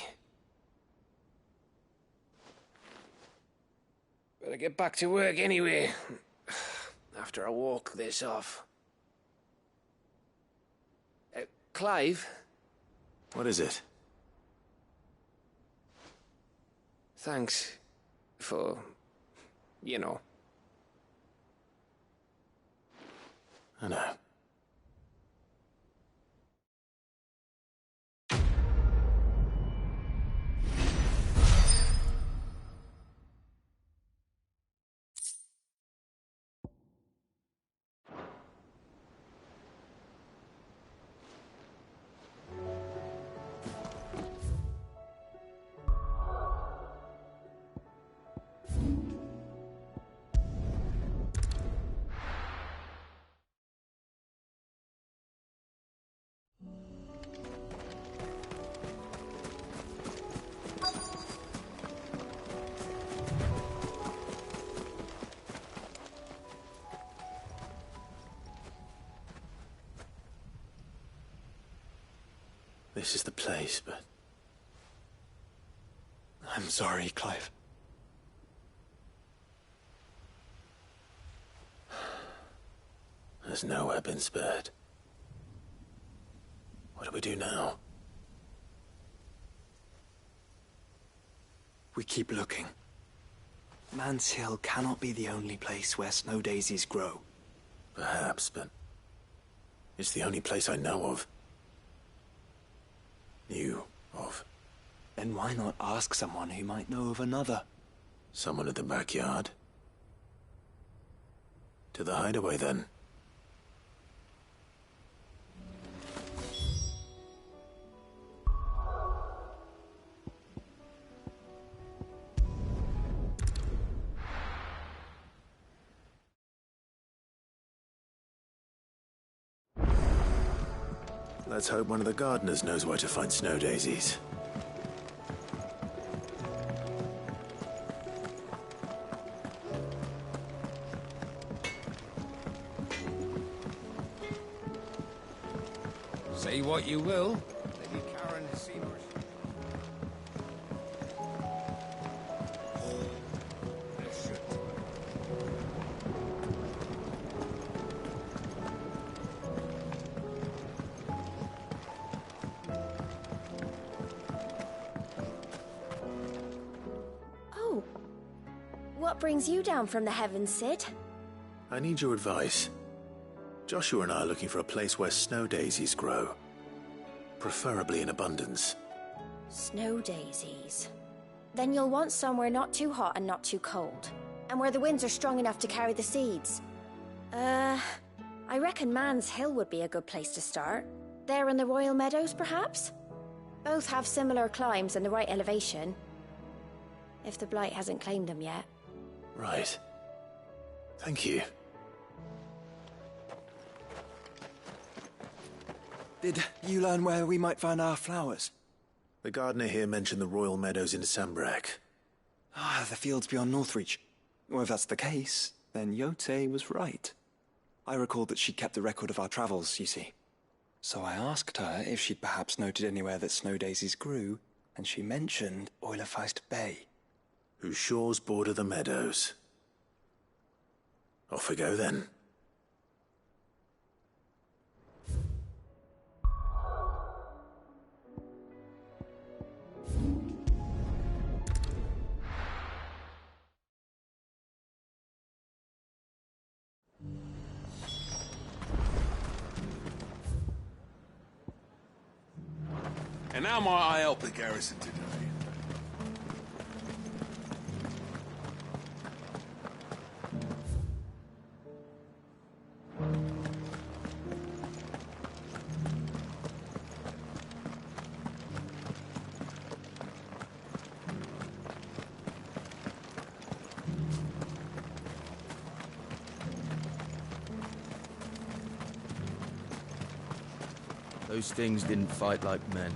Better get back to work anyway, after I walk this off. Clive? What is it? Thanks for, you know. I know. This is the place, but... I'm sorry, Clive. There's nowhere been spared. What do we do now? We keep looking. Man's Hill cannot be the only place where snow daisies grow. Perhaps, but... it's the only place I know of. Knew of. Then why not ask someone who might know of another? Someone in the backyard? To the hideaway, then. Let's hope one of the gardeners knows where to find snow daisies. Say what you will, Lady Karen has seen her. Oh. What brings you down from the heavens, Sid? I need your advice. Joshua and I are looking for a place where snow daisies grow. Preferably in abundance. Snow daisies. Then you'll want somewhere not too hot and not too cold. And where the winds are strong enough to carry the seeds. I reckon Man's Hill would be a good place to start. There in the Royal Meadows, perhaps? Both have similar climbs and the right elevation. If the Blight hasn't claimed them yet. Right. Thank you. Did you learn where we might find our flowers? The gardener here mentioned the Royal Meadows in Sambrek. Ah, the fields beyond Northreach. Well, if that's the case, then Yote was right. I recalled that she'd kept the record of our travels, you see. So I asked her if she'd perhaps noted anywhere that snow daisies grew, and she mentioned Oilefeist Bay. Whose shores border the meadows. Off we go then. And how might I help the garrison today? Those things didn't fight like men.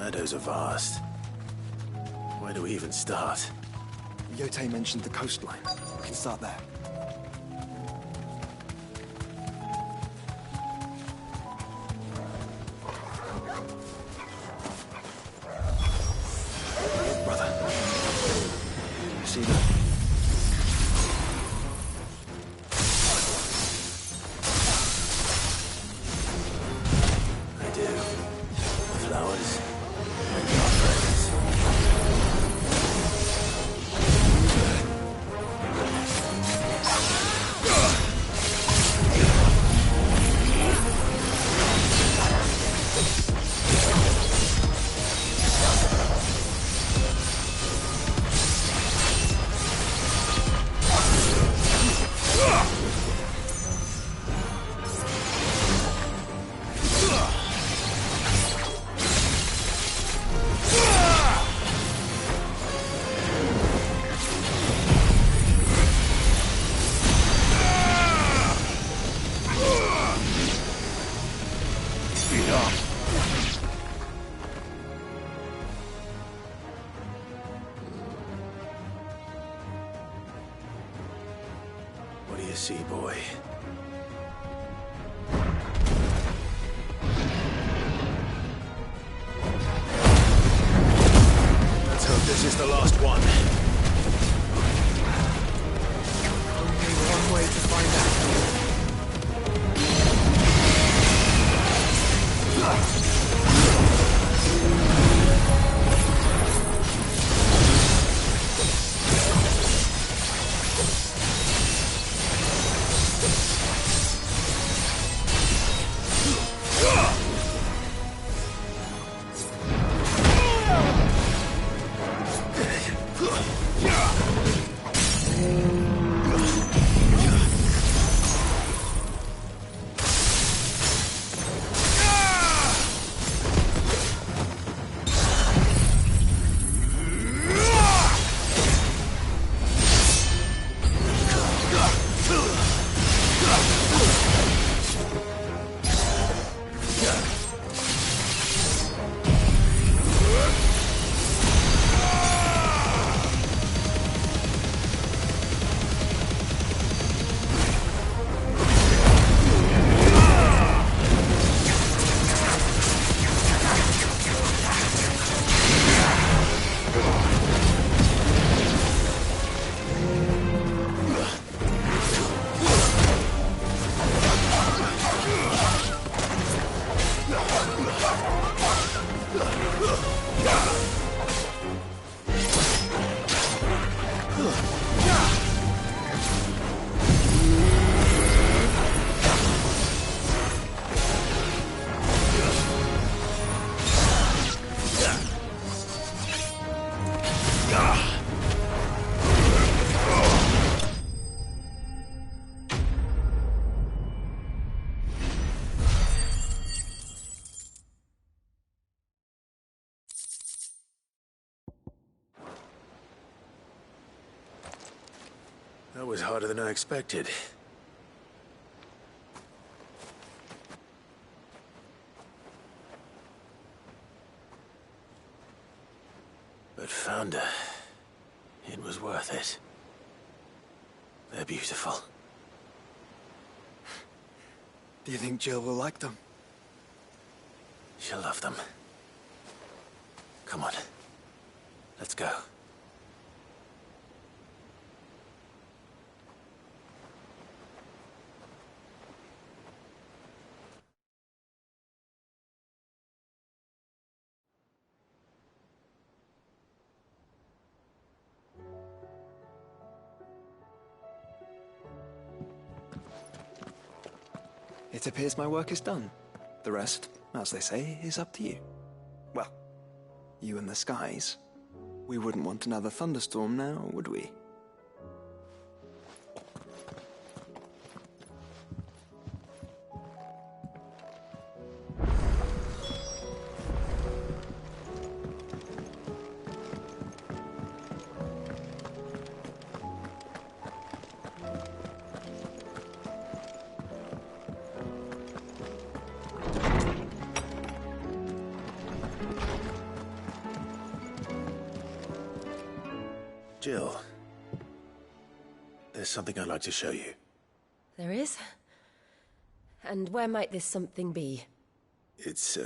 meadows are vast. Where do we even start? Yote mentioned the coastline. We can start there. Brother, you see that? I do. Flowers. And our friends. What do you see, boy? Let's hope this is the last one. Only one way to find out. That was harder than I expected. But found her. It was worth it. They're beautiful. Do you think Jill will like them? She'll love them. Come on. Let's go. It appears my work is done. The rest, as they say, is up to you. Well, you and the skies. We wouldn't want another thunderstorm now, would we? Jill, there's something I'd like to show you. There is? And where might this something be? It's,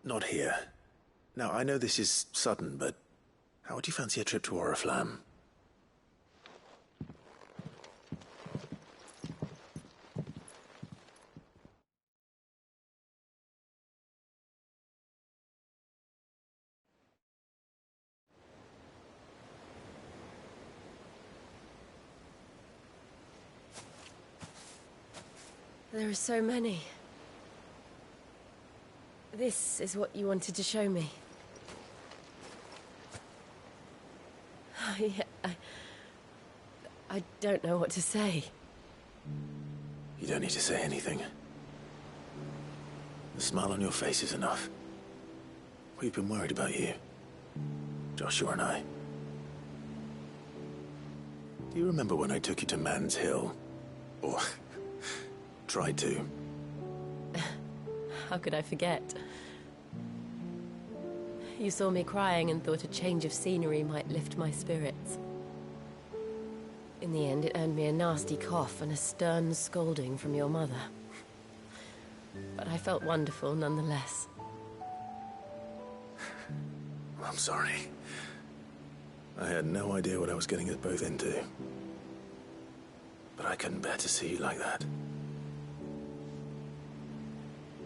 not here. Now, I know this is sudden, but how would you fancy a trip to Oriflamme? There are so many. This is what you wanted to show me. I don't know what to say. You don't need to say anything. The smile on your face is enough. We've been worried about you, Joshua and I. Do you remember when I took you to Man's Hill? Or tried to? How could I forget? You saw me crying and thought a change of scenery might lift my spirits. In the end, it earned me a nasty cough and a stern scolding from your mother. But I felt wonderful nonetheless. I'm sorry. I had no idea what I was getting us both into. But I couldn't bear to see you like that.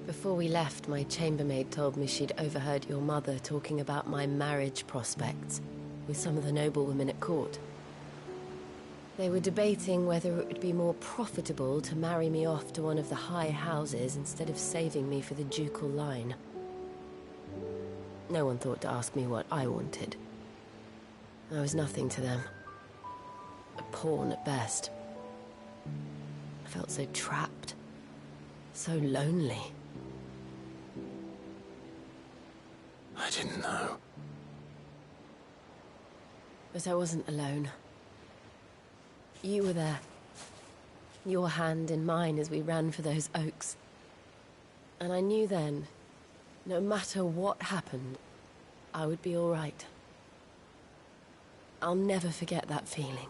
Before we left, my chambermaid told me she'd overheard your mother talking about my marriage prospects with some of the noblewomen at court. They were debating whether it would be more profitable to marry me off to one of the high houses instead of saving me for the ducal line. No one thought to ask me what I wanted. I was nothing to them. A pawn at best. I felt so trapped, so lonely. I didn't know. But I wasn't alone. You were there. Your hand in mine as we ran for those oaks. And I knew then, no matter what happened, I would be all right. I'll never forget that feeling.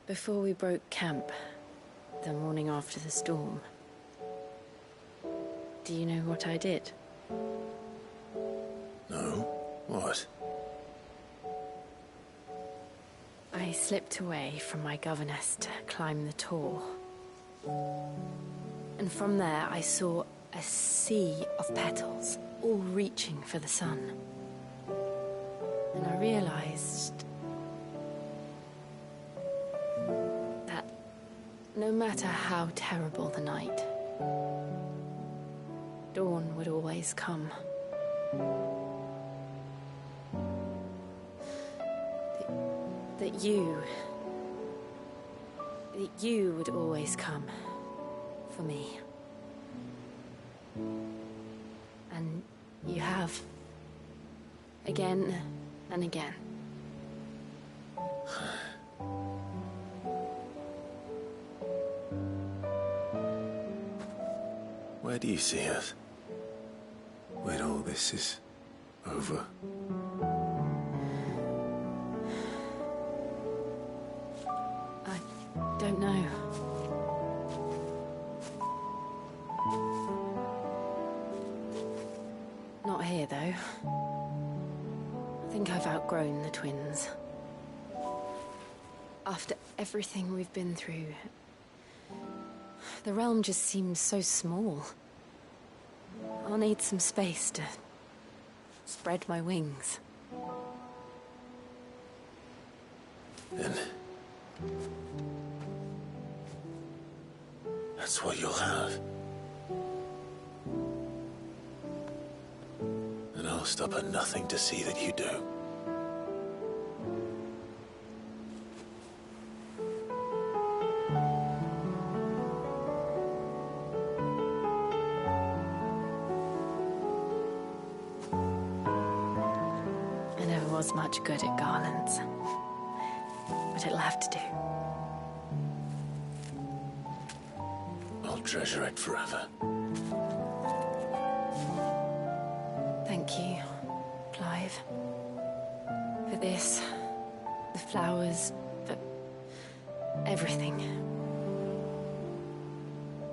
Before we broke camp, the morning after the storm, do you know what I did? No? What? I slipped away from my governess to climb the tor. And from there I saw a sea of petals, all reaching for the sun. And I realized that no matter how terrible the night, dawn would always come. That you would always come for me. And you have. Again and again. Where do you see us? When all this is over? I don't know. Not here, though. I think I've outgrown the twins. After everything we've been through, the realm just seems so small. I'll need some space to spread my wings. Then that's what you'll have. And I'll stop at nothing to see that you do. was much good at garlands, but it'll have to do. I'll treasure it forever. Thank you, Clive. For this, the flowers, for everything.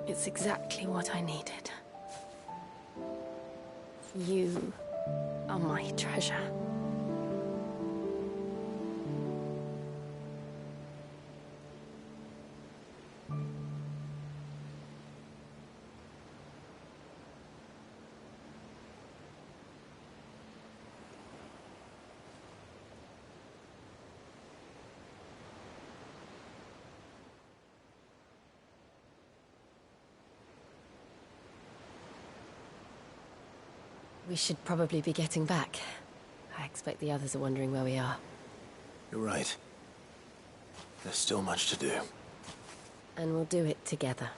It's exactly what I needed. You are my treasure. We should probably be getting back. I expect the others are wondering where we are. You're right. There's still much to do. And we'll do it together.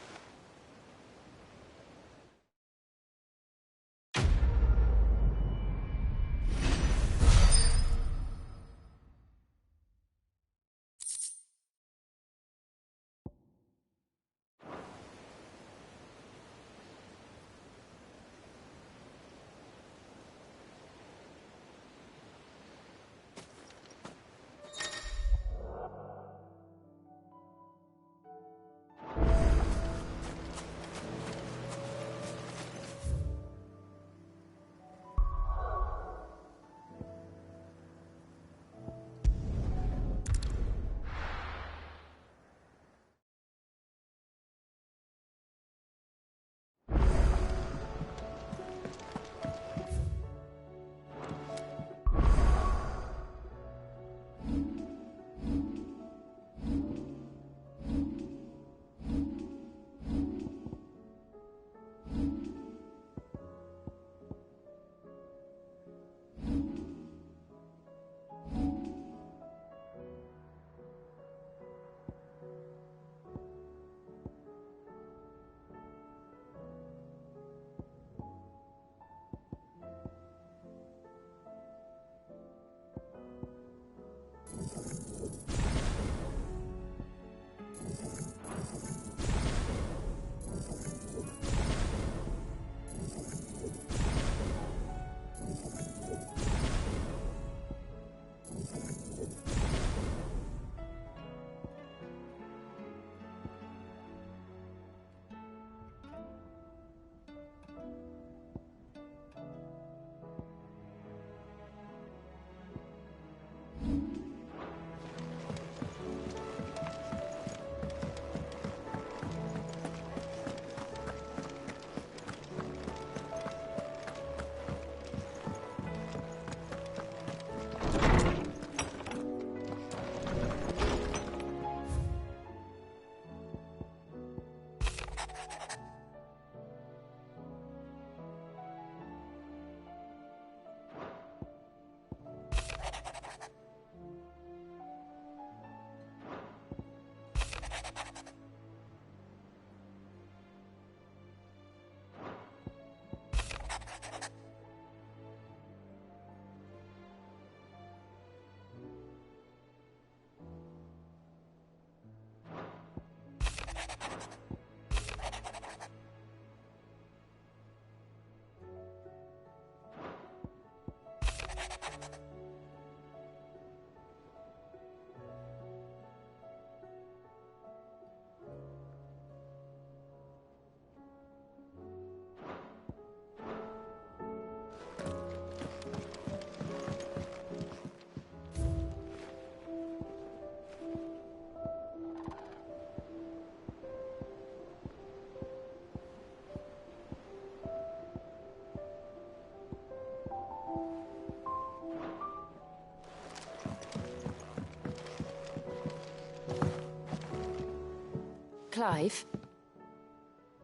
Clive,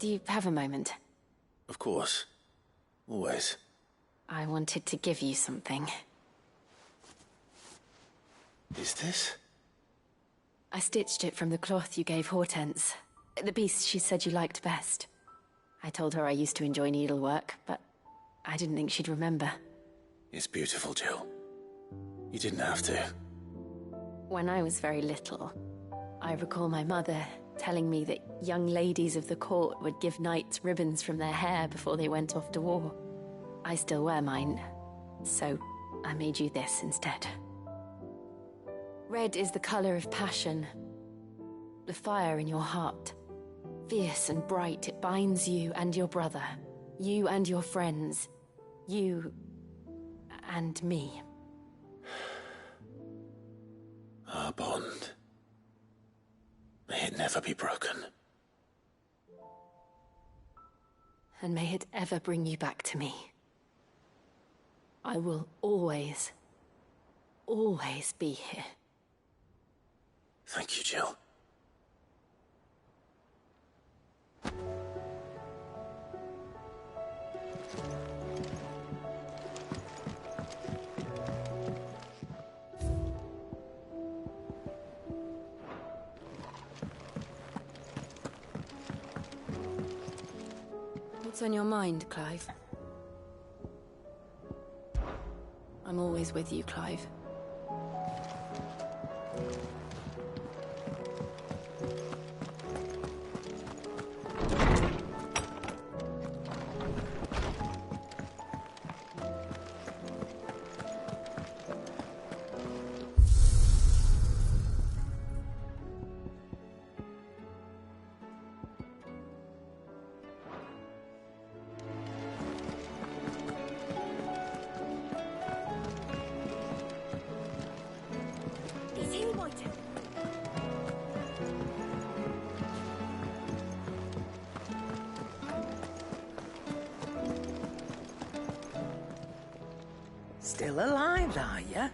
do you have a moment? Of course. Always. I wanted to give you something. Is this? I stitched it from the cloth you gave Hortense. The piece she said you liked best. I told her I used to enjoy needlework, but I didn't think she'd remember. It's beautiful, Jill. You didn't have to. When I was very little, I recall my mother telling me that young ladies of the court would give knights ribbons from their hair before they went off to war. I still wear mine, so I made you this instead. Red is the color of passion, the fire in your heart. Fierce and bright, it binds you and your brother, you and your friends, you and me. Our bond. May it never be broken. And may it ever bring you back to me. I will always, always be here. Thank you, Jill. What's on your mind, Clive? I'm always with you, Clive. Still alive, are you?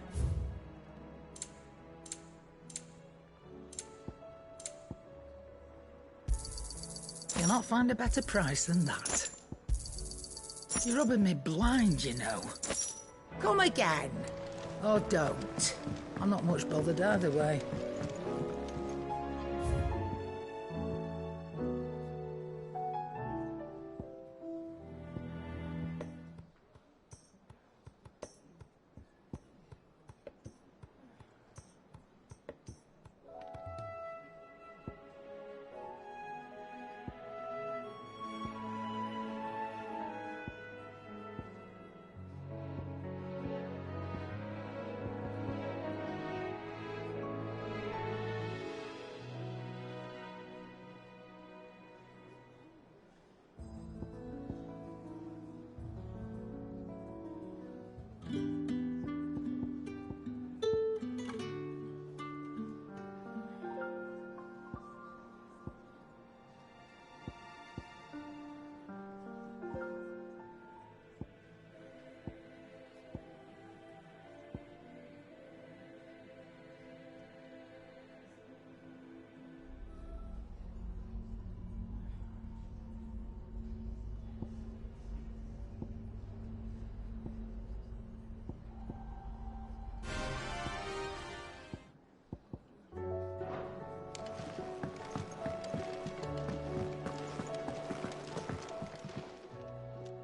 You'll not find a better price than that. You're rubbing me blind, you know. Come again. Or don't. I'm not much bothered either way.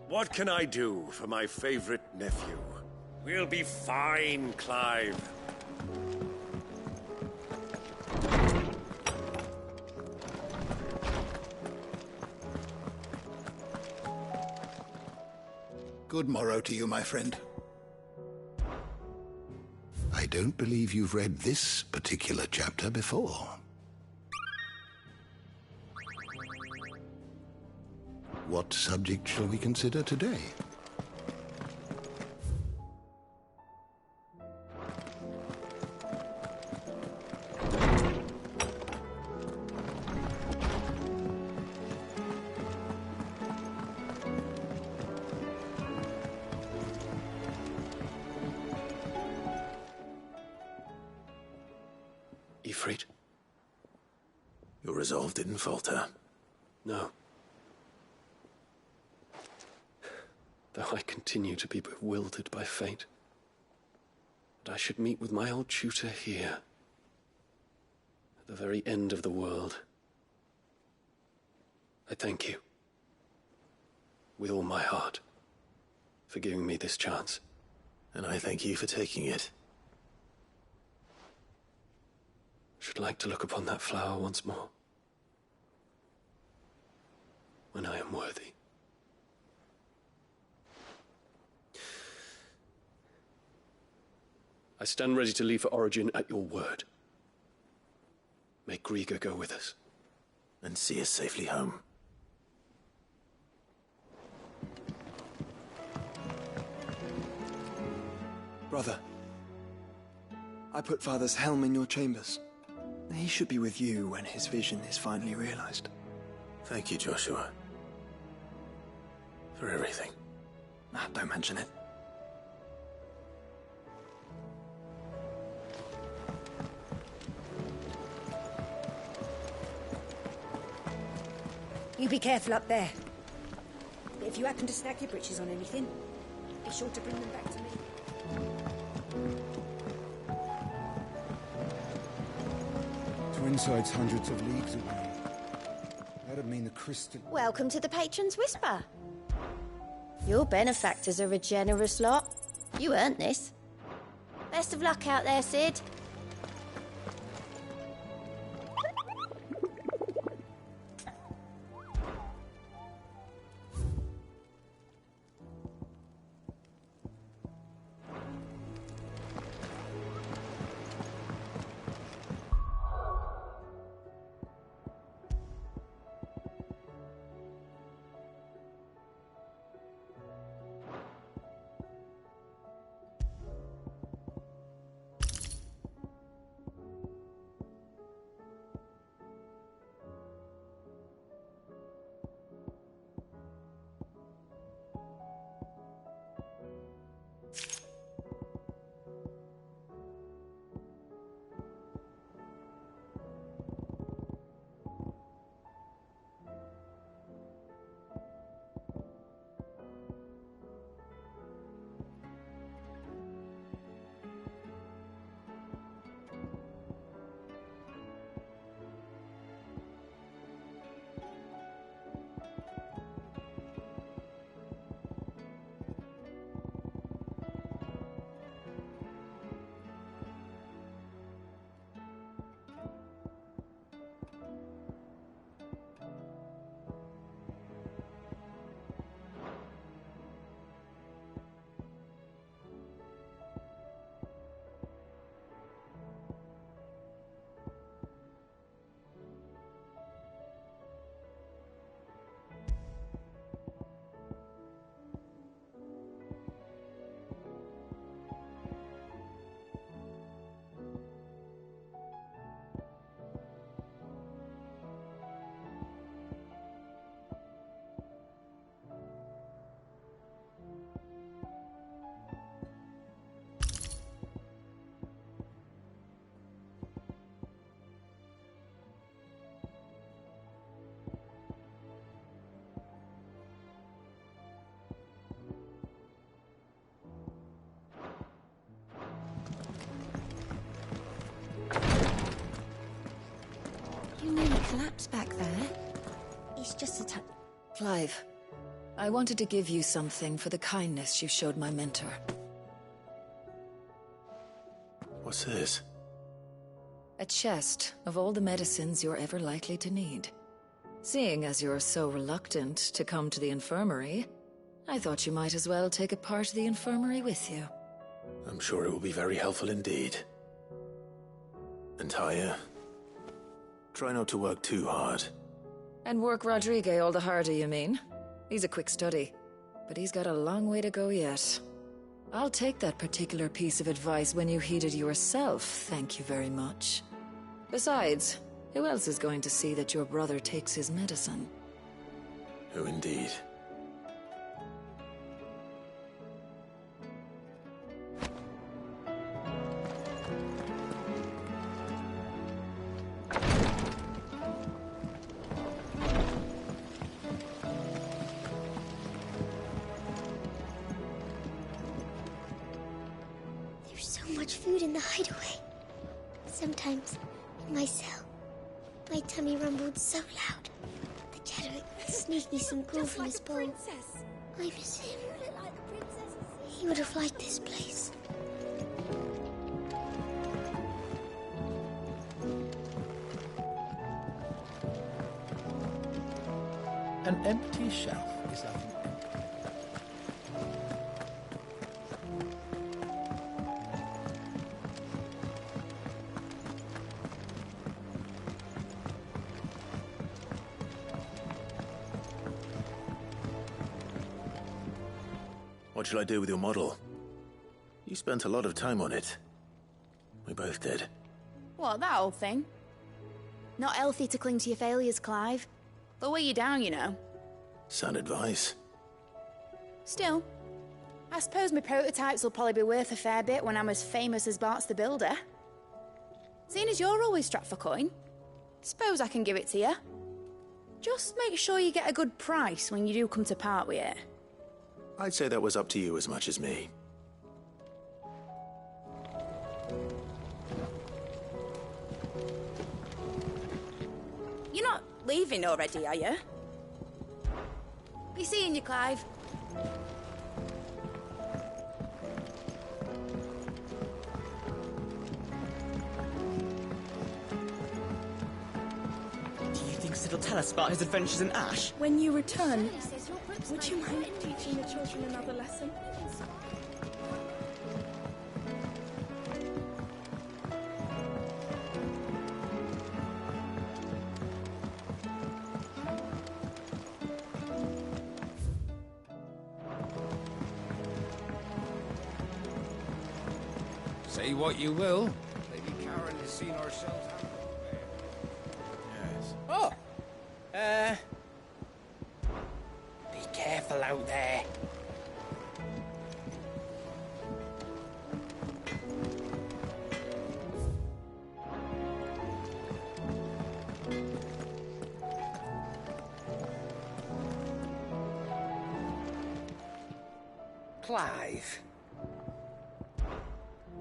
What can I do for my favorite nephew? We'll be fine, Clive. Good morrow to you, my friend. I don't believe you've read this particular chapter before. What subject shall we consider today? Ifrit, your resolve didn't falter. No. Though I continue to be bewildered by fate, that I should meet with my old tutor here, at the very end of the world. I thank you, with all my heart, for giving me this chance. And I thank you for taking it. should like to look upon that flower once more. When I am worthy. I stand ready to leave for Origin at your word. May Griga go with us. And see us safely home. Brother, I put Father's helm in your chambers. He should be with you when his vision is finally realized. Thank you, Joshua. For everything. Ah, don't mention it. You be careful up there. If you happen to snag your britches on anything, be sure to bring them back to me. Twinside's hundreds of leagues away. That'd mean the crystal... Welcome to the Patron's Whisper. Your benefactors are a generous lot. You earned this. Best of luck out there, Sid. You nearly collapsed back there. It's just a touch. Clive, I wanted to give you something for the kindness you showed my mentor. What's this? A chest of all the medicines you're ever likely to need. Seeing as you're so reluctant to come to the infirmary, I thought you might as well take a part of the infirmary with you. I'm sure it will be very helpful indeed. And Taya, try not to work too hard. And work Rodrigue all the harder, you mean? He's a quick study, but he's got a long way to go yet. I'll take that particular piece of advice when you heed it yourself, thank you very much. Besides, who else is going to see that your brother takes his medicine? Who indeed? Food in the hideaway. Sometimes, in my cell, my tummy rumbled so loud, the Jedi would sneak me some gruel from his bowl. I miss him. He would have liked this place. An empty shelf is like an empty... What shall I do with your model? You spent a lot of time on it. We both did. What, that old thing? Not healthy to cling to your failures, Clive. They'll weigh you down, you know. Sound advice. Still, I suppose my prototypes will probably be worth a fair bit when I'm as famous as Bart's the Builder. Seeing as you're always strapped for coin, suppose I can give it to you. Just make sure you get a good price when you do come to part with it. I'd say that was up to you as much as me. You're not leaving already, are you? Be seeing you, Clive. Do you think Sid will tell us about his adventures in Ash? When you return, would you mind teaching the children another lesson? Say what you will. Lady Karen has seen ourselves out there. Yes. Oh! Be careful out there. Clive.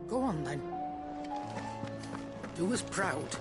Go on, then. Do us proud.